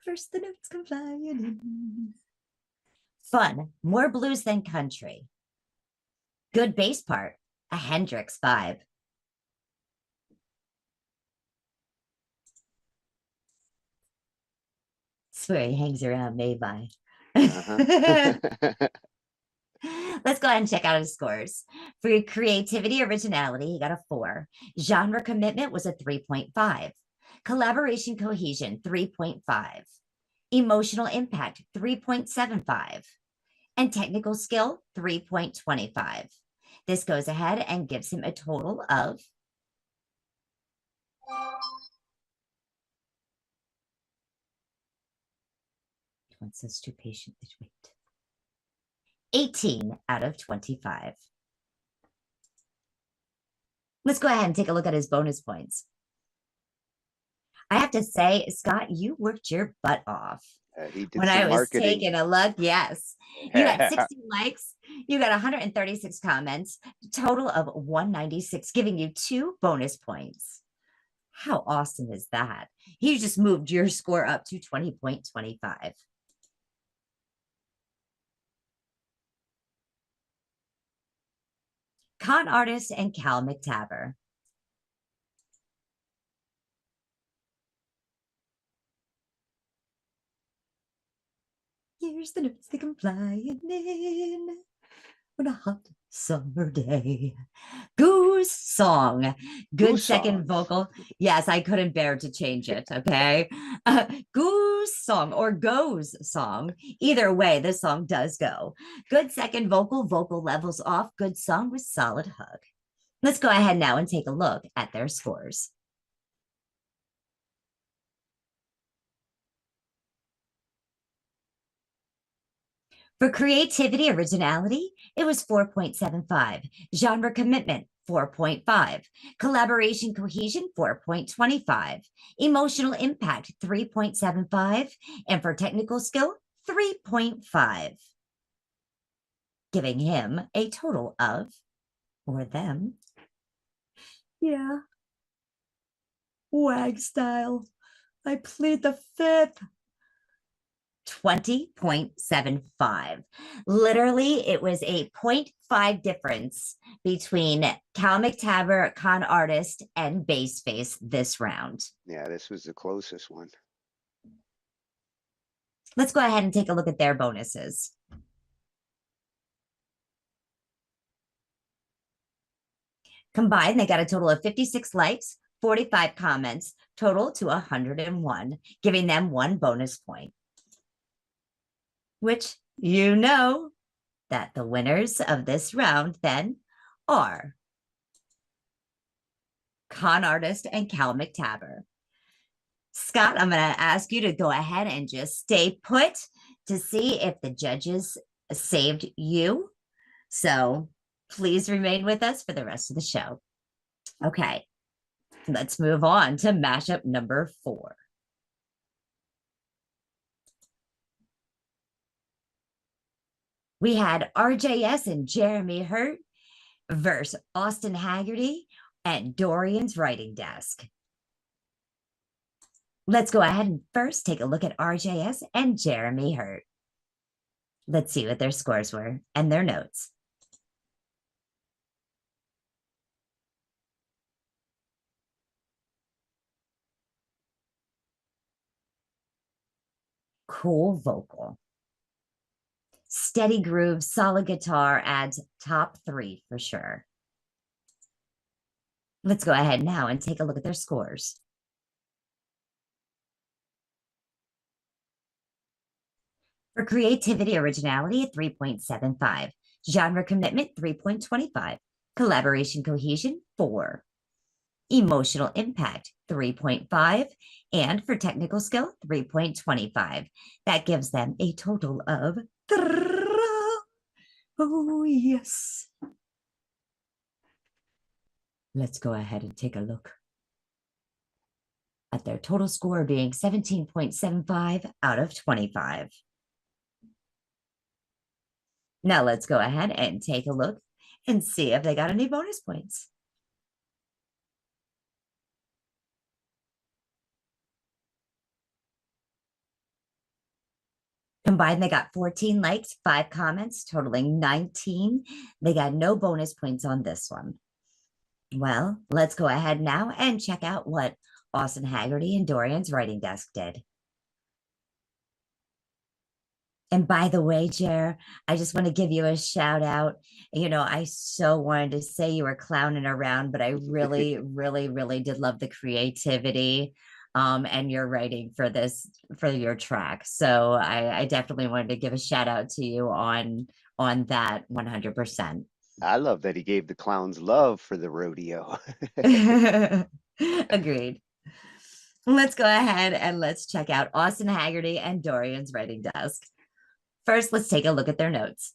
First, the notes come flying in. Fun, more blues than country. Good bass part, a Hendrix vibe. Swear he hangs around Mayby. Let's go ahead and check out his scores. For your creativity, originality, he got a 4. Genre commitment was a 3.5. Collaboration cohesion, 3.5. Emotional impact, 3.75. And technical skill, 3.25. This goes ahead and gives him a total of one says too patient, wait. 18 out of 25. Let's go ahead and take a look at his bonus points. I have to say, Scott, you worked your butt off. He did when some I was marketing. taking a look, yes. You got 60 likes, you got 136 comments, total of 196, giving you 2 bonus points. How awesome is that? You just moved your score up to 20.25. Con Artist and Cal McTaver. Here's the notes they come flying in on a hot summer day. Goose song. Good Goose second songs. vocal. Yes, I couldn't bear to change it, okay? Goose song or goes song. Either way, this song does go. Good second vocal, vocal levels off. Good song with solid hug. Let's go ahead now and take a look at their scores. For creativity, originality, it was 4.75. Genre commitment, 4.5. Collaboration cohesion, 4.25. Emotional impact, 3.75. And for technical skill, 3.5. Giving him a total of, or them, yeah, WAG style. I plead the fifth. 20.75. Literally, it was a 0.5 difference between Cal McTaver, Con Artist, and Bassface this round. Yeah, this was the closest one. Let's go ahead and take a look at their bonuses. Combined, they got a total of 56 likes, 45 comments, total to 101, giving them 1 bonus point. Which you know that the winners of this round then are Con Artist and Cal McTaber. Scott, I'm going to ask you to go ahead and just stay put to see if the judges saved you. So please remain with us for the rest of the show. Okay, let's move on to mashup number 4. We had RJS and Jeremy Hurt versus Austin Haggerty and Dorian's Writing Desk. Let's go ahead and first take a look at RJS and Jeremy Hurt. Let's see what their scores were and their notes. Cool vocal. Steady groove, solid guitar adds top 3 for sure. Let's go ahead now and take a look at their scores. For creativity, originality, 3.75. Genre commitment, 3.25. Collaboration cohesion, 4. Emotional impact, 3.5. And for technical skill, 3.25. That gives them a total of, oh yes. Let's go ahead and take a look at their total score being 17.75 out of 25. Now let's go ahead and take a look and see if they got any bonus points. Combined, they got 14 likes, 5 comments, totaling 19. They got no bonus points on this one. Well, let's go ahead now and check out what Austin Haggerty and Dorian's Writing Desk did. And by the way, Jer, I just want to give you a shout out. You know, I so wanted to say you were clowning around, but I really, really did love the creativity and your writing for this, for your track. So I definitely wanted to give a shout out to you on that 100%. I love that he gave the clowns love for the rodeo. Agreed. Let's go ahead and let's check out Austin Haggerty and Dorian's Writing Desk. First, let's take a look at their notes.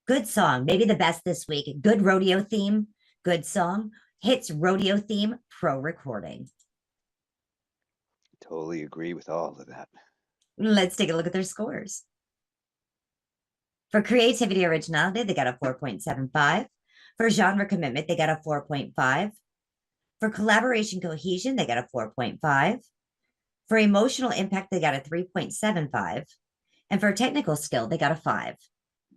Good song, maybe the best this week. Good rodeo theme, good song. Hits rodeo theme, pro recording. Totally agree with all of that. Let's take a look at their scores. For creativity, originality, they got a 4.75. For genre commitment, they got a 4.5. For collaboration cohesion, they got a 4.5. For emotional impact, they got a 3.75. And for technical skill, they got a 5.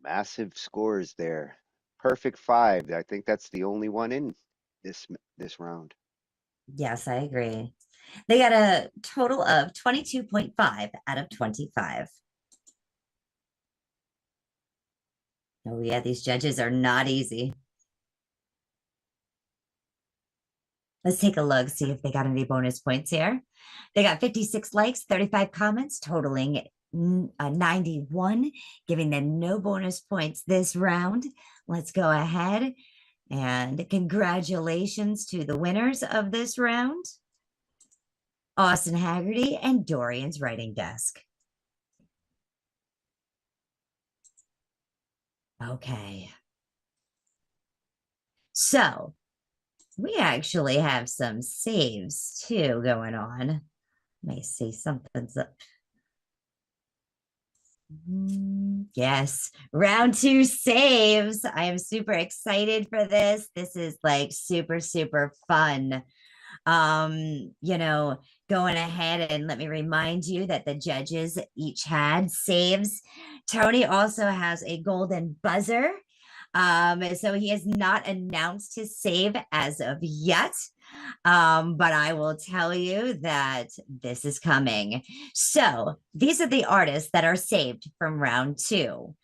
Massive scores there. Perfect 5. I think that's the only one in this round. Yes, I agree. They got a total of 22.5 out of 25. Oh yeah, these judges are not easy. Let's take a look, see if they got any bonus points here. They got 56 likes, 35 comments, totaling 91, giving them no bonus points this round. Let's go ahead and congratulations to the winners of this round, Austin Haggerty and Dorian's Writing Desk. Okay. So we actually have some saves too going on. Let me see, something's up. Yes, round 2 saves. I am super excited for this. This is like super fun. You know, going ahead and let me remind you that the judges each had saves. Tony also has a golden buzzer. So he has not announced his save as of yet. But I will tell you that this is coming. So these are the artists that are saved from round 2.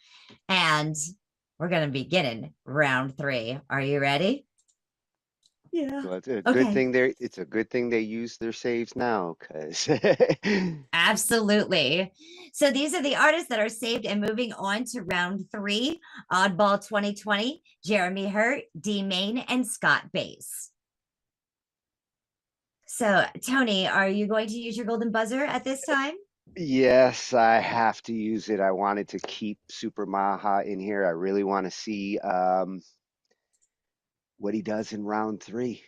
And we're going to begin in round 3. Are you ready? Yeah. Well, it's a good Okay. thing it's a good thing they use their saves now, because Absolutely. So these are the artists that are saved and moving on to round 3. Oddball 2020, Jeremy Hurt, D Main, and Scott Bass. So Tony, are you going to use your golden buzzer at this time? yes, I have to use it. I wanted to keep Super Maha in here. I really want to see what he does in round 3.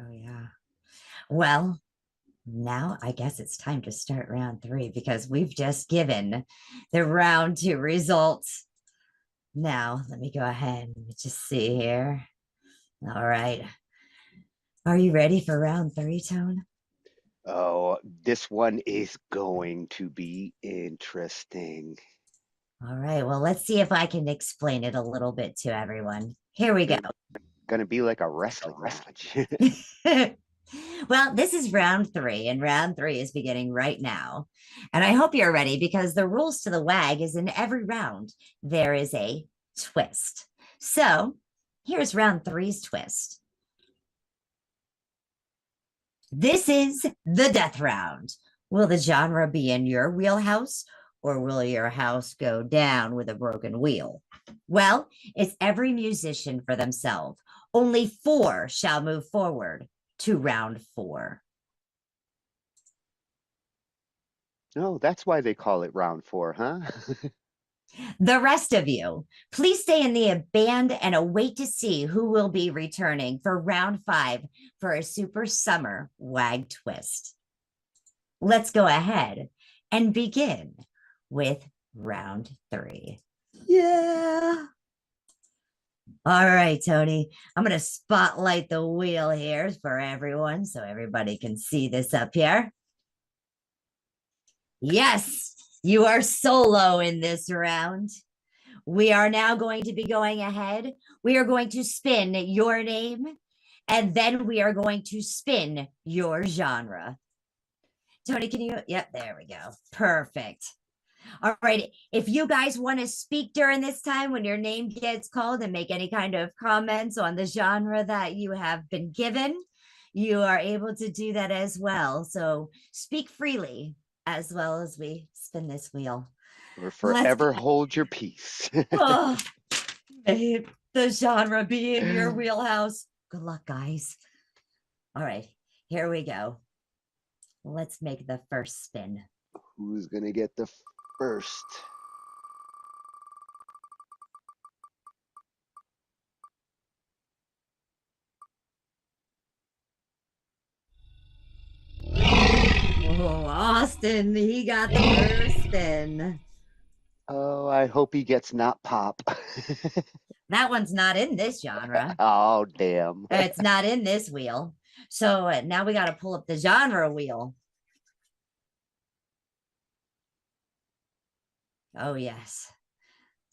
Oh yeah. Well, now I guess it's time to start round 3 because we've just given the round 2 results. Now, let me go ahead and just see here. All right. Are you ready for round 3, Tone? Oh, this one is going to be interesting. All right. Well, let's see if I can explain it a little bit to everyone. Here we go. Gonna be like a wrestling match. Well, this is round 3, and round 3 is beginning right now. And I hope you're ready because the rules to the WAG is in every round, there is a twist. So here's round 3's twist. This is the death round. Will the genre be in your wheelhouse, or will your house go down with a broken wheel? Well, it's every musician for themselves. Only 4 shall move forward to round 4. No, that's why they call it round 4, huh? The rest of you, please stay in the band and await to see who will be returning for round 5 for a super summer WAG twist. Let's go ahead and begin with round 3. Yeah. All right, Tony, I'm going to spotlight the wheel here for everyone so everybody can see this up here. Yes, you are solo in this round. We are now going to be going ahead. We are going to spin your name, and then we are going to spin your genre. Tony, can you? Yep, there we go. Perfect. All right. If you guys want to speak during this time when your name gets called and make any kind of comments on the genre that you have been given, you are able to do that as well. So speak freely as well as we spin this wheel. Or forever hold your peace. Oh, may the genre be in your wheelhouse. Good luck, guys. All right, here we go. Let's make the first spin. Who's gonna get the first? Oh, Austin, he got the first spin. Oh, I hope he gets not pop. That one's not in this genre. Oh, damn. It's not in this wheel. So now we got to pull up the genre wheel. Oh, yes.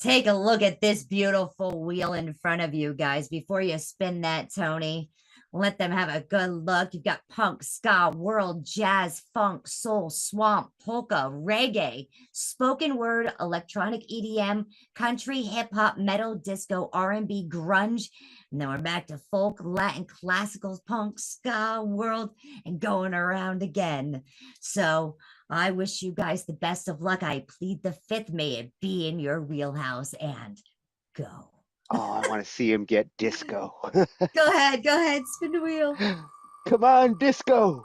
Take a look at this beautiful wheel in front of you guys before you spin that, Tony. Let them have a good look. You've got punk, ska, world, jazz, funk, soul, swamp, polka, reggae, spoken word, electronic EDM, country, hip hop, metal, disco, R&B, grunge. And then we're back to folk, Latin, classical, punk, ska, world, and going around again. So I wish you guys the best of luck. I plead the 5th. May it be in your wheelhouse, and go. Oh, I want to see him get disco. Go ahead, spin the wheel. Come on, disco.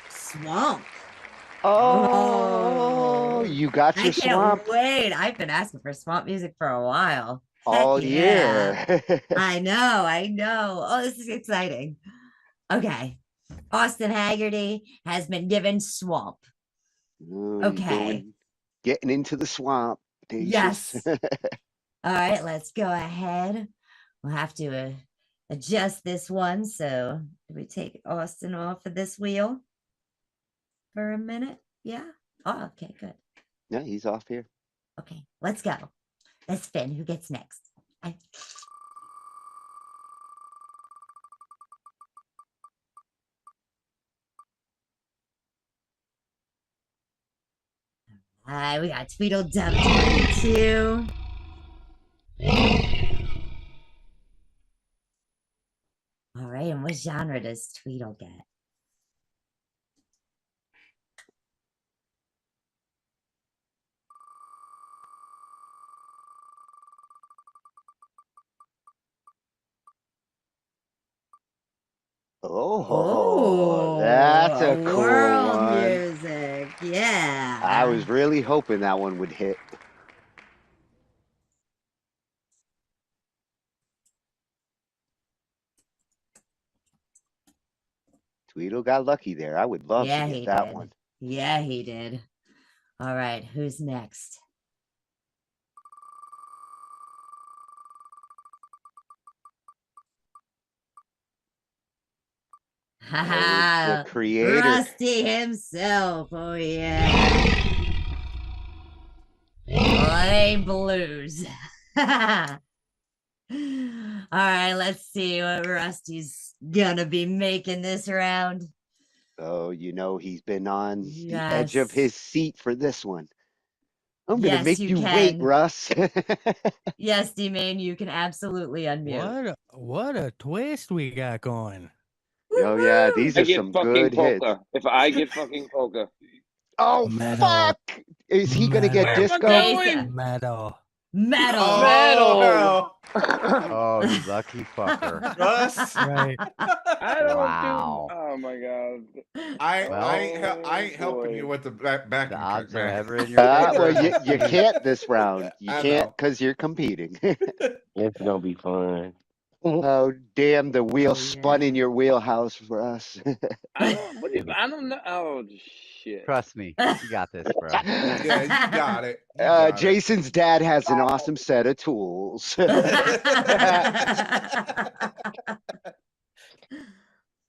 Swamp. Oh, you got your swamp. I can't wait. I've been asking for swamp music for a while. All Yeah. year. I know. Oh, this is exciting. Okay. Austin Haggerty has been given swamp. Oh, Okay. Getting into the swamp. Yes. All right, let's go ahead. We'll have to adjust this one. So we take Austin off of this wheel for a minute. Yeah. Oh, okay, good. Yeah, he's off here. Okay, let's go. Let's spin. Who gets next? We got Tweedledum 22. All right, and what genre does Tweedle get? Oh, that's a cool world one. music. Yeah. I was really hoping that one would hit. Tweedle got lucky there. I would love Yeah, to he get that did. one. Yeah, he did. All right, who's next? The creator. Rusty himself. Oh, yeah. Play blues. All right, let's see what Rusty's gonna be making this round. Oh, you know he's been on the edge of his seat for this one. I'm gonna Yes, make you you wait, can. Russ. Yes, D-Main, you can absolutely unmute. What a twist we got going. Oh yeah, these I are get some fucking good hits. polka. If I get fucking polka. Oh Metal. fuck! Is he gonna get Metal. disco? Metal. Metal. Metal. Oh, you lucky fucker. Russ. Right. I don't Wow. do. Oh my god. I ain't helping you with the back The track, odds are man. ever in your Well, favor. you can't this round. You I can't know. because you're competing. It's gonna be fun. Oh damn! The wheel spun in your wheelhouse for us. I don't know. Oh shit. Trust me, you got this, bro. Yeah, you got it. You got it. Jason's dad has an awesome set of tools.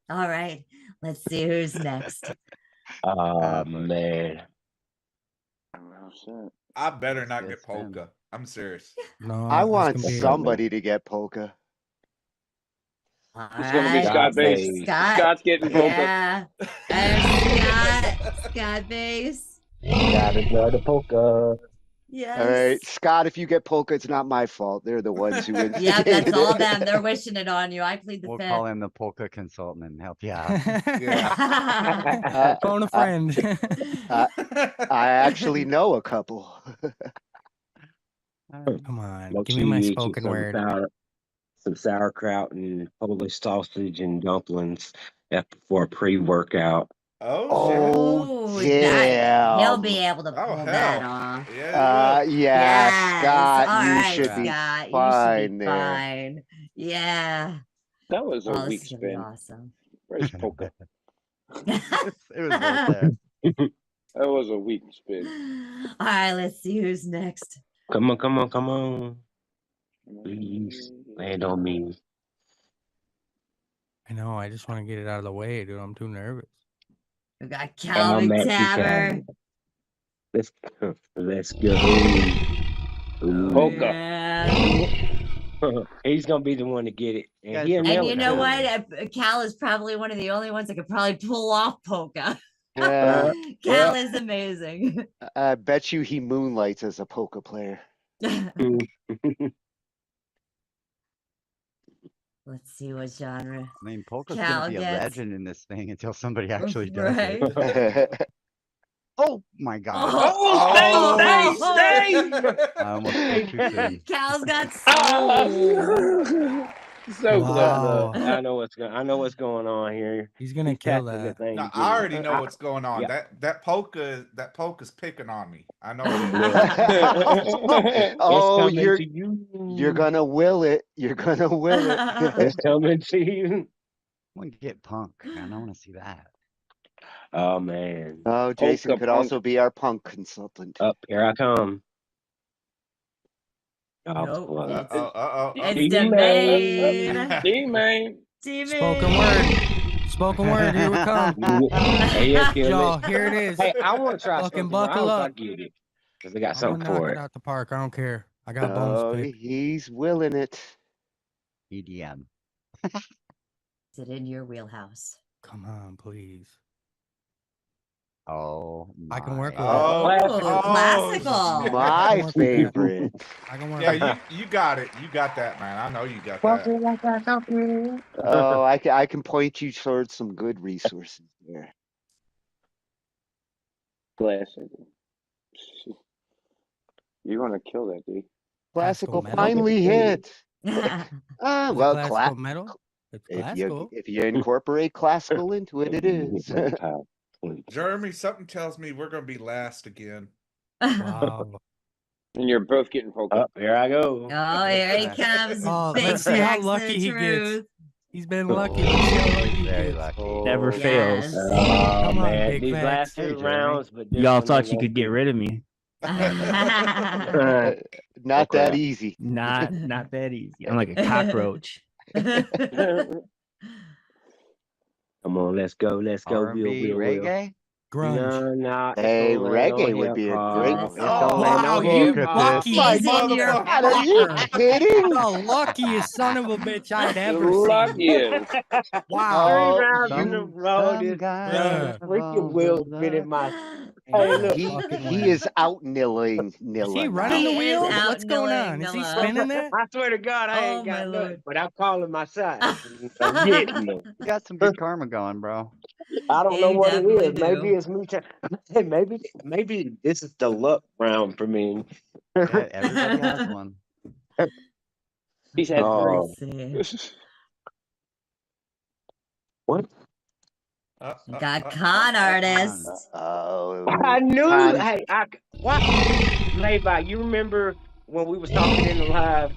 All right, let's see who's next. Oh man. I better not get polka. I'm serious. No, I this want can be- somebody to get polka. It's gonna be Scott Bass. Scott's getting polka. Yeah. And Scott Bass. Got another polka. Yes. All right, Scott, if you get polka, it's not my fault. They're the ones who Yeah, instigated that's all it. them. They're wishing it on you. I plead the We'll fifth. call him the polka consultant and help you out. Phone a friend. I actually know a couple. Come on, Make give sure me my you eat spoken some word. some sauerkraut and Polish sausage and dumplings for a pre-workout. Oh, That, damn. he'll be able to pull that off. Yeah, Yes. Scott, All you right, should be Scott, you fine should be there. fine. Yeah. That was a Oh, weak this is gonna be spin. awesome. Where's polka? It was right there. That was a weak spin. All right, let's see who's next. Come on, come on, come on. Please land on me. I know. I just want to get it out of the way, dude. I'm too nervous. We got Calvin Tabber. Let's go. Polka. Yeah. He's gonna be the one to get it. And, And you know what? Cal is probably one of the only ones that could probably pull off polka. Cal is amazing. I bet you he moonlights as a polka player. Let's see what genre. I mean, polka's Cal gonna be a gets. legend in this thing until somebody actually does Right. it. Oh my god! stay! I almost spoke too soon. Cal's got Oh. So Wow. clever. I know what's going on here. He's gonna kill Casting the that. thing, No, getting I already it. know what's going on. Yeah. That polka's picking on me. I know it is. Oh, coming you're to you. you're gonna will it. You're gonna will it. It's coming to you. I want to get punk, man. I want to see that. Oh man. Oh, Jason Polka could punk. also be our punk consultant. Up here I come. Oh, Nope. boy. It's D-Main. D-Main. Spoken word. Spoken word. Here we come. Hey, yeah, kill Y'all, it. here it is. Hey, I want to try Fucking something. I buckle hope I up. get it. 'cause they got I'm something gonna knock for it it. out the park. I don't care. I got bones to Oh, pick. he's willing it. EDM. Is it in your wheelhouse? Come on, please. Oh I can work my. with it. Oh, classical. My favorite. I can work Yeah, with it. you got it. You got that, man. I know you got Walk that. it like that, okay. Oh, I can point you towards some good resources there. Classic. You're gonna kill that, dude. Classical metal? finally hit. Is it Well, classical metal? It's if classical. you incorporate classical into it, it is. Jeremy, something tells me we're gonna be last again. Wow. And you're both getting polka. Oh, here I go. Oh, here he comes. Oh, Big let's see how facts of lucky he gets. truth. He's been lucky. Let's see how lucky he Very gets. lucky. Never fails. Yes. Oh Come on, man, big these facts. last Hey, two Jeremy. rounds, but this Y'all one thought ain't you gonna could get rid of me. Not that easy. Not that easy. I'm like a cockroach. Come on, let's go, let's go, R&B, Will. reggae. Grunge. No, it's Hey, gonna land on reggae would hip be a hop. great Yes. one. It's gonna land Wow, on you hip hop. lucky Is in your Are you motherfucker. kidding? The luckiest son of a bitch I'd ever seen. Luckiest. Wow. 3 Oh, rounds in a you. row. Some This guys Bruh. have freaking all Will's the been in luck. my. Ain't Hey, no look. fucking He way. is out nilling Is he Nilla running the now. He is wheels? out What's going nilling on? Is he Nilla. spinning that? I swear to God, I Oh ain't my got lord. nothing, but I'm calling my side. I'm getting them. You got some good karma going, bro. I don't know You what it definitely is. Maybe do. it's me. Hey, maybe this is the luck round for me. Yeah, everybody has one. He said, Let's see. "What? You got con artist. Oh, I knew. con. Hey, what? Levi, you remember when we was talking in the live?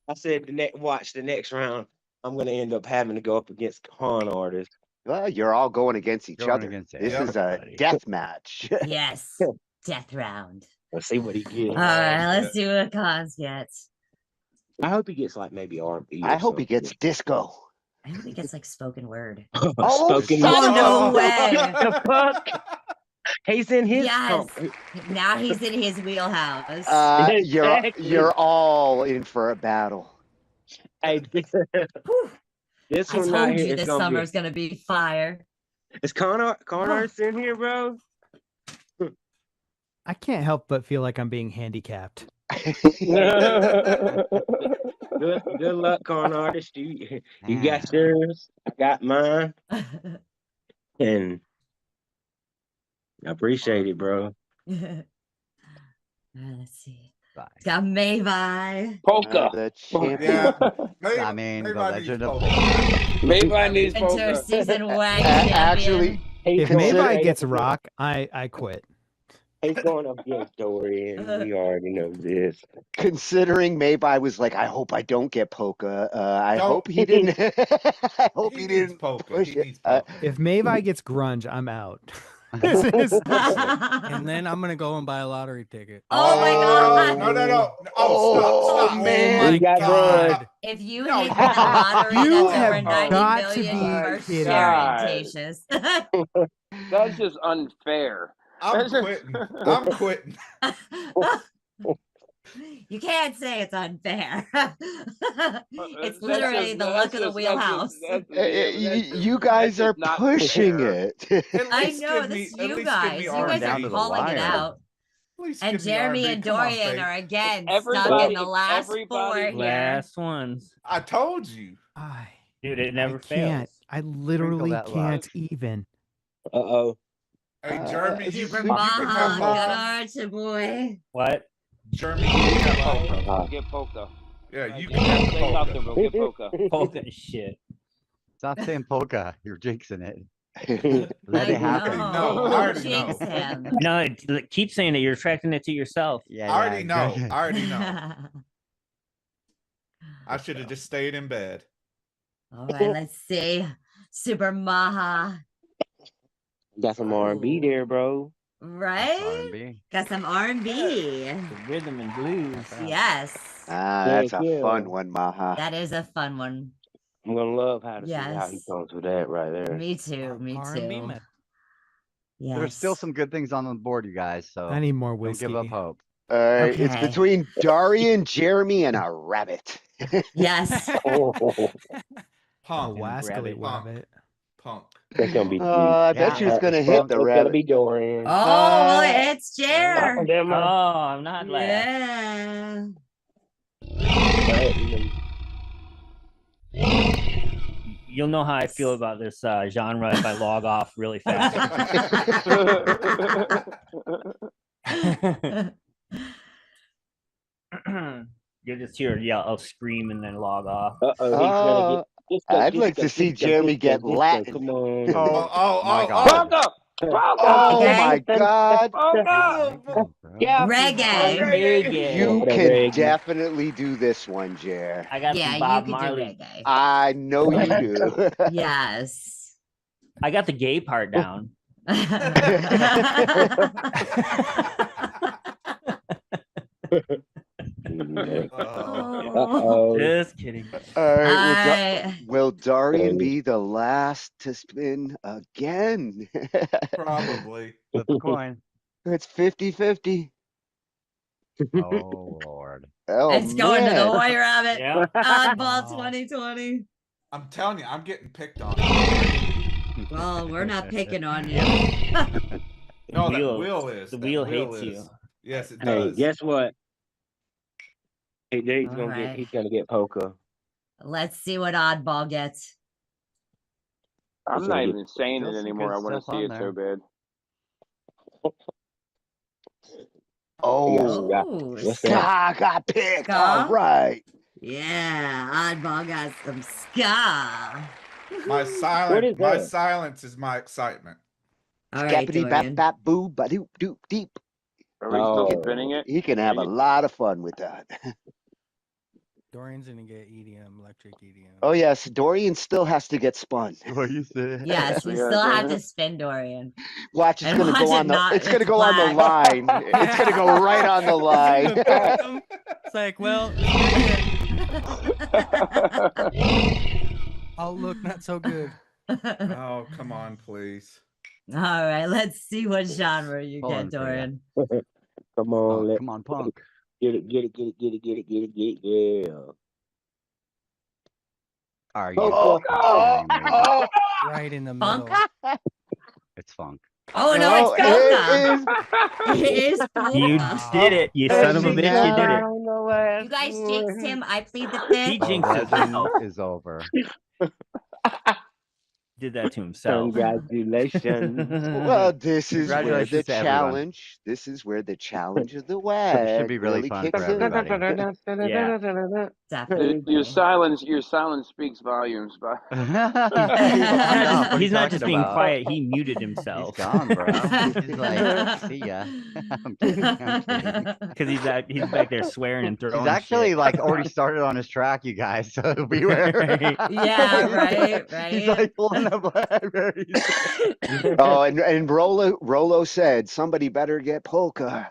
I said watch the next round. I'm gonna end up having to go up against con artist. Well, you're all going against each Going other. against This is a everybody. death match. Yes. Death round. Let's see what he gets. All right, let's see what cons gets. I hope he gets like maybe R&B. I hope he gets disco. I hope he gets like spoken word. Oh, Spoken son of no a- way. The fuck? He's in his Yes. Now he's in his wheelhouse. Exactly. You're all in for a battle. Hey, this I one told right here you is this gonna summer's gonna be fire. Is con artist in here, bro? I can't help but feel like I'm being handicapped. good luck, con artist. You got yours. I got mine. And I appreciate it, bro. Let's see. It's got Mavi. Polka. The champion. Yeah, I mean, the legend of polka. Mavi needs Winter polka. season WAG champion. Actually, If consider- Mavi gets rock, I quit. He's going up against Dorian. We already know this. considering Mavi was like, I hope I don't get polka. I Don't- hope he didn't. I hope he, He didn't needs polka. push He it. needs polka. If Mavi gets grunge, I'm out. And then I'm gonna go and buy a lottery ticket. Oh my god. No. Oh, stop. man. Oh my We got god. If you No, hit the lottery, You that's have over 90 got to million. be You are kidding. sharing, God. Tatius. That's just unfair. I'm quitting. I'm quitting. You can't say it's unfair. It's literally the luck of the wheelhouse. You guys are pushing it. I know this is you guys. You guys down are to the calling it wire. out. At least And give me Jeremy R&B. and Come on, Dorian babe. are again stuck Everybody- in the last everybody- four here. Last ones. I told you. Dude, it never I can't. fails. I literally that can't love. even. Uh-oh. Hey, Jeremy, you Super can have Maha, polka. good boy. What? Jeremy, you can have polka. Get polka. Yeah, you can have the Stay off polka. the road. Get polka. Polka shit. Stop saying polka. You're jinxing it. Let it happen. No, I already know. Jinx him. No, keep saying it. You're attracting it to yourself. Yeah, I already know. exactly. I already know. I should have just stayed in bed. All right, let's see. Super Maha. Got some R&B there, bro. Right? R&B. Got some R&B. The rhythm and blues. Yes. That's a Heck yeah. fun one, Maha. That is a fun one. I'm gonna love how to see how he Yes. comes with that right there. Me too. Me R&B too. metal. There's still Yes. some good things on the board, you guys. So I need more don't whiskey. give up hope. It's Okay. between Darian, Jeremy, and a rabbit. Yes. Punk. A wascally Punk. wabbit. Punk. That's gonna be. I bet you was gonna hit the It's gonna rabbit. be Dorian. Oh, it's Jer. Never mind. I'm not last. Yeah. You'll know how I feel about this genre if I log off really fast. You'll just hear I'll scream and then log off. I'd like to see Jeremy get Latin. Come on. My God. Oh my God. Reggae. You can definitely do this one, Jer. I got Yeah, some Bob you could do Marley. reggae. I know you do. Yes. I got the gay part down. Just kidding. All right. Will Darian be the last to spin again? Probably. Flip a coin. It's 50-50. Oh Lord. Oh, It's going to the man. White Rabbit. Yeah. Oddball 2020. I'm telling you, I'm getting picked on. Well, we're not picking on you. No, wheel- that wheel is. the that wheel wheel hates is. you. Yes, it Hey, does. guess what? Hey, he's All gonna right. get. He's gonna get poker. Let's see what Oddball gets. I'm not even saying Still it some anymore. good I want to stuff see on it so there. bad. Oh, What's that? Ska got picked. Ska? All right. Yeah, Oddball got some ska. My What silence. is My that? silence is my excitement. All right, Scappity bap Dorian. bap boo ba doop doop deep. Are we still spinning it? He can have a lot of fun with that. Dorian's gonna get EDM, electric EDM. Oh yes, Dorian still has to get spun. What you say? Yes, you still have to spin Dorian. Watch, it's And gonna watch go it on the. not- It's gonna it's go on the black. line. It's gonna go right on the line. It's like, well, outlook not so good. Oh, come on, please. All right, let's see what genre you Pulling get, for ya. Dorian. Come on, Oh, come on, punk. get it, get it, get it, get it, get it, get it, get it, yeah. Are you Oh, fucking kidding me? Right in the middle. Funk? It's funk. Oh no, Oh, it's polka. It is You polka. did it, you son of a bitch! You did it. You guys jinxed him. I plead the He fifth. jinxed himself. Legend is over. Did that to himself. Congratulations. Well, this is where Congratulations the to everyone. challenge. This is where the challenge of the This WAG should be really fun kicks for everybody. Yeah. Definitely. Your silence speaks volumes. But He's bugged out. What are you He's not talking just being about? quiet. He muted He's himself gone, bro. He's like, see ya. I'm kidding. I'm kidding. because he's back there swearing and throwing. He's actually shit. like already started on his track, you guys. So beware. Yeah, right, He's right. like pulling up blackberries. Oh, and Rolo said somebody better get polka.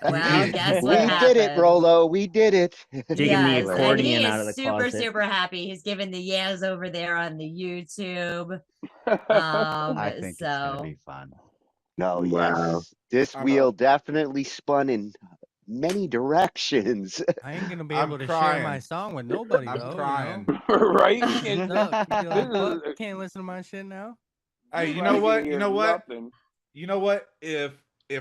Well, guess We what did it, happened? Rolo. We did it. Taking the Yes, and he accordion out of the is super, closet. super happy. He's giving the yes over there on the YouTube. I think it's gonna So be fun. No, Wow. yes. This I'm wheel definitely spun in many directions. I ain't gonna be I'm able to crying. share my song with nobody I'm though. crying. right? You Can't- know? Stuck. You be like, This is- "Fuck, you can't listen to my shit now." Hey, you Nobody know can what? You hear know what? nothing. You know what? If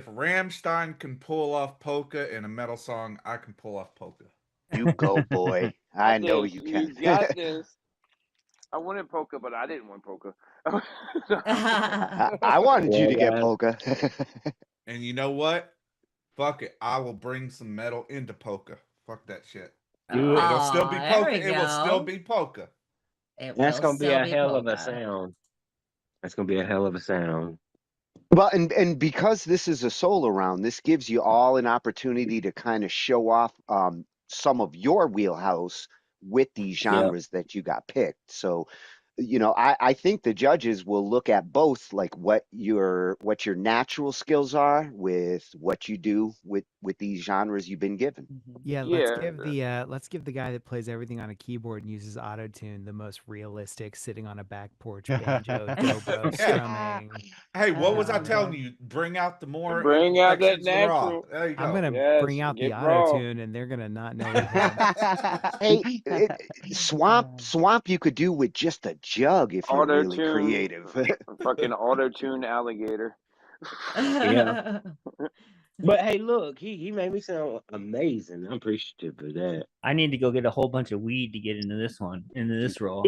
Rammstein can pull off polka in a metal song, I can pull off polka. You go, boy. I Got know this. you can. You got this. I wanted polka, but I didn't want polka. I wanted you to get Yeah. polka. And you know what? Fuck it. I will bring some metal into polka. Fuck that shit. Do it. It'll still be Aw, there polka. we It will still go. be polka. It That's will gonna be still a hell of a polka. sound. That's gonna be a hell of a sound. Well, and because this is a solo round, this gives you all an opportunity to kind of show off some of your wheelhouse with these genres that you got picked. So you know, I think the judges will look at both, like what your natural skills are with what you do with these genres you've been given. Yeah, Yeah, let's give the guy that plays everything on a keyboard and uses auto tune the most realistic, sitting on a back porch banjo, dobro strumming. Hey, what was I You know, telling you? Bring out the more bring out that imperfections raw. natural. There you I'm go. gonna Yes, bring out the get auto raw. tune, and they're gonna not know we've had. Hey, swamp you could do with just a jug if you're Auto really tune, creative. fucking auto tune alligator. Yeah. But hey, look, he made me sound amazing. I'm appreciative of that. I need to go get a whole bunch of weed to get into this role.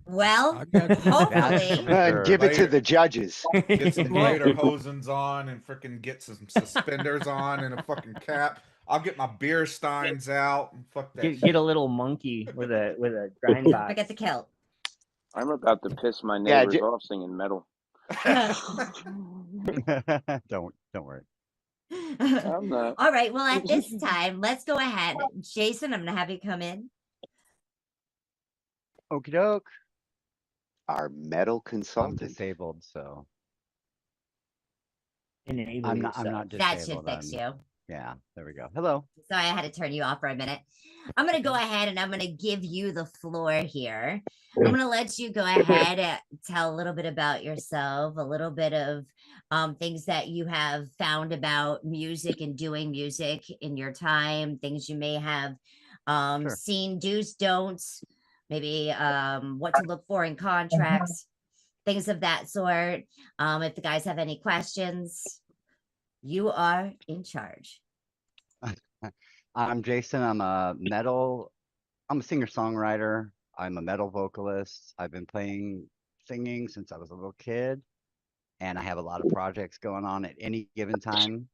Well, That's hopefully. for sure. Give it to Later, the judges. get some Well, later hosens on and freaking get some suspenders on and a fucking cap. I'll get my beer steins out and fuck that Get a shit. little monkey with a grind box. Forget the kilt. I'm about to piss my Yeah, neighbors off singing metal. Don't worry. I'm not. All right. Well, at this time, let's go ahead. Jason, I'm going to have you come in. Okie doke. Our metal I'm consultant. disabled, so Enable I'm yourself. not That disabled. should fix you. Yeah, there we go. Hello. Sorry, I had to turn you off for a minute. I'm going to go ahead and I'm going to give you the floor here. I'm going to let you go ahead and tell a little bit about yourself, a little bit of things that you have found about music and doing music in your time, things you may have Sure. seen, do's, don'ts, maybe what to look for in contracts, things of that sort. If the guys have any questions, you are in charge. I'm Jason. I'm a singer-songwriter. I'm a metal vocalist. I've been singing since I was a little kid, and I have a lot of projects going on at any given time.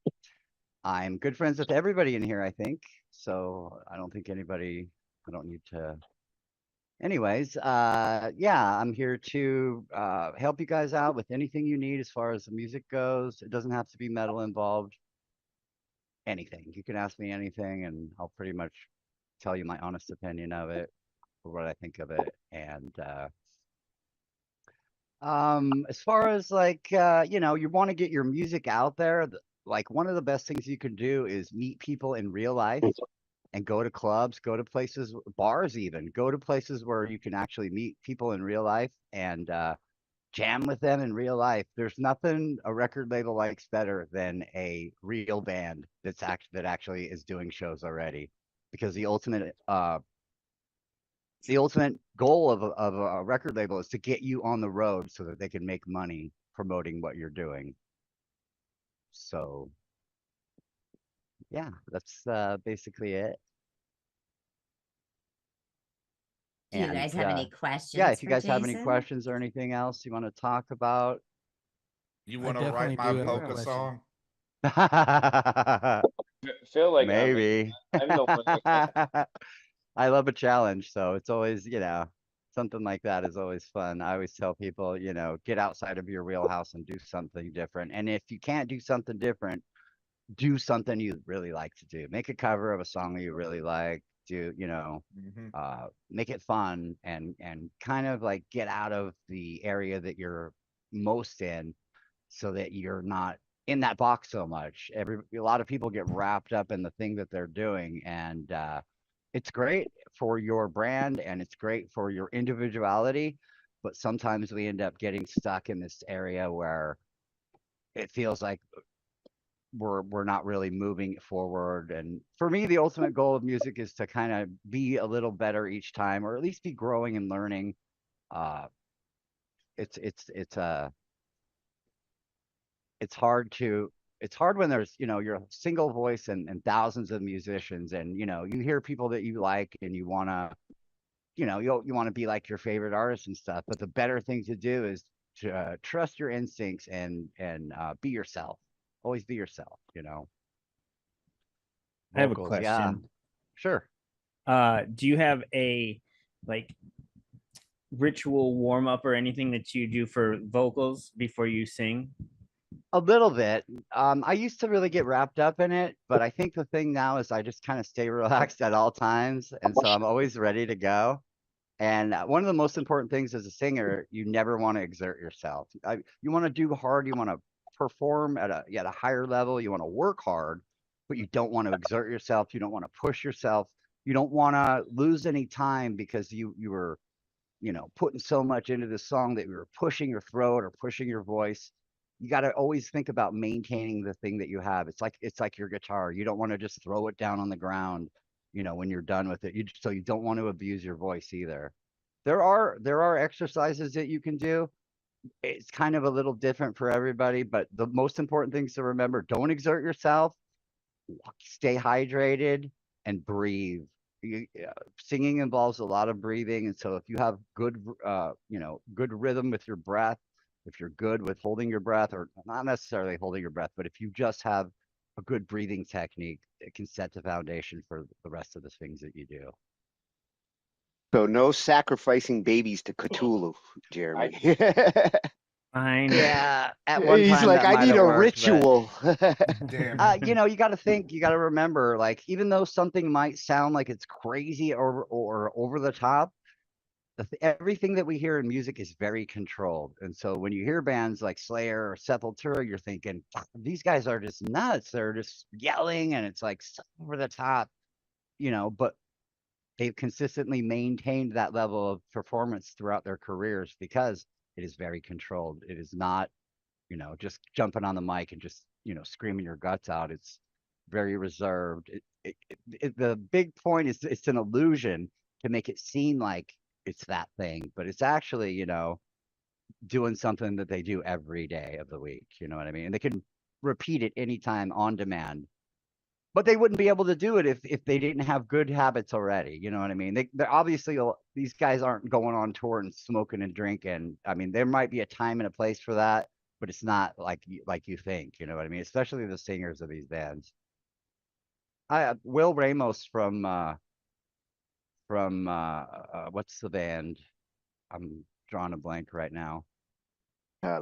I'm good friends with everybody in here, I think. So I don't need to. Anyways, yeah, I'm here to help you guys out with anything you need as far as the music goes. It doesn't have to be metal involved. Anything. You can ask me anything, and I'll pretty much tell you my honest opinion of it or what I think of it. And as far as like you want to get your music out there, like one of the best things you can do is meet people in real life and go to clubs, go to places, bars even, go to places where you can actually meet people in real life and jam with them in real life. There's nothing a record label likes better than a real band that actually is doing shows already, because the ultimate goal of a record label is to get you on the road so that they can make money promoting what you're doing. So yeah, that's basically it. Do you guys have any questions? Yeah, if you guys have any Jason? questions or anything else you want to talk about. You want to write my polka song? Feel like Maybe. I'm the one that- I love a challenge, so it's always, something like that is always fun. I always tell people, get outside of your wheelhouse and do something different. And if you can't do something different, do something you really like to do. Make a cover of a song that you really like. Make it fun and kind of like get out of the area that you're most in, so that you're not in that box so much. A lot of people get wrapped up in the thing that they're doing, and it's great for your brand and it's great for your individuality, but sometimes we end up getting stuck in this area where it feels like we're not really moving forward. And for me, the ultimate goal of music is to kind of be a little better each time, or at least be growing and learning. It's hard when there's you're a single voice and thousands of musicians, and you hear people that you like and you want to you want to be like your favorite artist and stuff. But the better thing to do is to trust your instincts and be yourself. Always be yourself. I have a Vocals, question. yeah. Sure. Do you have a ritual warm up or anything that you do for vocals before you sing? A little bit. I used to really get wrapped up in it, but I think the thing now is I just kind of stay relaxed at all times, and so I'm always ready to go. And one of the most important things as a singer, you never want to exert yourself. You want to do hard, you want to perform at a higher level, you want to work hard, but you don't want to exert yourself. You don't want to push yourself. You don't want to lose any time because you were, putting so much into the song that you were pushing your throat or pushing your voice. You got to always think about maintaining the thing that you have. It's like your guitar. You don't want to just throw it down on the ground, when you're done with it. So you don't want to abuse your voice either. There are exercises that you can do. It's kind of a little different for everybody, but the most important things to remember: don't exert yourself, stay hydrated, and breathe. Singing involves a lot of breathing, and so if you have good rhythm with your breath, if you're good with holding your breath, or not necessarily holding your breath, but if you just have a good breathing technique, it can set the foundation for the rest of the things that you do. So no sacrificing babies to Cthulhu, Jeremy. Fine. Yeah, at one He's time like, that I might need have a worked, but ritual. Damn. you got to think, you got to remember, like, even though something might sound like it's crazy or over the top, everything that we hear in music is very controlled. And so when you hear bands like Slayer or Sepultura, you're thinking, these guys are just nuts. They're just yelling and it's like so over the top, but they've consistently maintained that level of performance throughout their careers because it is very controlled. It is not, just jumping on the mic and just, screaming your guts out. It's very reserved. The big point is it's an illusion to make it seem like it's that thing, but it's actually, doing something that they do every day of the week. You know what I mean? And they can repeat it anytime on demand. But they wouldn't be able to do it if they didn't have good habits already. You know what I mean? They're obviously, these guys aren't going on tour and smoking and drinking. I mean, there might be a time and a place for that, but it's not like you think. You know what I mean? Especially the singers of these bands. Will Ramos from what's the band? I'm drawing a blank right now.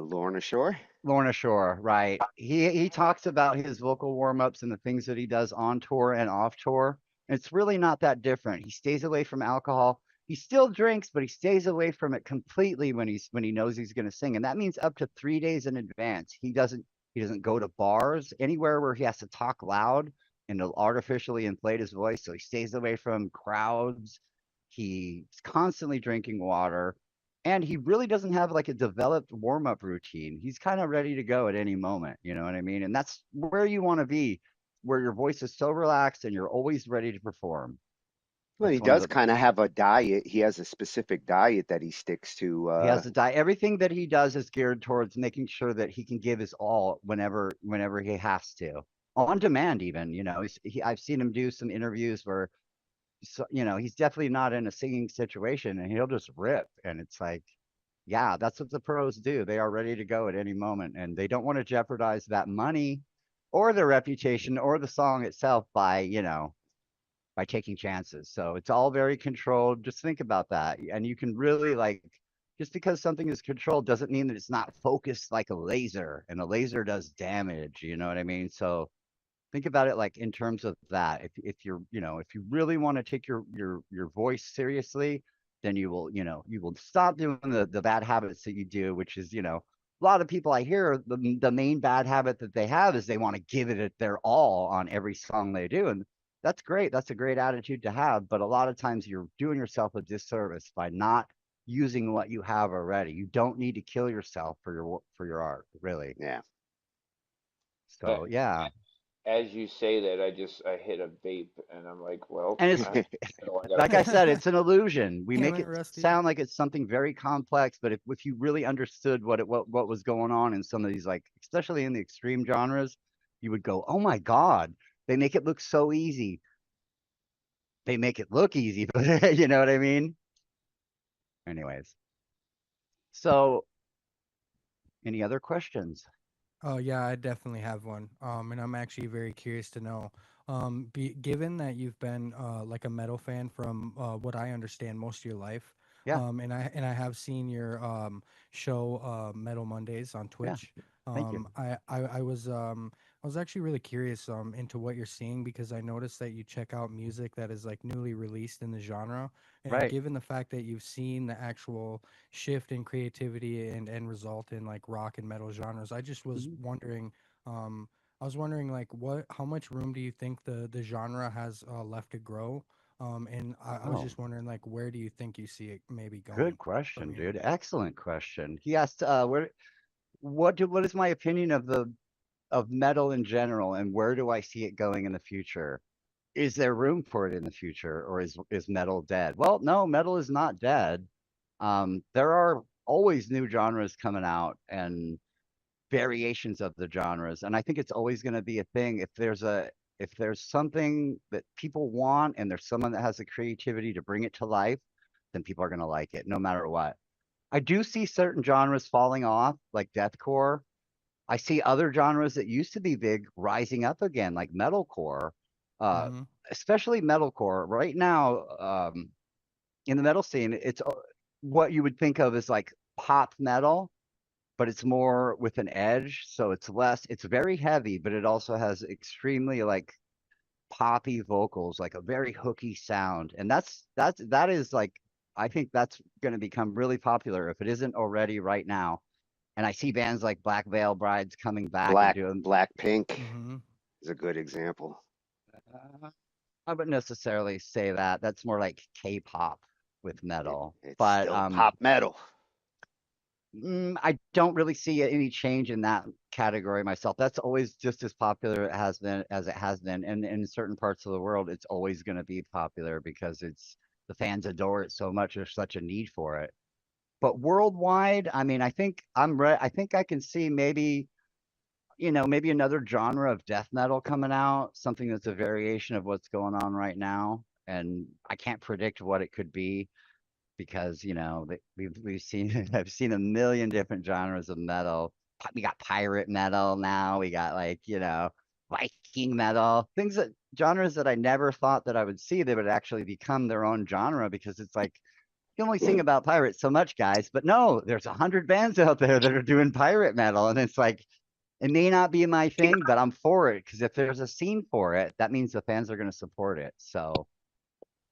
Lorna Shore. Lorna Shore, right. He talks about his vocal warm-ups and the things that he does on tour and off tour. And it's really not that different. He stays away from alcohol. He still drinks, but he stays away from it completely when he knows he's going to sing. And that means up to 3 days in advance. He doesn't go to bars, anywhere where he has to talk loud and to artificially inflate his voice. So he stays away from crowds. He's constantly drinking water. And he really doesn't have like a developed warm-up routine. He's kind of ready to go at any moment, you know what I mean? And that's where you want to be, where your voice is so relaxed and you're always ready to perform. Well, he That's one of does kind of have a diet. He has a specific diet that he sticks to. He has to die. Everything that he does is geared towards making sure that he can give his all whenever he has to, on demand even. I've seen him do some interviews where, he's definitely not in a singing situation and he'll just rip, and it's like, yeah, that's what the pros do. They are ready to go at any moment, and they don't want to jeopardize that money or their reputation or the song itself by taking chances. So it's all very controlled. Just think about that. And you can really, like, just because something is controlled doesn't mean that it's not focused like a laser, and a laser does damage. You know what I mean? So think about it like in terms of that. If you're, if you really want to take your voice seriously, then you will stop doing the bad habits that you do, which is, a lot of people I hear, the main bad habit that they have is they want to give it their all on every song they do. And that's great. That's a great attitude to have. But a lot of times you're doing yourself a disservice by not using what you have already. You don't need to kill yourself for your art, really. Yeah. So yeah. As you say that, I hit a vape, and I'm like, well, And it's like I said, it's an illusion. We make it sound like it's something very complex, but if you really understood what was going on in some of these, like especially in the extreme genres, you would go, "Oh my God, they make it look so easy." They make it look easy, but you know what I mean? Anyways. So any other questions? Oh yeah, I definitely have one. And I'm actually very curious to know. Given that you've been like a metal fan from what I understand most of your life, Yeah. And I have seen your show Metal Mondays on Twitch. Thank you. I was I was actually really curious into what you're seeing because I noticed that you check out music that is like newly released in the genre. And Right. given the fact that you've seen the actual shift in creativity and end result in like rock and metal genres, I just was Mhm. wondering, I was wondering like how much room do you think the genre has left to grow? And I was Oh, just wondering like where do you think you see it maybe good going from question, here? dude. Excellent question. He asked, what is my opinion of metal in general, and where do I see it going in the future? Is there room for it in the future, or is metal dead? Well, no, metal is not dead. There are always new genres coming out and variations of the genres, and I think it's always going to be a thing. If there's something that people want, and there's someone that has the creativity to bring it to life, then people are going to like it, no matter what. I do see certain genres falling off, like deathcore. I see other genres that used to be big rising up again, like metalcore, uh, Mm-hmm. especially metalcore. Right now, in the metal scene, it's what you would think of as like pop metal, but it's more with an edge. So it's very heavy, but it also has extremely like poppy vocals, like a very hooky sound. And that is like, I think that's going to become really popular if it isn't already right now. And I see bands like Black Veil Brides coming back and doing. Blackpink Mm-hmm. is a good example. I wouldn't necessarily say that. That's more like K-pop with metal. It's But still pop metal. I don't really see any change in that category myself. That's always just as popular as it has been, and in certain parts of the world, it's always going to be popular because the fans adore it so much. There's such a need for it. But worldwide, I mean, I think I can see maybe another genre of death metal coming out, something that's a variation of what's going on right now. And I can't predict what it could be because we've seen I've seen a million different genres of metal. We got pirate metal now. We got like Viking metal, genres that I never thought that I would see. They would actually become their own genre because it's like you can only sing about pirates so much, guys. But no, there's 100 bands out there that are doing pirate metal, and it's like it may not be my thing, but I'm for it because if there's a scene for it, that means the fans are going to support it. So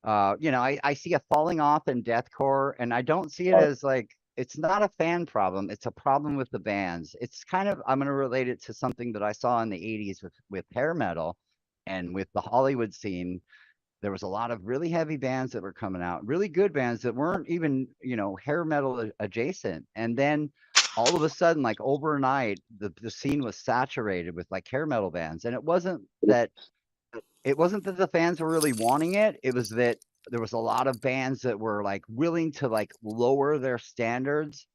I see a falling off in deathcore, and I don't see it as like it's not a fan problem. It's a problem with the bands. It's kind of I'm going to relate it to something that I saw in the '80s with hair metal and with the Hollywood scene. There was a lot of really heavy bands that were coming out, really good bands that weren't even hair metal adjacent, and then all of a sudden, like overnight, the scene was saturated with like hair metal bands, and it wasn't that the fans were really wanting it. It was that there was a lot of bands that were like willing to like lower their standards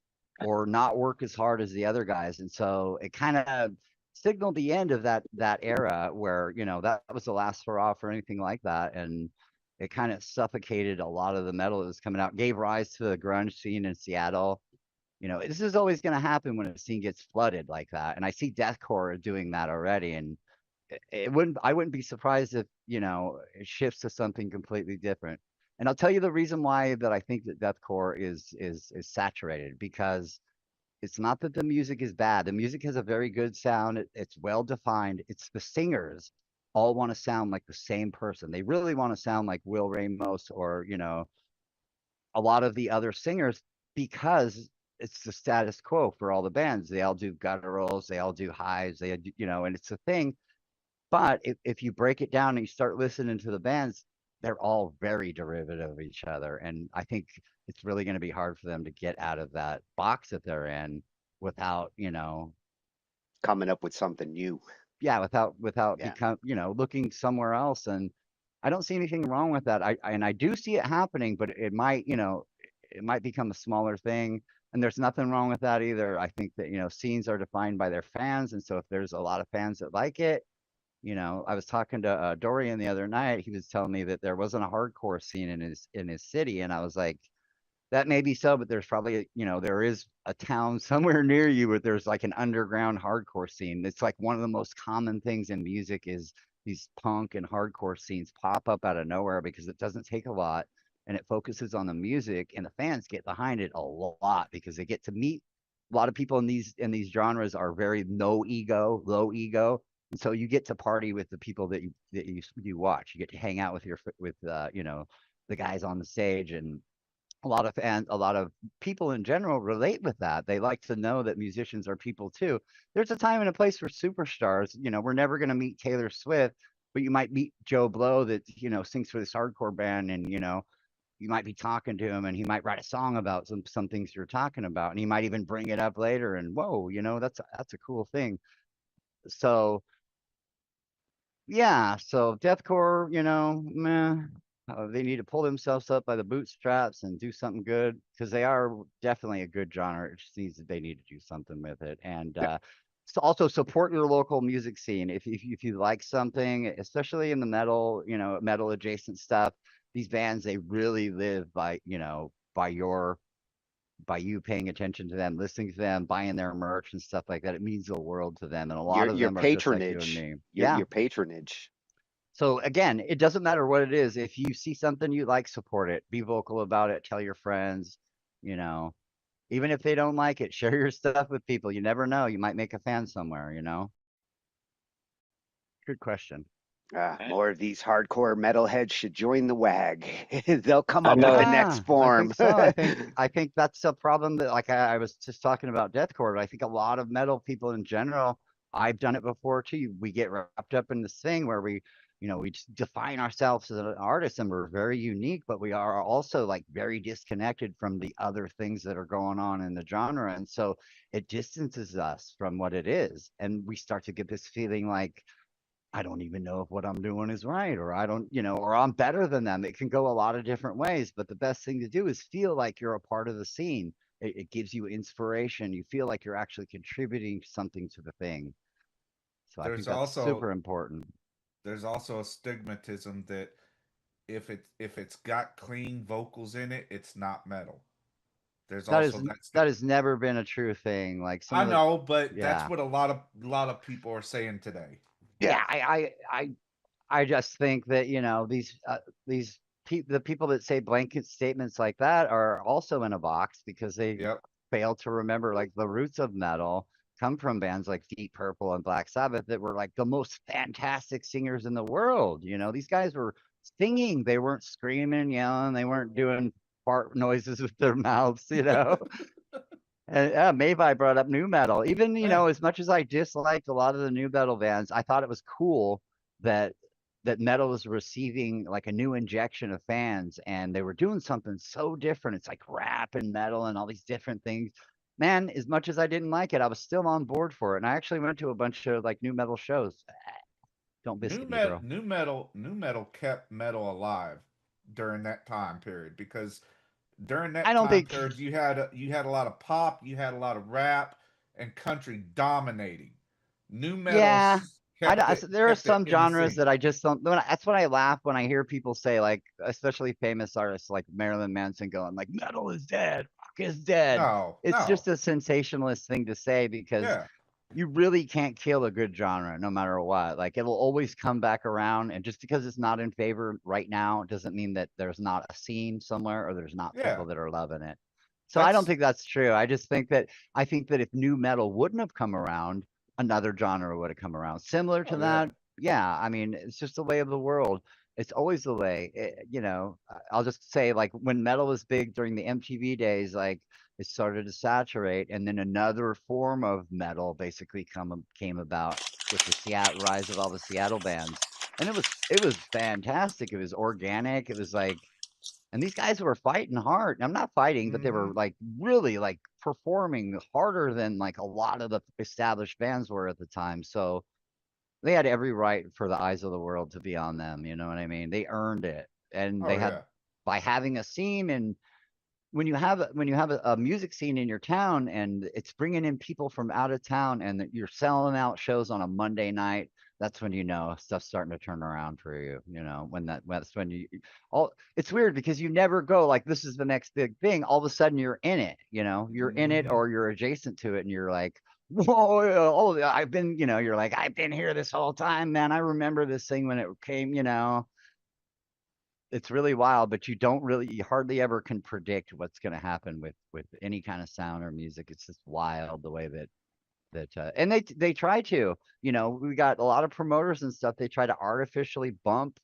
or not work as hard as the other guys. And so it kind of signaled the end of that era where, that was the last hurrah for anything like that. And it kind of suffocated a lot of the metal that was coming out, gave rise to the grunge scene in Seattle. This is always going to happen when a scene gets flooded like that. And I see deathcore doing that already. And I wouldn't be surprised if it shifts to something completely different. And I'll tell you the reason why that I think that deathcore is saturated, because it's not that the music is bad. The music has a very good sound. It's well defined. It's the singers all want to sound like the same person. They really want to sound like Will Ramos or a lot of the other singers, because it's the status quo for all the bands. They all do gutturals, they all do highs, and it's a thing. But if you break it down and you start listening to the bands, they're all very derivative of each other. And I think it's really going to be hard for them to get out of that box that they're in without, Coming up with something new. yeah, without Yeah. looking somewhere else. And I don't see anything wrong with that. I do see it happening, but it might become a smaller thing. And there's nothing wrong with that either. I think that, scenes are defined by their fans. And so if there's a lot of fans that like it, I was talking to Dorian the other night. He was telling me that there wasn't a hardcore scene in his city, and I was like, that may be so, but there's probably there is a town somewhere near you where there's like an underground hardcore scene. It's like one of the most common things in music is these punk and hardcore scenes pop up out of nowhere because it doesn't take a lot and it focuses on the music, and the fans get behind it a lot because they get to meet a lot of people in these genres are very no ego, low ego. And so you get to party with the people that you watch. You get to hang out with the guys on the stage, and a lot of fans, a lot of people in general relate with that. They like to know that musicians are people too. There's a time and a place for superstars. We're never going to meet Taylor Swift, but you might meet Joe Blow that, sings for this hardcore band, and, you might be talking to him and he might write a song about some things you're talking about, and he might even bring it up later, and whoa, that's a cool thing. So yeah, so deathcore, meh. They need to pull themselves up by the bootstraps and do something good, because they are definitely a good genre. It just they need to do something with it, and so also support your local music scene. If you like something, especially in the metal, metal adjacent stuff, these bands, they really live by you paying attention to them, listening to them, buying their merch and stuff like that. It means the world to them, and a lot of Your them are just like you and patronage. me. Your Yeah. your patronage. So again, it doesn't matter what it is. If you see something you like, support it. Be vocal about it. Tell your friends. You know, Even if they don't like it, share your stuff with people. You never know. You might make a fan somewhere. Good question. More of these hardcore metalheads should join the WAG. They'll come I up with the know. next I think form. so. I think that's a problem that, like, I was just talking about deathcore, but I think a lot of metal people in general, I've done it before too. We get wrapped up in this thing where we just define ourselves as an artist, and we're very unique, but we are also like very disconnected from the other things that are going on in the genre. And so it distances us from what it is. And we start to get this feeling like, I don't even know if what I'm doing is right, or I don't, or I'm better than them. It can go a lot of different ways, but the best thing to do is feel like you're a part of the scene. It gives you inspiration. You feel like you're actually contributing something to the thing. So I think that's super important. There's also a stigmatism that if it's got clean vocals in it, it's not metal. There's That is also that has never been a true thing. Like I know, but yeah. that's what a lot of people are saying today. Yeah, I just think that the people that say blanket statements like that are also in a box, because they fail to remember, like, the roots of metal come from bands like Deep Purple and Black Sabbath that were like the most fantastic singers in the world. These guys were singing, they weren't screaming, yelling, they weren't doing fart noises with their mouths. And Mavi brought up new metal. Even, as much as I disliked a lot of the new metal bands, I thought it was cool that metal was receiving like a new injection of fans, and they were doing something so different. It's like rap and metal and all these different things. Man, as much as I didn't like it, I was still on board for it. And I actually went to a bunch of like new metal shows. Don't biscuit me, bro. New metal kept metal alive during that time period, because during that period you had a lot of pop, you had a lot of rap, and country dominating. New metal there are some genres that I just don't. That's what I laugh when I hear people say, like, especially famous artists like Marilyn Manson going like, metal is dead, rock is dead. It's just a sensationalist thing to say, because you really can't kill a good genre no matter what. Like, it'll always come back around, and just because it's not in favor right now doesn't mean that there's not a scene somewhere or there's not people that are loving it. So I don't think that's true. I think that if new metal wouldn't have come around, another genre would have come around similar to that. Yeah, I mean, it's just the way of the world. It's always the way. I'll just say, like, when metal was big during the MTV days, like, it started to saturate, and then another form of metal basically came about with the rise of all the Seattle bands, and it was fantastic. It was organic. It was like, and these guys were fighting hard. I'm not fighting, but they were like really like performing harder than like a lot of the established bands were at the time. So they had every right for the eyes of the world to be on them. You know what I mean? They earned it, and they had by having a scene. And when you have a music scene in your town, and it's bringing in people from out of town, and you're selling out shows on a Monday night, that's when stuff's starting to turn around for you. That's when it's weird, because you never go like, this is the next big thing. All of a sudden you're in it. You're in it, or you're adjacent to it, and you're like, whoa, I've been, you're like, I've been here this whole time, man. I remember this thing when it came. It's really wild, but you hardly ever can predict what's going to happen with any kind of sound or music. It's just wild the way that And they try to, we got a lot of promoters and stuff. They try to artificially bump,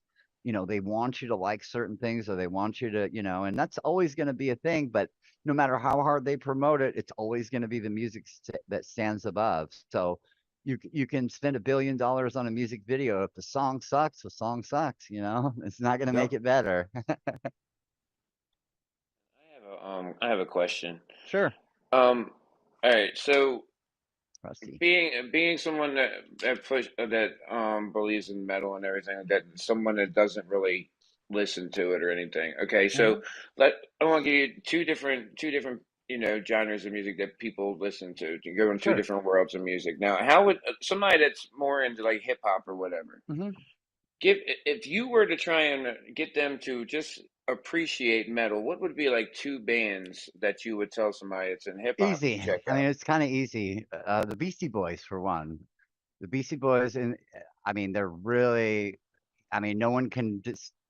they want you to like certain things, or they want you to, and that's always going to be a thing. But no matter how hard they promote it, it's always going to be the music that stands above. So you can spend $1 billion on a music video. If the song sucks, the song sucks. It's not going to make it better. I have a question. Sure. All right. So Rusty. being someone that believes in metal and everything, that someone that doesn't really listen to it or anything. Okay, so I want to give you two different genres of music that people listen to go in two different worlds of music. Now, how would somebody that's more into like hip hop or whatever if you were to try and get them to just appreciate metal, what would be like two bands that you would tell somebody that's in hip hop to Easy. check I out? mean, it's kind of easy. The Beastie Boys, for one. The Beastie Boys, and I mean, they're really. I mean, no one can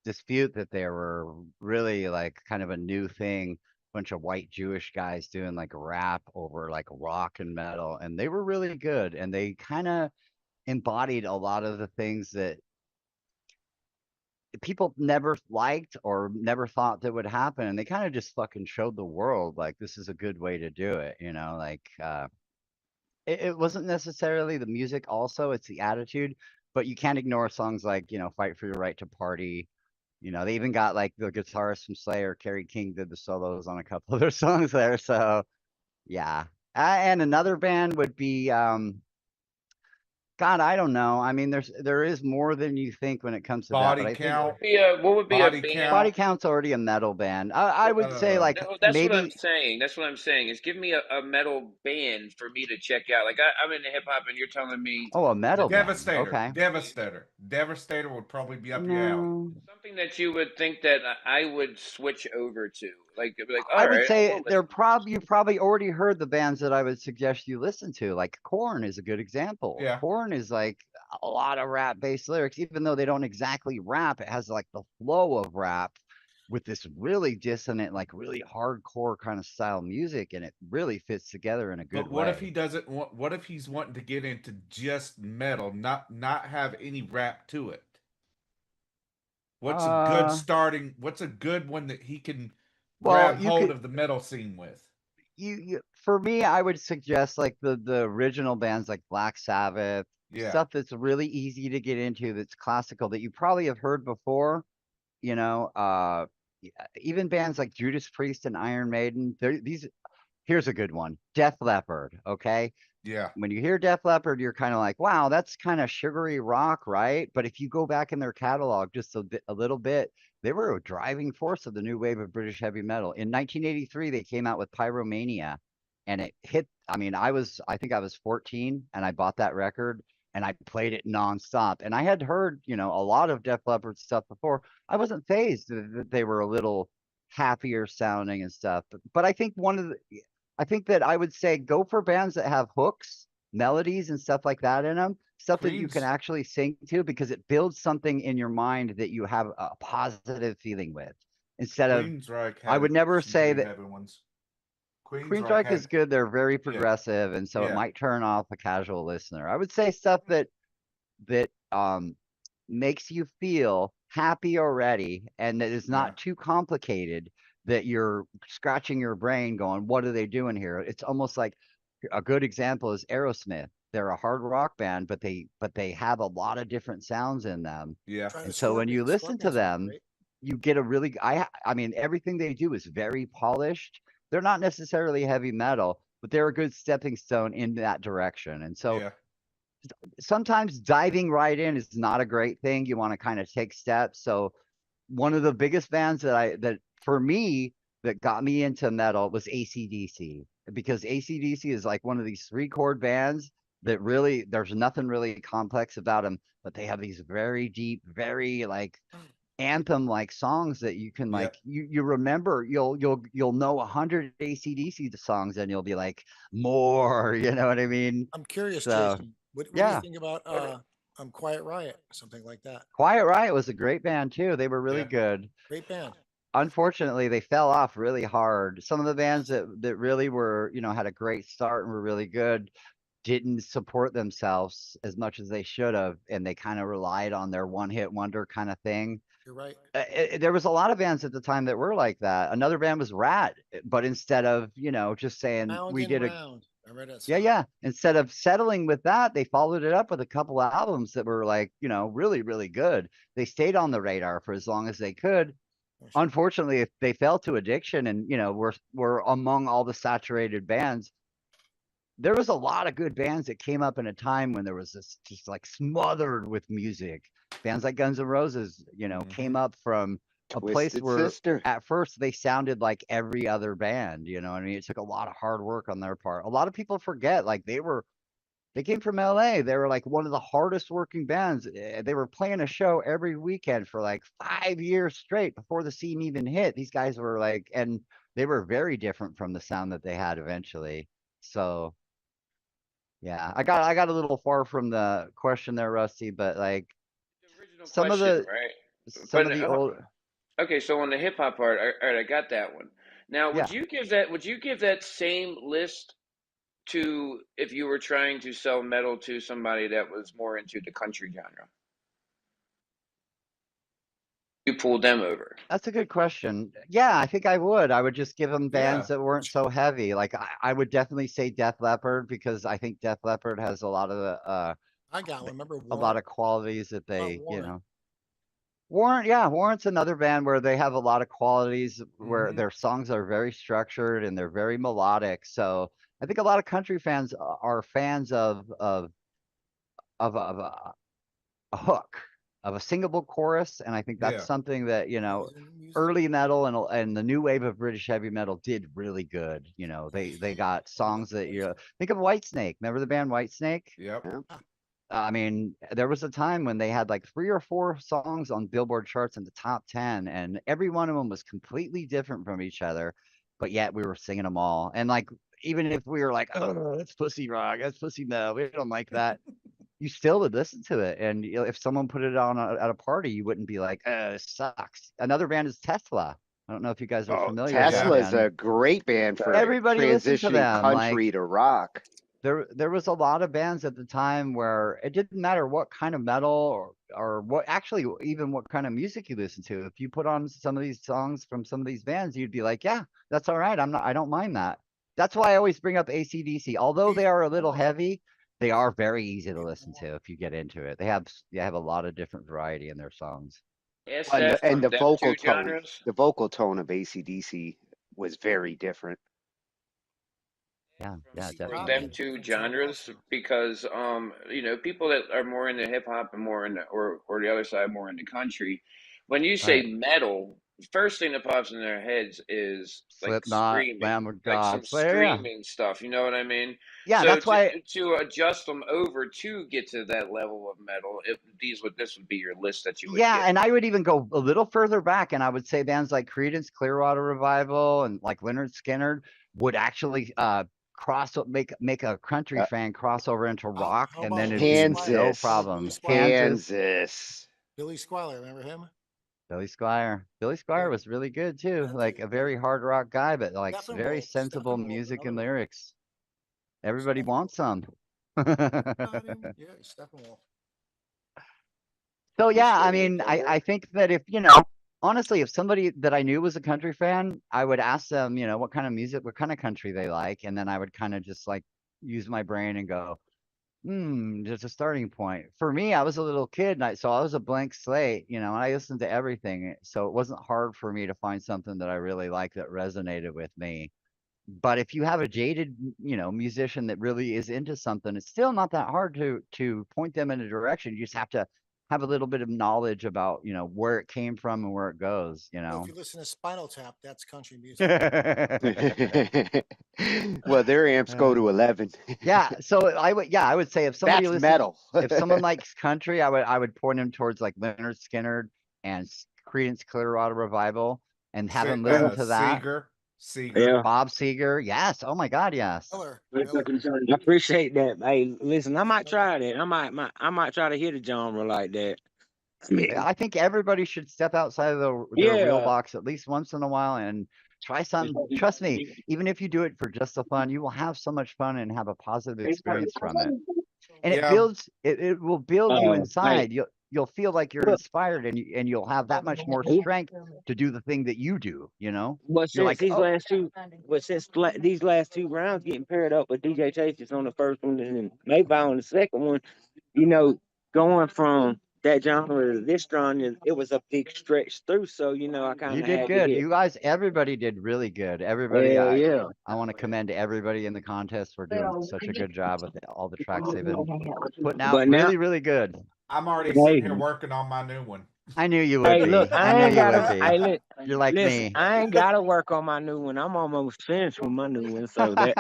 dispute that they were really like kind of a new thing. Bunch of white Jewish guys doing like rap over like rock and metal, and they were really good. And they kind of embodied a lot of the things that people never liked or never thought that would happen, and they kind of just fucking showed the world like this is a good way to do it, like it wasn't necessarily the music, also it's the attitude, but you can't ignore songs like Fight for Your Right to Party. They even got like the guitarist from Slayer, Kerry King, did the solos on a couple of their songs there. So yeah. And another band would be God, I don't know. I mean, there is more than you think when it comes to that. But Body I think count. What would be a Body band? Body count. Count's already a metal band. I would say like No, that's what I'm maybe. saying. That's what I'm saying. Is give me a metal band for me to check out. Like I'm into hip hop, and you're telling me Oh, a metal band. Devastator. Okay. Devastator would probably be up your alley. No. something that you would think that I would switch over to. Like, be like, all I right, would say will listen. you've probably already heard the bands that I would suggest you listen to. Like Korn is a good example. Yeah. Korn is like a lot of rap based lyrics, even though they don't exactly rap. It has like the flow of rap with this really dissonant, like really hardcore kind of style music, and it really fits together in a good But what way. if he doesn't want? What if he's wanting to get into just metal, not have any rap to it? What's a good starting? What's a good one that he can grab hold of the metal scene with? For me, I would suggest like the original bands like Black Sabbath, stuff that's really easy to get into, that's classical, that you probably have heard before. Even bands like Judas Priest and Iron Maiden. Here's a good one, Def Leppard. Okay. Yeah. When you hear Def Leppard, you're kind of like, wow, that's kind of sugary rock, right? But if you go back in their catalog just a little bit, they were a driving force of the new wave of British heavy metal. In 1983, they came out with Pyromania, and it hit. I mean, I think I was 14, and I bought that record, and I played it nonstop. And I had heard, a lot of Def Leppard stuff before. I wasn't phased that they were a little happier sounding and stuff. But I think I think that I would say go for bands that have hooks, melodies, and stuff like that in them, stuff that you can actually sing to, because it builds something in your mind that you have a positive feeling with. Instead of, I would never say that Queensryche is good. They're very progressive, and so it might turn off a casual listener. I would say stuff that makes you feel happy already, and that is not too complicated, that you're scratching your brain going, what are they doing here? It's almost like a good example is Aerosmith. They're a hard rock band, but they have a lot of different sounds in them. Yeah. And so when you listen to them, you get a really, I mean, everything they do is very polished. They're not necessarily heavy metal, but they're a good stepping stone in that direction. And so sometimes diving right in is not a great thing. You want to kind of take steps. So one of the biggest bands that for me that got me into metal was AC/DC, because AC/DC is like one of these 3-chord bands that really, there's nothing really complex about them, but they have these very deep, very like anthem like songs that you can like you remember. You'll know 100 AC/DC songs, and you'll be like, more, you know what I mean? I'm curious, So, Jason. What do you think about Quiet Riot, something like that? Quiet Riot was a great band too. They were really good. Great band. Unfortunately, they fell off really hard. Some of the bands that really were, had a great start and were really good, didn't support themselves as much as they should have, and they kind of relied on their one-hit wonder kind of thing. You're right. There was a lot of bands at the time that were like that. Another band was Rat, but instead of, just saying Round we and did round. I read that yeah, song. yeah. Instead of settling with that, they followed it up with a couple of albums that were like, really, really good. They stayed on the radar for as long as they could. Unfortunately, if they fell to addiction and, were among all the saturated bands, there was a lot of good bands that came up in a time when there was this just like smothered with music. Bands like Guns N' Roses, came up from a place Twisted where Sister. at first they sounded like every other band, what I mean? It took a lot of hard work on their part. A lot of people forget, like they came from LA. They were like one of the hardest working bands. They were playing a show every weekend for like 5 years straight before the scene even hit. These guys were like, and they were very different from the sound that they had eventually. So yeah, I got a little far from the question there, Rusty, but like Original some of question, the right? some But of the old okay, so on the hip hop part, all right, I got that one. Now, yeah. would you give that same list to if you were trying to sell metal to somebody that was more into the country genre? You pulled them over. That's a good question. Yeah, I think I would. I would just give them bands Yeah. that weren't so heavy. Like I would definitely say Def Leppard because I think Def Leppard has a lot of the I got one. Remember a Warrant? lot of qualities that they, Warrant. Warrant, yeah, Warrant's another band where they have a lot of qualities where their songs are very structured and they're very melodic. So I think a lot of country fans are fans of a hook, of a singable chorus, and I think that's Yeah. something that early metal and the new wave of British heavy metal did really good. They got songs that think of Whitesnake. Remember the band Whitesnake? Yep. I mean, there was a time when they had like 3 or 4 songs on Billboard charts in the top 10, and every one of them was completely different from each other, but yet we were singing them all. And like, even if we were like, oh, that's pussy rock, that's pussy metal, we don't like that. You still would listen to it. And if someone put it on at a party, you wouldn't be like, it sucks. Another band is Tesla. I don't know if you guys are familiar with that Tesla's band. a great band for Everybody listened to transitioning them. country to rock. There was a lot of bands at the time where it didn't matter what kind of metal or what actually even what kind of music you listen to. If you put on some of these songs from some of these bands, you'd be like, yeah, that's all right. I don't mind that. That's why I always bring up AC/DC. Although they are a little heavy, they are very easy to listen to if you get into it. They have a lot of different variety in their songs. Ask And that from the them vocal two tone, genres. the vocal tone of AC/DC was very different. Yeah, From definitely. them two genres because people that are more into hip hop and more into or the other side more into country, when you say Right. metal, first thing that pops in their heads is like Slipknot, Lamb screaming, of like some God, Slayer, yeah. stuff. You know what I mean? Yeah, So that's why to adjust them over to get to that level of metal, if this would be your list that you would yeah, give. and I would even go a little further back, and I would say bands like Creedence Clearwater Revival and like Leonard Skinner would actually make a country fan cross over into rock, How and about then it'd be no Kansas. problem. Kansas. Billy Squiler, remember him? Billy Squier. Billy Squier was really good too. Like a very hard rock guy, but like very sensible music and lyrics. Everybody wants some. Yeah, Steppenwolf. So yeah, I mean, I think that if honestly, if somebody that I knew was a country fan, I would ask them, what kind of music, what kind of country they like, and then I would kind of just like use my brain and go, just a starting point. For me, I was a little kid, so I was a blank slate, and I listened to everything, so it wasn't hard for me to find something that I really liked that resonated with me. But if you have a jaded, musician that really is into something, it's still not that hard to point them in a direction. You just have to have a little bit of knowledge about, where it came from and where it goes, Well, if you listen to Spinal Tap, that's country music. Well, their amps go to 11. Yeah, so I would say if somebody That's metal. if someone likes country, I would point him towards like Leonard Skinner and Creedence Clearwater Revival and have him listen to that. Seeger. Yeah. Bob Seger, yes. Oh my God, yes. I appreciate that. Hey, listen, I might try that. I might try to hit a genre like that. I think everybody should step outside of their real box at least once in a while and Try something. Trust me, even if you do it for just the fun, you will have so much fun and have a positive experience from it. And it Yeah. builds it will build you Hey, inside. You'll feel like you're inspired and you'll have that much more strength to do the thing that you do, you know? but You're since like, these oh, last two, these last two rounds getting paired up with DJ Chases on the first one and then Mayby on the second one, you know, going from that genre to this genre, it was a big stretch through. So you know, I kind you of did had to good. get. You guys, everybody did really good. Everybody, Hell yeah. I want to commend everybody in the contest for doing such a good job with all the tracks they've been putting out. But now, Really, really good. I'm already hey, sitting here working on my new one. I knew you would hey, look, be. I I knew ain't you gotta. would be. You're like Listen, me. I ain't gotta work on my new one. I'm almost finished with my new one, so that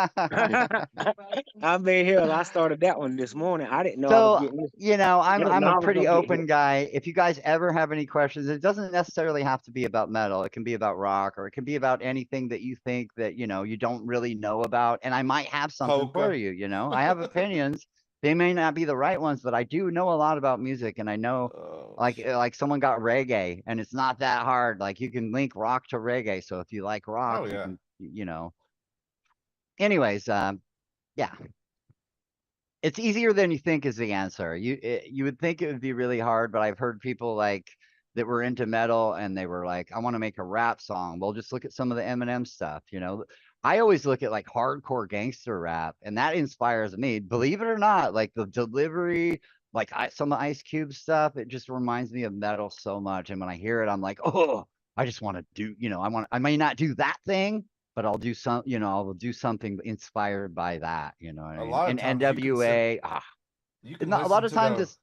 I mean, hell, I started that one this morning. I didn't know I was So, getting this. you know, I didn't I'm know a I was pretty gonna get open guy. If you guys ever have any questions, it doesn't necessarily have to be about metal. It can be about rock or it can be about anything that you think that, you know, you don't really know about. And I might have something for Polka. you, you know. I have opinions. They may not be the right ones, but I do know a lot about music and I know Oh, like someone got reggae and it's not that hard. Like you can link rock to reggae. So if you like rock, oh you yeah. can, you know. Anyways, yeah. It's easier than you think is the answer. You would think it would be really hard, but I've heard people like that were into metal and they were like, I want to make a rap song. Well, just look at some of the Eminem stuff, you know. I always look at like hardcore gangster rap, and that inspires me. Believe it or not, like the delivery, like some of Ice Cube stuff, it just reminds me of metal so much. And when I hear it, I'm like, oh, I just want to do, you know, I may not do that thing, but I'll do some, you know, I'll do something inspired by that, you know what I A mean? lot of And times NWA, you and can a lot listen of to times the it's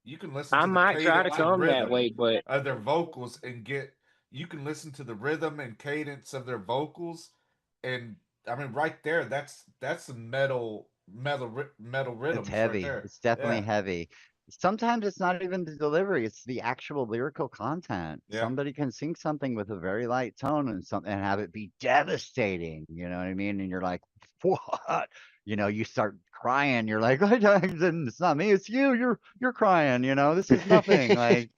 you can listen I to the might try to cadence and come that rhythm way, but of their vocals and get you can listen to the rhythm and cadence of their vocals, and I mean right there that's some metal it's rhythms right heavy. there. It's definitely Yeah. heavy. Sometimes it's not even the delivery, it's the actual lyrical content. Yeah. Somebody can sing something with a very light tone and something and have it be devastating, you know what I mean? And you're like, what? You know, you start crying, you're like, it's not me, it's you. You're crying, you know, this is nothing. Like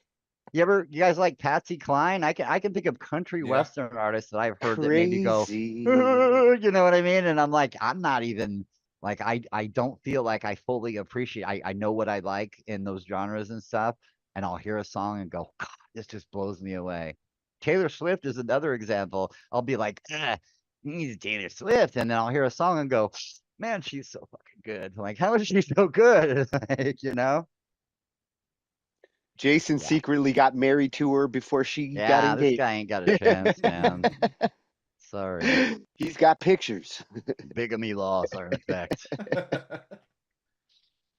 you guys like Patsy Cline? I can think of country Yeah. western artists that I've heard that made me go, Crazy. you know what I mean? And I'm like, I'm not even like I don't feel like I fully appreciate. I know what I like in those genres and stuff, and I'll hear a song and go, God, this just blows me away. Taylor Swift is another example. I'll be like, he's Taylor Swift, and then I'll hear a song and go, man, she's so fucking good. Like, how is she so good? Like, you know? Jason Yeah. secretly got married to her before she got Yeah, this engaged. guy ain't got a chance, man. Sorry. He's got pictures. Bigamy laws are in effect.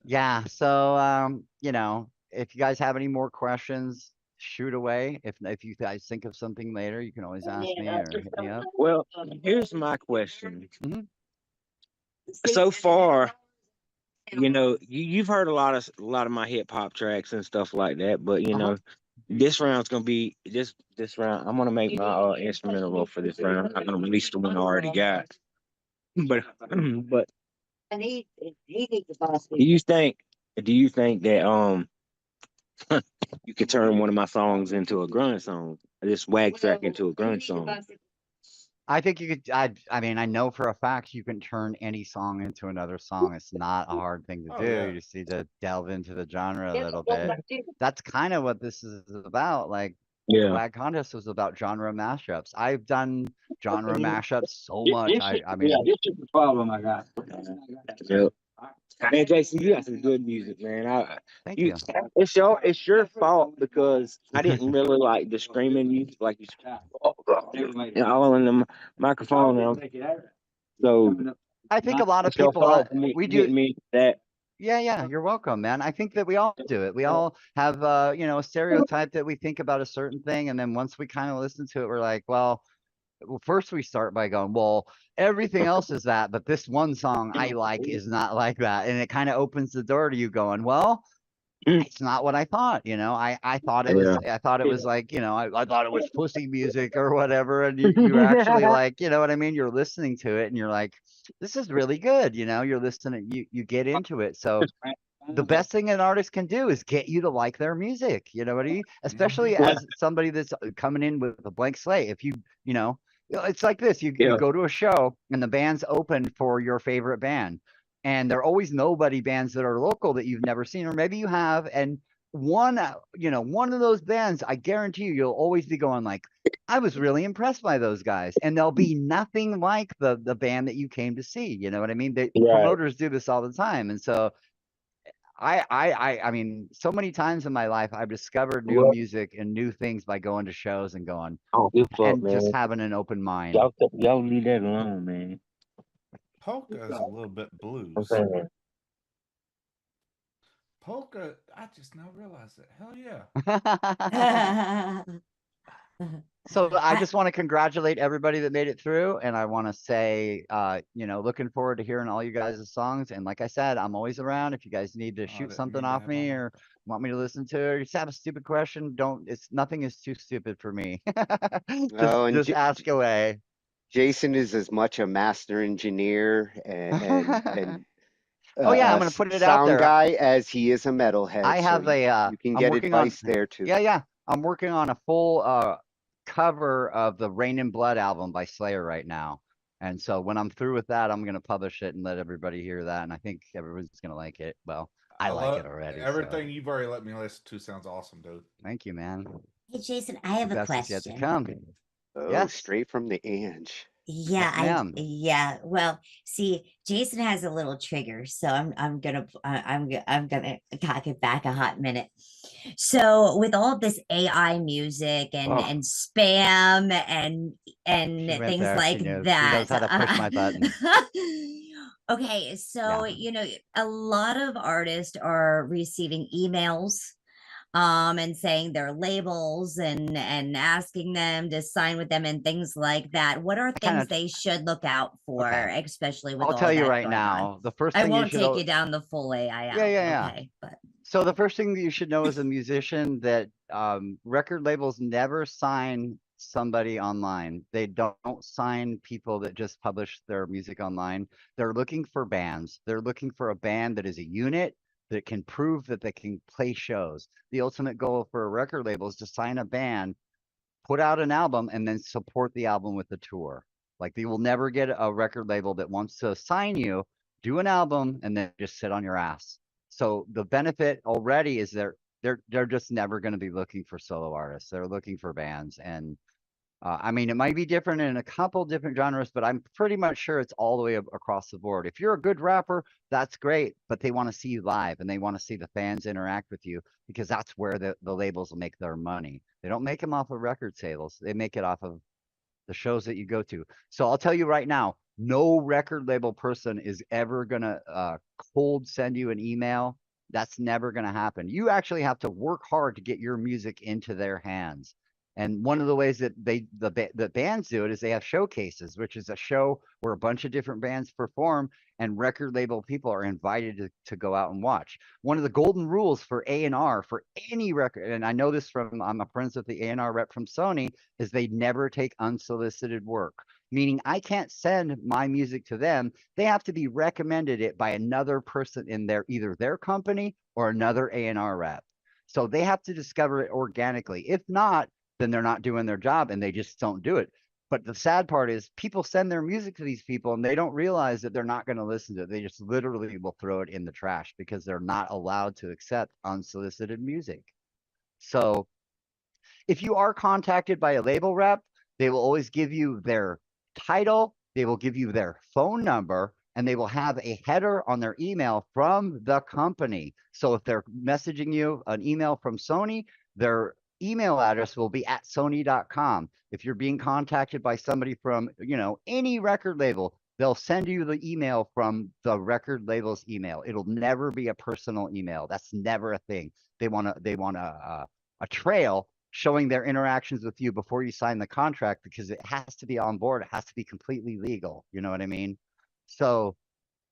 Yeah, so you know, if you guys have any more questions, shoot away. If you guys think of something later, you can always ask me or hit me up. well, here's my question. Mhm. So far, you know, you've heard a lot of my hip hop tracks and stuff like that, but you Uh-huh. know, this round's gonna be this round. I'm gonna make my instrumental roll for this round. I'm gonna release the one I already got. But but do you think that you could turn one of my songs into a grunge song? This WAG track into a grunge song? I think you could I mean, I know for a fact you can turn any song into another song. It's not a hard thing to Oh do. yeah. You just need to delve into the genre a little bit. That's kind of what this is about. Like the Yeah. WAG contest was about genre mashups. I've done genre mashups so much. I mean, this is the problem I got. Yep. Man, Jason, you got some good music, man. thank you. It's your fault because I didn't really like the screaming music, like you, all in the microphone. So I think a lot of it's your fault people for me we do. getting me that. Yeah, you're welcome, man. I think that we all do it. We all have you know, a stereotype that we think about a certain thing, and then once we kind of listen to it, we're like, well, first we start by going, well, everything else is that, but this one song I like is not like that. And it kind of opens the door to you going, well, it's not what I thought, you know. I thought it was Yeah. like, you know, I thought it was pussy music or whatever. And you're actually like, you know what I mean? You're listening to it and you're like, this is really good, you know, you're listening, you get into it. So the best thing an artist can do is get you to like their music, you know what I mean? Especially as somebody that's coming in with a blank slate. If you know, It's like this. You go to a show and the band's open for your favorite band. And there are always nobody bands that are local that you've never seen, or maybe you have. And one of those bands, I guarantee you'll always be going like, I was really impressed by those guys. And they'll be nothing like the band that you came to see. You know what I mean? Promoters do this all the time. And so I mean, so many times in my life, I've discovered new music and new things by going to shows and going and just having an open mind. Y'all leave that alone, man. Polka is a little bit blues. Polka, I just now realized it. Hell yeah. So I just want to congratulate everybody that made it through, and I want to say, looking forward to hearing all you guys' songs. And like I said, I'm always around if you guys need to shoot something off me or want me to listen to it, or just have a stupid question. Nothing is too stupid for me. just ask away. Jason is as much a master engineer and oh yeah, I'm gonna put it out there. Sound guy as he is a metalhead. I have you can get advice there too. Yeah. I'm working on a full cover of the Rain and Blood album by Slayer right now. And so when I'm through with that, I'm going to publish it and let everybody hear that. And I think everyone's going to like it. Well, I like it already. Everything you've already let me listen to sounds awesome, dude. Thank you, man. Hey, Jason, I have a question. Yet to come. Oh, yes. Straight from the Ange. Yeah, yeah. Well, see, Jason has a little trigger, so I'm gonna cock it back a hot minute. So with all this AI music and spam and things like that, she knows how to push my button. Okay, so a lot of artists are receiving emails and saying their labels and asking them to sign with them and things like that. What are things they should look out for, especially with I'll tell you right now, the first thing I won't take you down the full AI album. Yeah. Okay, but so the first thing that you should know as a musician that record labels never sign somebody online. They don't sign people that just publish their music online. They're looking for bands. They're looking for a band that is a unit that can prove that they can play shows. The ultimate goal for a record label is to sign a band, put out an album, and then support the album with the tour. Like, you will never get a record label that wants to sign you, do an album, and then just sit on your ass. So the benefit already is they're just never going to be looking for solo artists. They're looking for bands. And I mean, it might be different in a couple different genres, but I'm pretty much sure it's all the way across the board. If you're a good rapper, that's great, but they want to see you live and they want to see the fans interact with you, because that's where the labels will make their money. They don't make them off of record sales. They make it off of the shows that you go to. So I'll tell you right now, no record label person is ever going to cold send you an email. That's never going to happen. You actually have to work hard to get your music into their hands. And one of the ways that the bands do it is they have showcases, which is a show where a bunch of different bands perform and record label people are invited to go out and watch. One of the golden rules for A&R for any record, and I know this from, I'm friends with the A&R rep from Sony, is they never take unsolicited work. Meaning I can't send my music to them. They have to be recommended it by another person in either their company or another A&R rep. So they have to discover it organically. If not, then they're not doing their job and they just don't do it. But the sad part is people send their music to these people and they don't realize that they're not going to listen to it. They just literally will throw it in the trash because they're not allowed to accept unsolicited music. So if you are contacted by a label rep, they will always give you their title, they will give you their phone number, and they will have a header on their email from the company. So if they're messaging you an email from Sony, their email address will be at sony.com. If you're being contacted by somebody from, any record label, they'll send you the email from the record label's email. It'll never be a personal email. That's never a thing. They want a trail showing their interactions with you before you sign the contract, because it has to be on board. It has to be completely legal. You know what I mean? So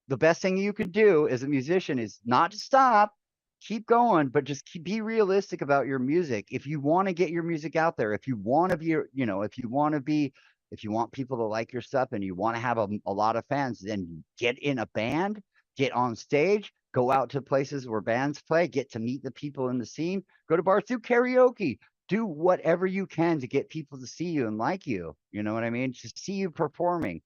the best thing you could do as a musician is not to stop, keep going, but just be realistic about your music. If you want to get your music out there, if you want to be, if you want people to like your stuff and you want to have a lot of fans, then get in a band, get on stage, go out to places where bands play, get to meet the people in the scene, go to bars, do karaoke, do whatever you can to get people to see you and like you. You know what I mean? To see you performing.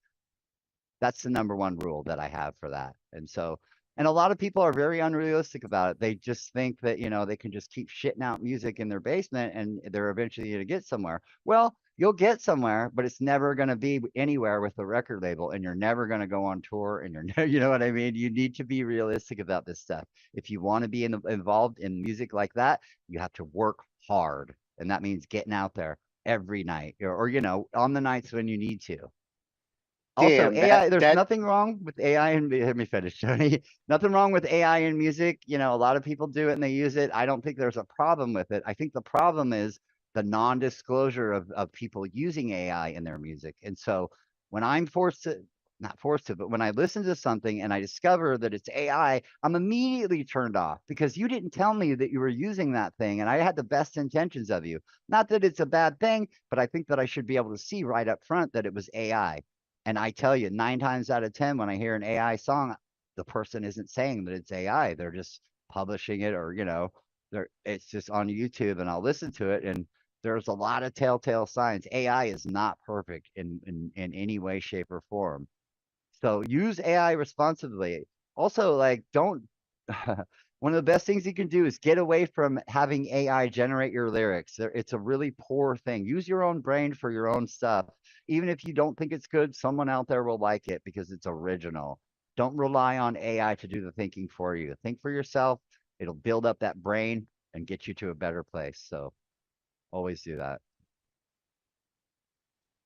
That's the number one rule that I have for that. And so, and a lot of people are very unrealistic about it. They just think that, they can just keep shitting out music in their basement and they're eventually going to get somewhere. Well, you'll get somewhere, but it's never going to be anywhere with a record label, and you're never going to go on tour, and you know what I mean? You need to be realistic about this stuff. If you want to be involved in music like that, you have to work hard. And that means getting out there every night or on the nights when you need to. Also, Damn, AI, there's nothing wrong with AI and let me finish, Tony. Nothing wrong with AI in music. A lot of people do it and they use it. I don't think there's a problem with it. I think the problem is the non-disclosure of people using AI in their music. And so when I'm not forced to, but when I listen to something and I discover that it's AI, I'm immediately turned off because you didn't tell me that you were using that thing and I had the best intentions of you. Not that it's a bad thing, but I think that I should be able to see right up front that it was AI. And I tell you, 9 times out of 10, when I hear an AI song, the person isn't saying that it's AI. They're just publishing it, or it's just on YouTube, and I'll listen to it. And there's a lot of telltale signs. AI is not perfect in any way, shape, or form. So use AI responsibly. Also, like, don't. One of the best things you can do is get away from having AI generate your lyrics. It's a really poor thing. Use your own brain for your own stuff. Even if you don't think it's good, someone out there will like it because it's original. Don't rely on AI to do the thinking for you. Think for yourself. It'll build up that brain and get you to a better place. So always do that.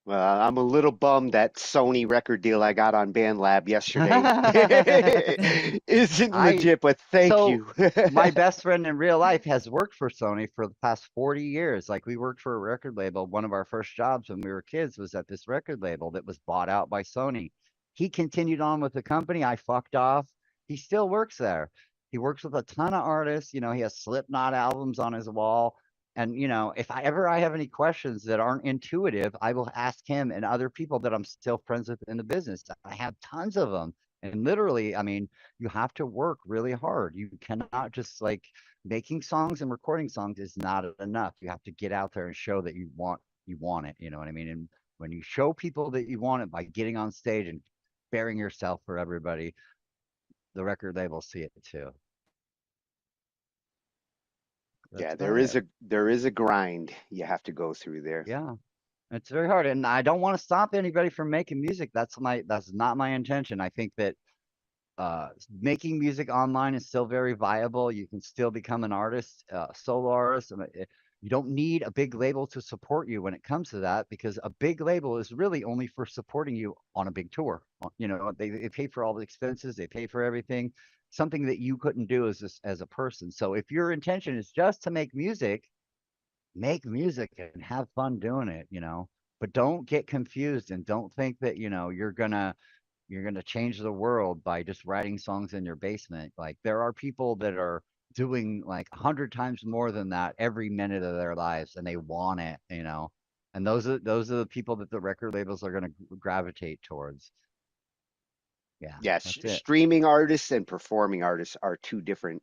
Well, I'm a little bummed that Sony record deal I got on BandLab yesterday isn't legit, but thank you. My best friend in real life has worked for Sony for the past 40 years. Like, we worked for a record label. One of our first jobs when we were kids was at this record label that was bought out by Sony. He continued on with the company. I fucked off. He still works there. He works with a ton of artists. He has Slipknot albums on his wall. And if I have any questions that aren't intuitive, I will ask him and other people that I'm still friends with in the business. I have tons of them. And literally, I mean, you have to work really hard. You cannot just making songs and recording songs is not enough. You have to get out there and show that you want it. You know what I mean? And when you show people that you want it by getting on stage and bearing yourself for everybody, the record label see it too. Yeah, there is a grind you have to go through there. Yeah. It's very hard, and I don't want to stop anybody from making music. That's not my intention. I think that making music online is still very viable. You can still become an artist, solo artist. You don't need a big label to support you when it comes to that, because a big label is really only for supporting you on a big tour. They pay for all the expenses, they pay for everything, something that you couldn't do as a person. So if your intention is just to make music and have fun doing it, but don't get confused and don't think that, you're gonna change the world by just writing songs in your basement. Like, there are people that are doing like 100 times more than that every minute of their lives, and they want it, and those are the people that the record labels are going to gravitate towards. Yeah. Yes, that's it. streaming artists and performing artists are two different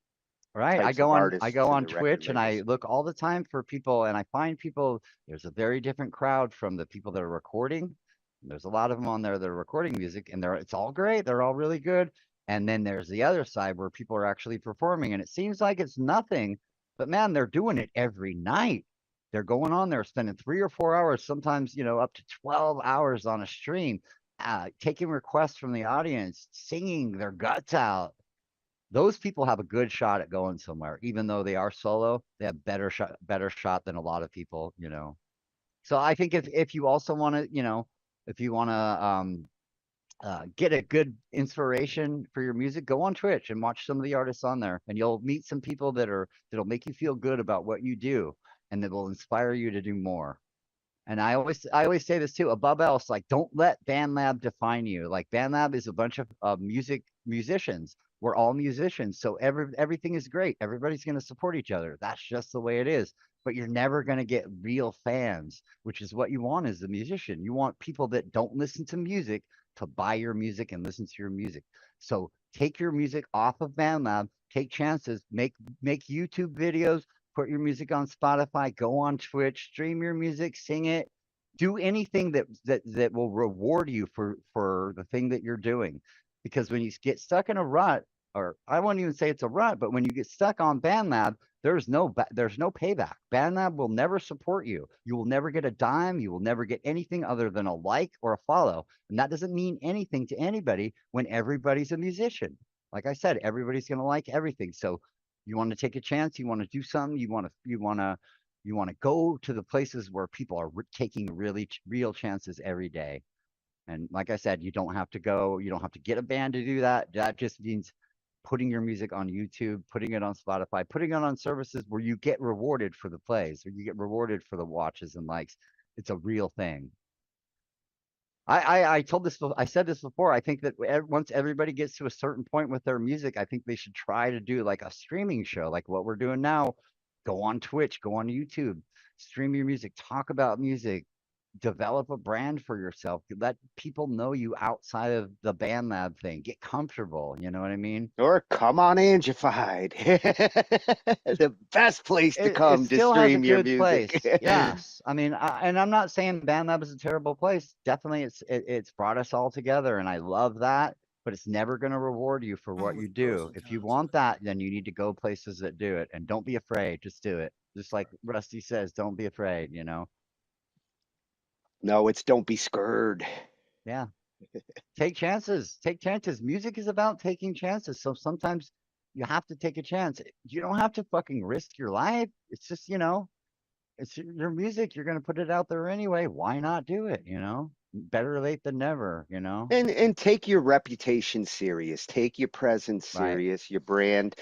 Right. I types go of on artists to the record Twitch and I labels. look all the time for people, and I find people, there's a very different crowd from the people that are recording. There's a lot of them on there that are recording music, and it's all great. They're all really good. And then there's the other side where people are actually performing, and it seems like it's nothing, but man, they're doing it every night. They're going on there, spending 3 or 4 hours, sometimes, up to 12 hours on a stream, taking requests from the audience, singing their guts out. Those people have a good shot at going somewhere. Even though they are solo, they have better shot than a lot of people. So I think if you also want to, if you want to get a good inspiration for your music, go on Twitch and watch some of the artists on there, and you'll meet some people that'll make you feel good about what you do, and that will inspire you to do more. And I always say this too, above else, like, don't let BandLab define you. Like, BandLab is a bunch of musicians. We're all musicians. So everything is great. Everybody's going to support each other. That's just the way it is. But you're never going to get real fans, which is what you want as a musician. You want people that don't listen to music to buy your music and listen to your music. So take your music off of BandLab, take chances, make YouTube videos, put your music on Spotify, go on Twitch, stream your music, sing it, do anything that will reward you for the thing that you're doing. Because when you get stuck in a rut, or I won't even say it's a rut, but when you get stuck on BandLab, there's no payback. BandLab will never support you. You will never get a dime. You will never get anything other than a like or a follow. And that doesn't mean anything to anybody when everybody's a musician. Like I said, everybody's going to like everything. So you want to take a chance, you want to do something, you want to go to the places where people are taking really real chances every day. And like I said, you don't have to get a band to do that. That just means putting your music on YouTube, putting it on Spotify, putting it on services where you get rewarded for the plays, or you get rewarded for the watches and likes. It's a real thing. I said this before. I think that once everybody gets to a certain point with their music, I think they should try to do like a streaming show, like what we're doing now. Go on Twitch, go on YouTube, stream your music, talk about music, develop a brand for yourself. Let people know you outside of the BandLab thing. Get comfortable. You know what I mean? Or come on Angified. The best place to come to still has a stream your good music. place. Yes. I mean, and I'm not saying BandLab is a terrible place. Definitely it's brought us all together, and I love that, but it's never going to reward you for what you do. If you want that, then you need to go places that do it, and don't be afraid. Just do it. Just like Rusty says, don't be afraid, you know? No, it's don't be scared. Yeah. Take chances. Take chances. Music is about taking chances. So sometimes you have to take a chance. You don't have to fucking risk your life. It's just, it's your music. You're going to put it out there anyway. Why not do it? Better late than never, And take your reputation serious. Take your presence Right. serious, your brand.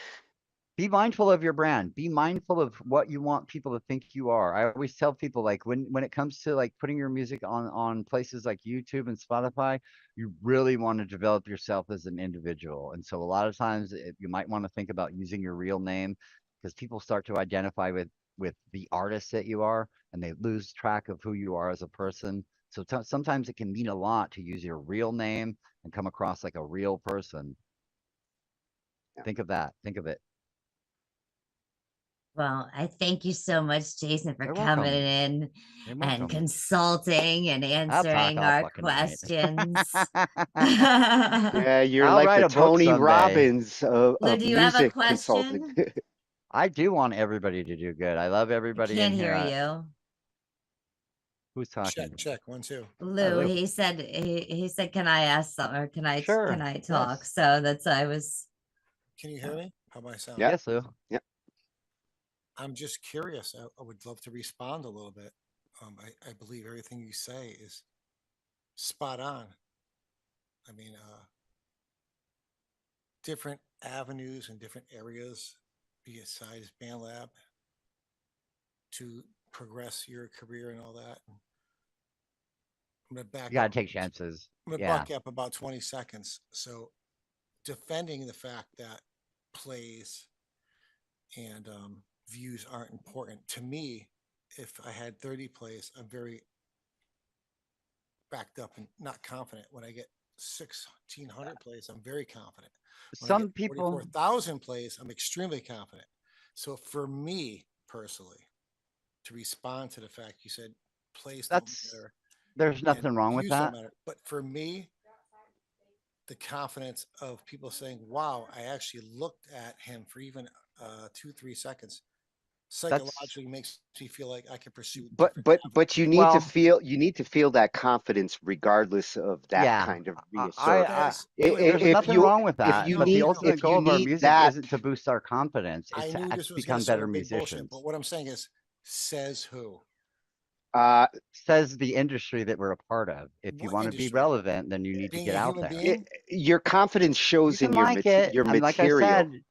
Be mindful of your brand. Be mindful of what you want people to think you are. I always tell people, like, when it comes to like putting your music on places like YouTube and Spotify, you really want to develop yourself as an individual. And so a lot of times you might want to think about using your real name, because people start to identify with the artist that you are, and they lose track of who you are as a person. So sometimes it can mean a lot to use your real name and come across like a real person. Think of that. Think of it. Well, I thank you so much, Jason, for You're coming welcome. in and consulting and I'll talk answering all our fucking night. questions. Yeah, you're I'll like write the a book Tony someday. Robbins Lou, of do you have a music consulting. question? I do want everybody to do good. I love I everybody can't in hear here. you. Who's talking? Check 1 2. Lou, Lou. he said, can I ask something, or can I Sure. talk? Yes. So that's I was. Can you hear me? How am I sound? Yeah. Yes, Lou. Yeah. I'm just curious. I would love to respond a little bit. I believe everything you say is spot on. I mean, different avenues and different areas besides BandLab to progress your career and all that. I'm gonna back You gotta up. take chances. I'm gonna Yeah. back up about 20 seconds. So, defending the fact that plays and views aren't important to me. If I had 30 plays, I'm very backed up and not confident. When I get 1,600 plays, I'm very confident. When I Some get people 44,000 plays, I'm extremely confident. So for me personally, to respond to the fact you said plays don't matter, there's and nothing wrong with views don't that. matter, but for me, the confidence of people saying, "Wow, I actually looked at him for even 2-3 seconds," psychologically makes me feel like I can pursue. But you need to feel that confidence regardless of that Yeah. kind of There's reassurance. nothing wrong with that. But the ultimate if you goal of our need music that, isn't to boost our confidence. I It's knew to this was become going to sound better like big bullshit, musicians. but what I'm saying is, says who? Says the industry that we're a part of. If you What want to be industry? relevant, then you need to Being get a out human there. being? your confidence You shows can in your like it. your And like I material. said,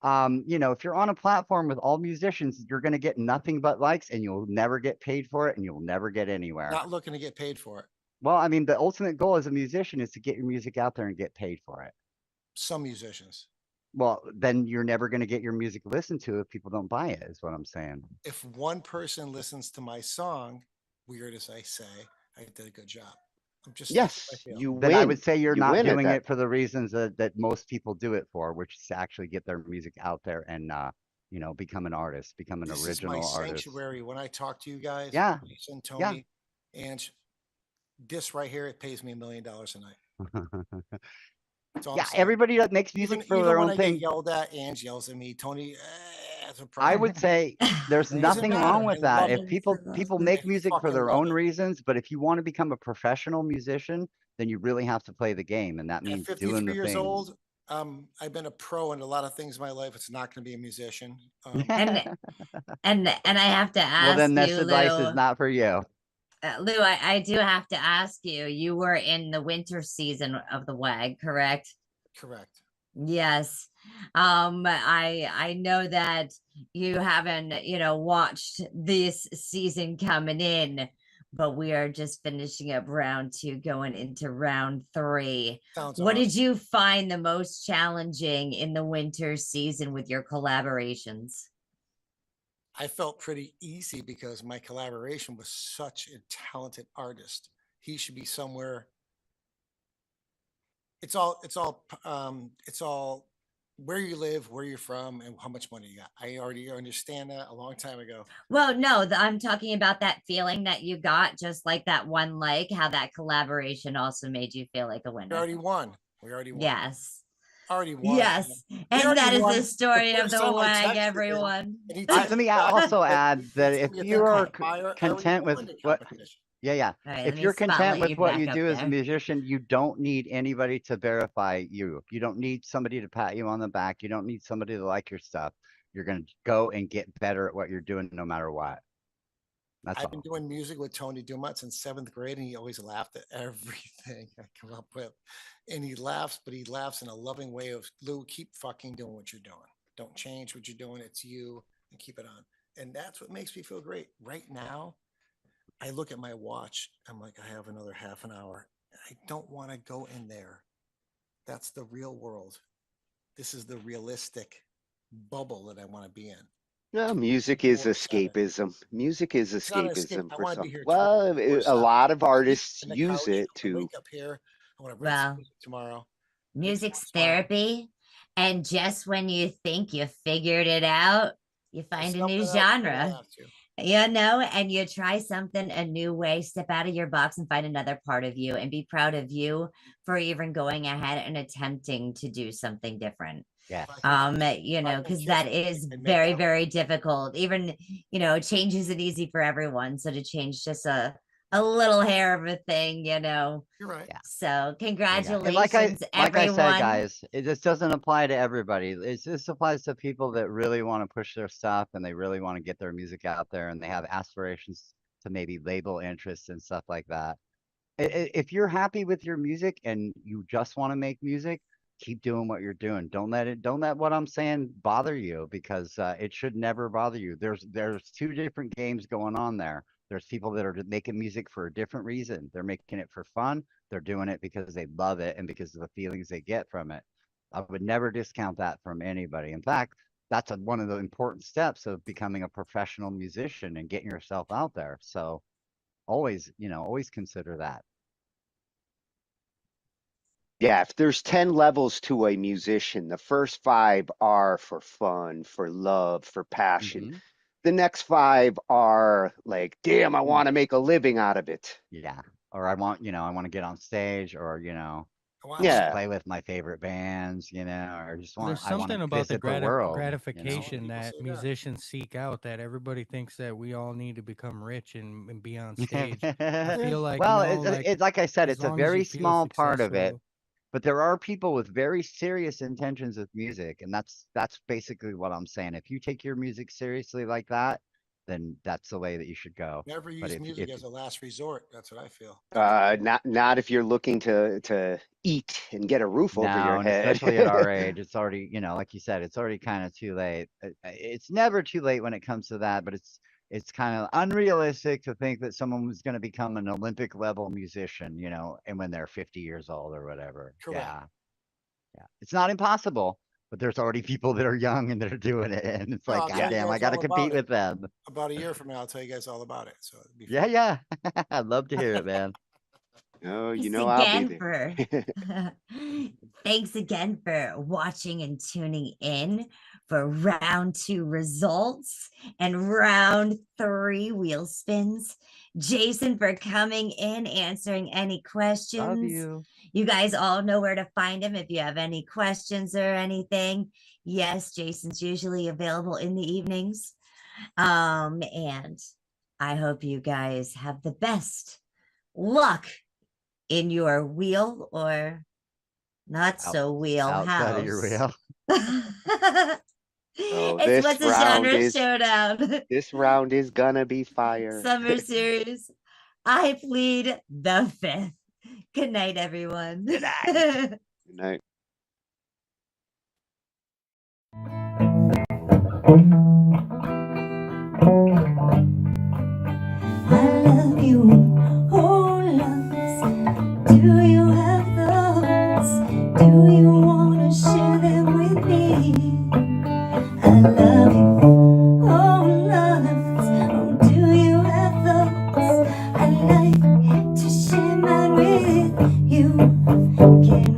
if you're on a platform with all musicians, you're going to get nothing but likes, and you'll never get paid for it, and you'll never get anywhere. Not looking to get paid for it. Well, I mean, the ultimate goal as a musician is to get your music out there and get paid for it. Some musicians. Well, then you're never going to get your music listened to if people don't buy it, is what I'm saying. If one person listens to my song, weird as I say, I did a good job. I'm just Then I would say you're not doing it for the reasons that most people do it for, which is to actually get their music out there and become an artist, become an This original is my artist. sanctuary. When I talk to you guys, Yeah. Jason, Yeah. Tony, and this right here, it pays me $1 million a night. Yeah, everybody that makes music for even their when own I thing. get yelled at, Ange yells at me. Tony, as a I would say there's nothing wrong with that. If people make music for their own reasons, but if you want to become a professional musician, then you really have to play the game, and that At means 53 doing the years thing. old, I've been a pro in a lot of things in my life. It's not going to be a musician. And I have to ask Well, then this you, advice Lou. is not for you. Lou, I do have to ask you. You were in the winter season of the WAG, correct? Correct. Yes. I know that you haven't, watched this season coming in, but we are just finishing up round 2, going into round 3. Sounds what awesome. did you find the most challenging in the winter season with your collaborations? I felt pretty easy because my collaboration was such a talented artist. He should be somewhere. It's all where you live, where you're from, and how much money you got. I already understand that a long time ago. Well, no, I'm talking about that feeling that you got, just like that one like, how that collaboration also made you feel like a winner. We already won. Yes. Already won. Yes. And that is the story of the WAG, Let everyone. me also add that if you are content with what, All right, if let me you're content spotlight with you what back you up do as a there. musician, you don't need anybody to verify you. You don't need somebody to pat you on the back. You don't need somebody to like your stuff. You're going to go and get better at what you're doing no matter what. I've been doing music with Tony Dumont since 7th grade, and he always laughed at everything I come up with. And he laughs, but he laughs in a loving way of, Lou, keep fucking doing what you're doing. Don't change what you're doing. It's you, and keep it on. And that's what makes me feel great. Right now, I look at my watch. I'm like, I have another half an hour. I don't want to go in there. That's the real world. This is the realistic bubble that I want to be in. No, music is 24/7. escapism. Music is It's not an escape. escapism I for want to some. be here Well, a 24/7. lot of I sleep artists in the use couch. it I to. wake up here. I want to write Well, some music tomorrow. Music's therapy. And just when you think you figured it out, you find a new genre. And you try something a new way, step out of your box and find another part of you, and be proud of you for even going ahead and attempting to do something different. Yeah. Because that is very, very difficult. Even, change isn't easy for everyone. So to change just a little hair of a thing, You're right. Yeah. So congratulations, And like I everyone. said, guys, this doesn't apply to everybody. This applies to people that really want to push their stuff and they really want to get their music out there and they have aspirations to maybe label interests and stuff like that. If you're happy with your music and you just want to make music, keep doing what you're doing. Don't let what I'm saying bother you, because it should never bother you. There's 2 different games going on there. There's people that are making music for a different reason. They're making it for fun. They're doing it because they love it and because of the feelings they get from it. I would never discount that from anybody. In fact, that's one of the important steps of becoming a professional musician and getting yourself out there. So always consider that. Yeah, if there's 10 levels to a musician, the first 5 are for fun, for love, for passion. The next 5 are like, damn, I want to make a living out of it. Yeah. Or I want to get on stage, or, Yeah. play with my favorite bands, or just There's I want something to about the visit the world. gratification that musicians seek out, that everybody thinks that we all need to become rich and be on stage. I feel like, well, it's like I said, it's a very small part of it. But there are people with very serious intentions with music, and that's basically what I'm saying. If you take your music seriously like that, then that's the way that you should go. Never use music as a last resort. That's what I feel. Not if you're looking to eat and get a roof over your head. Especially at our age, it's already, like you said, it's already kind of too late. It's never too late when it comes to that, but it's kind of unrealistic to think that someone was going to become an Olympic level musician, and when they're 50 years old or whatever. Correct. Yeah. It's not impossible, but there's already people that are young and that are doing it. And it's like, goddamn, I got to compete with them. About a year from now, I'll tell you guys all about it. So yeah. I'd love to hear it, man. Oh, you Thanks know I'll be again there. thanks again for watching and tuning in for round 2 results and round 3 wheel spins. Jason for coming in, answering any questions. Love you. You guys all know where to find him if you have any questions or anything. Yes, Jason's usually available in the evenings. And I hope you guys have the best luck in your wheel or not so wheel outside of your house. wheel. Oh, It's What's a Genre Showdown. This round is gonna be fire. Summer Series. I plead the 5th. Good night, everyone. Good night. Good night. I love you, oh loves. Do you have those? Do you wanna share them with me? I love you, oh loves. Oh, do you have those? I like to share mine with you. Can